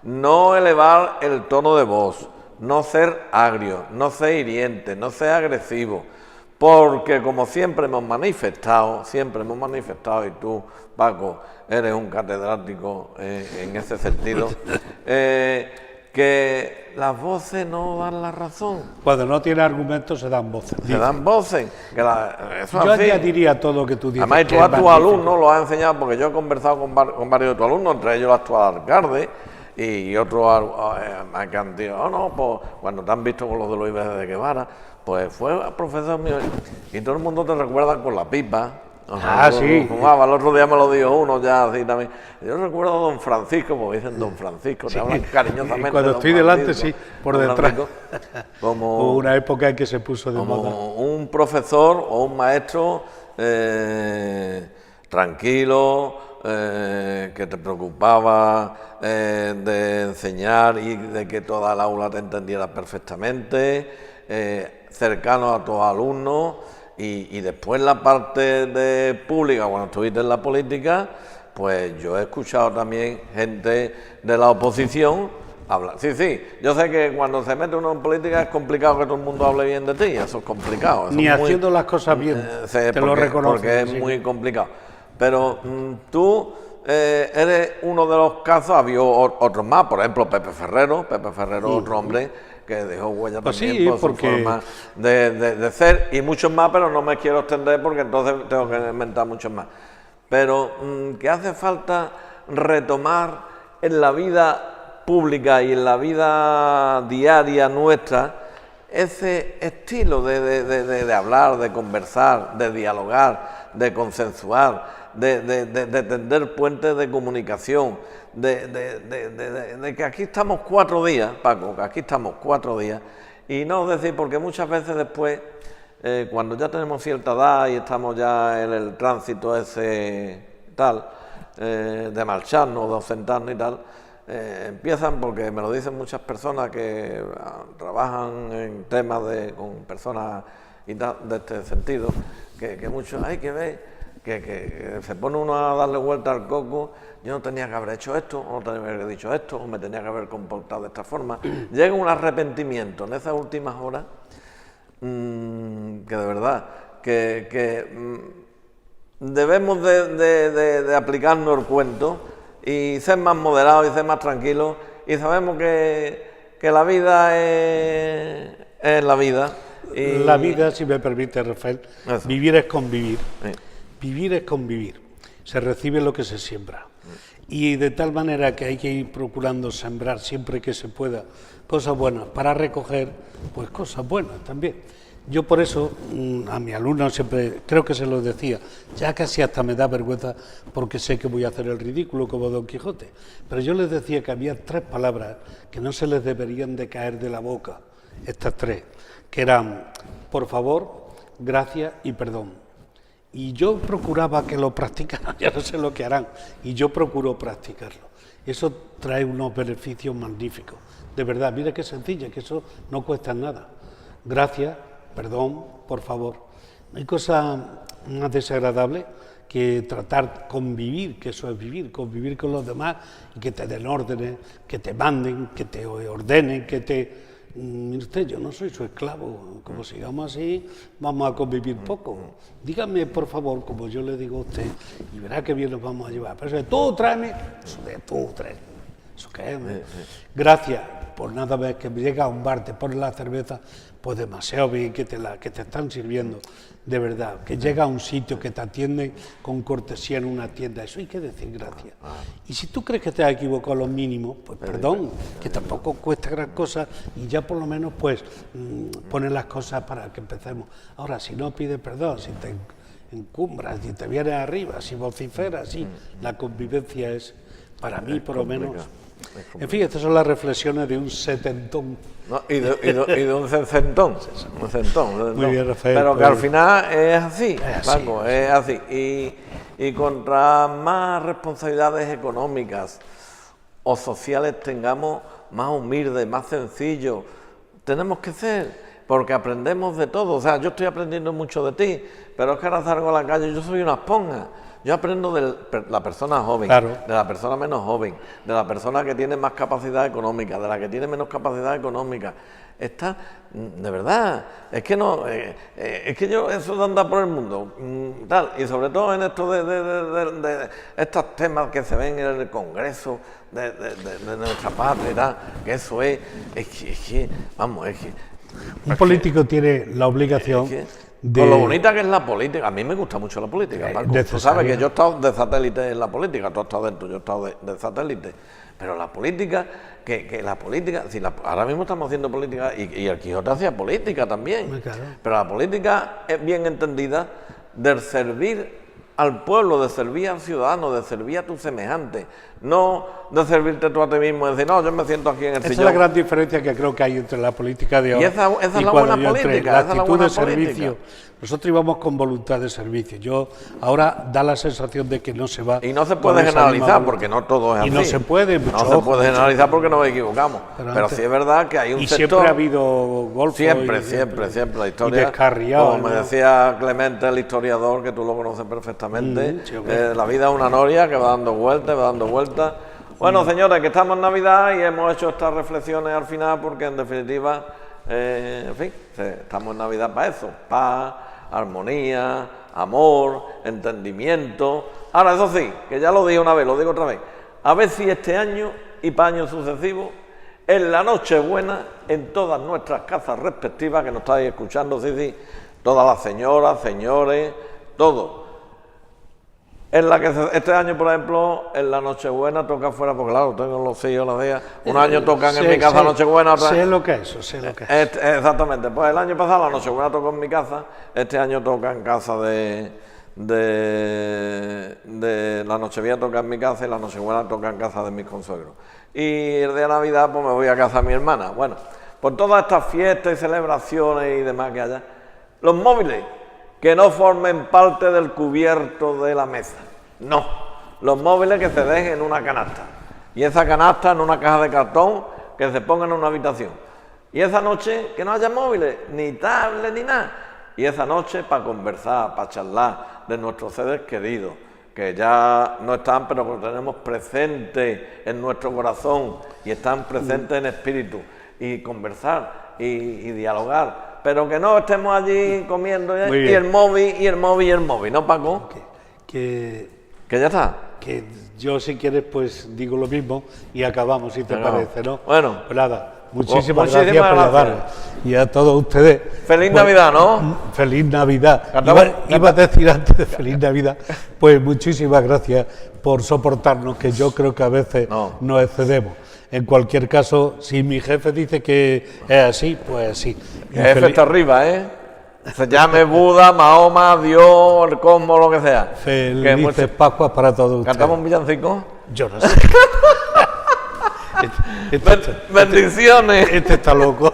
Speaker 1: no elevar el tono de voz, no ser agrio, no ser hiriente, no ser agresivo, porque como siempre hemos manifestado, y tú, Paco, eres un catedrático en ese sentido, que las voces no dan la razón.
Speaker 2: Cuando no tiene argumentos se dan voces.
Speaker 1: Se dan voces.
Speaker 2: Yo añadiría todo lo que tú dices.
Speaker 1: Además, tú a tus alumnos lo has enseñado, porque yo he conversado con varios de tus alumnos, entre ellos el actual alcalde, y otros que han dicho, no, pues cuando te han visto con los de Luis Vélez de Guevara, pues fue profesor mío. Y todo el mundo te recuerda con la pipa.
Speaker 2: Sí.
Speaker 1: El otro día me lo dijo uno ya así también. Yo recuerdo a don Francisco, porque dicen don Francisco, te hablan cariñosamente.
Speaker 2: Y cuando estoy delante, sí, por detrás.
Speaker 1: Como
Speaker 2: hubo una época en que se puso de moda.
Speaker 1: Un profesor o un maestro tranquilo, que te preocupaba de enseñar y de que toda el aula te entendiera perfectamente, cercano a tus alumnos. Y después la parte de pública, cuando estuviste en la política, pues yo he escuchado también gente de la oposición hablar. Sí, sí, yo sé que cuando se mete uno en política es complicado que todo el mundo hable bien de ti, eso es complicado. Eso
Speaker 2: Ni
Speaker 1: es
Speaker 2: haciendo las cosas bien, te lo reconozco.
Speaker 1: Porque es muy complicado. Pero tú eres uno de los casos, había otros más, por ejemplo Pepe Ferrero, otro hombre que dejó huella
Speaker 2: Pues
Speaker 1: también
Speaker 2: sí,
Speaker 1: por su forma de ser, y muchos más, pero no me quiero extender porque entonces tengo que inventar muchos más. Pero que hace falta retomar en la vida pública y en la vida diaria nuestra ese estilo de hablar, de conversar, de dialogar, de consensuar, de tender puentes de comunicación, de que aquí estamos 4 días, Paco, que aquí estamos 4 días, y no decir, porque muchas veces después, cuando ya tenemos cierta edad y estamos ya en el tránsito ese tal, de marcharnos, de ausentarnos y tal, empiezan, porque me lo dicen muchas personas que trabajan en temas con personas y tal, de este sentido, que muchos hay que ver que se pone uno a darle vuelta al coco. Yo no tenía que haber hecho esto, o no tenía que haber dicho esto, o me tenía que haber comportado de esta forma. Llega un arrepentimiento en esas últimas horas, que de verdad, debemos de aplicarnos el cuento y ser más moderados y ser más tranquilos, y sabemos que la vida es la vida. Y
Speaker 2: la vida, si me permite, Rafael,
Speaker 1: eso.
Speaker 2: Vivir es convivir.
Speaker 1: Sí.
Speaker 2: Vivir es convivir. Se recibe lo que se siembra. Y de tal manera que hay que ir procurando sembrar siempre que se pueda cosas buenas para recoger pues cosas buenas también. Yo por eso a mi alumno siempre, creo que se lo decía, ya casi hasta me da vergüenza porque sé que voy a hacer el ridículo como Don Quijote, pero yo les decía que había 3 palabras que no se les deberían de caer de la boca, estas 3, que eran por favor, gracias y perdón. Y yo procuraba que lo practicaran, ya no sé lo que harán, y yo procuro practicarlo. Eso trae unos beneficios magníficos. De verdad, mira qué sencilla, que eso no cuesta nada. Gracias, perdón, por favor. No hay cosa más desagradable que tratar convivir, que eso es vivir, convivir con los demás y que te den órdenes, que te manden, que te ordenen, que te... Mire usted, yo no soy su esclavo, como sigamos así, vamos a convivir poco. Dígame, por favor, como yo le digo a usted, y verá que bien nos vamos a llevar. Pero eso de tú tráeme, eso de tú tráeme, eso qué es. Gracias, por nada más que llega a un bar, te pones la cerveza, pues demasiado bien que te están sirviendo, de verdad, que llega a un sitio que te atienden con cortesía en una tienda, eso hay que decir gracias. Y si tú crees que te has equivocado lo mínimo, pues perdón, que tampoco cuesta gran cosa y ya por lo menos pues pones las cosas para que empecemos. Ahora, si no pides perdón, si te encumbras, si te vienes arriba, si vociferas, sí, la convivencia es, para mí por lo menos... En fin, estas son las reflexiones de un setentón.
Speaker 1: No, y de un centón. Un centón.
Speaker 2: Muy bien, Rafael.
Speaker 1: Pero que al final es así, Paco,
Speaker 2: sí.
Speaker 1: es así. Y contra más responsabilidades económicas o sociales tengamos, más humildes, más sencillos, tenemos que ser, porque aprendemos de todo. O sea, yo estoy aprendiendo mucho de ti, pero es que ahora salgo a la calle, yo soy una esponja. Yo aprendo de la persona joven,
Speaker 2: claro,
Speaker 1: de la persona menos joven, de la persona que tiene más capacidad económica, de la que tiene menos capacidad económica. Está, de verdad, es que no, es que yo eso de andar por el mundo, tal, y sobre todo en esto de estos temas que se ven en el Congreso de nuestra patria y tal, que eso es que, vamos, es que...
Speaker 2: Un político tiene la obligación...
Speaker 1: Con lo bonita que es la política, a mí me gusta mucho la política, Marco. Tú sabes que yo he estado de satélite en la política, tú has estado dentro, yo he estado de satélite, pero la política, ahora mismo estamos haciendo política, y el Quijote hacía política también,
Speaker 2: claro,
Speaker 1: pero la política es bien entendida del servir al pueblo, de servir al ciudadano, de servir a tu semejante, no de servirte tú a ti mismo y decir, no, yo me siento aquí en el sillón.
Speaker 2: Esa es la gran diferencia que creo que hay entre la política de hoy
Speaker 1: y esa es la buena política,
Speaker 2: la actitud de servicio. Nosotros íbamos con voluntad de servicio. Yo ahora da la sensación de que no se va.
Speaker 1: Y no se puede generalizar porque no todo es así.
Speaker 2: Y no se puede.
Speaker 1: No se puede generalizar porque nos equivocamos. Pero sí es verdad que hay un sector.
Speaker 2: Y siempre ha habido golfo.
Speaker 1: Siempre la historia. Como me decía Clemente, el historiador, que tú lo conoces perfectamente. La vida es una noria que va dando vueltas. Bueno, señores, que estamos en Navidad y hemos hecho estas reflexiones al final porque, en definitiva, en fin, estamos en Navidad para eso, paz, armonía, amor, entendimiento. Ahora, eso sí, que ya lo dije una vez, lo digo otra vez, a ver si este año y para años sucesivos, en la Nochebuena, en todas nuestras casas respectivas, que nos estáis escuchando, sí, todas las señoras, señores, todos. En la que este año, por ejemplo, en la Nochebuena toca afuera, porque claro, tengo los hijos, las días. Un año tocan en mi casa Nochebuena, otra
Speaker 2: sé lo que es eso, sé lo que es.
Speaker 1: Exactamente, pues el año pasado la Nochebuena tocó en mi casa, este año toca en casa de la Nochevieja toca en mi casa y la Nochebuena toca en casa de mis consuegros. Y el día de Navidad pues me voy a casa de mi hermana. Bueno, por todas estas fiestas y celebraciones y demás que haya, los móviles que no formen parte del cubierto de la mesa, no, los móviles que se dejen en una canasta y esa canasta en una caja de cartón que se ponga en una habitación y esa noche que no haya móviles, ni tablet ni nada, y esa noche para conversar, para charlar de nuestros seres queridos que ya no están pero que los tenemos presentes en nuestro corazón y están presentes en espíritu, y conversar y dialogar. Pero que no estemos allí comiendo y el móvil, ¿no, Paco?
Speaker 2: Que
Speaker 1: ya está.
Speaker 2: Que yo, si quieres, pues digo lo mismo y acabamos, si te parece, ¿no?
Speaker 1: Bueno.
Speaker 2: Pues nada, muchísimas gracias por llamar. Y a todos ustedes.
Speaker 1: Feliz Navidad, ¿no?
Speaker 2: Feliz Navidad. Iba a decir antes de Feliz Navidad, pues muchísimas gracias por soportarnos, que yo creo que a veces nos excedemos. En cualquier caso, si mi jefe dice que es así, pues así.
Speaker 1: El jefe está arriba, ¿eh? Se llame Buda, Mahoma, Dios, el cosmos, lo que sea.
Speaker 2: Felices Pascuas para todos ustedes.
Speaker 1: ¿Cantamos un villancico?
Speaker 2: Yo no sé.
Speaker 1: Bendiciones.
Speaker 2: Este está loco.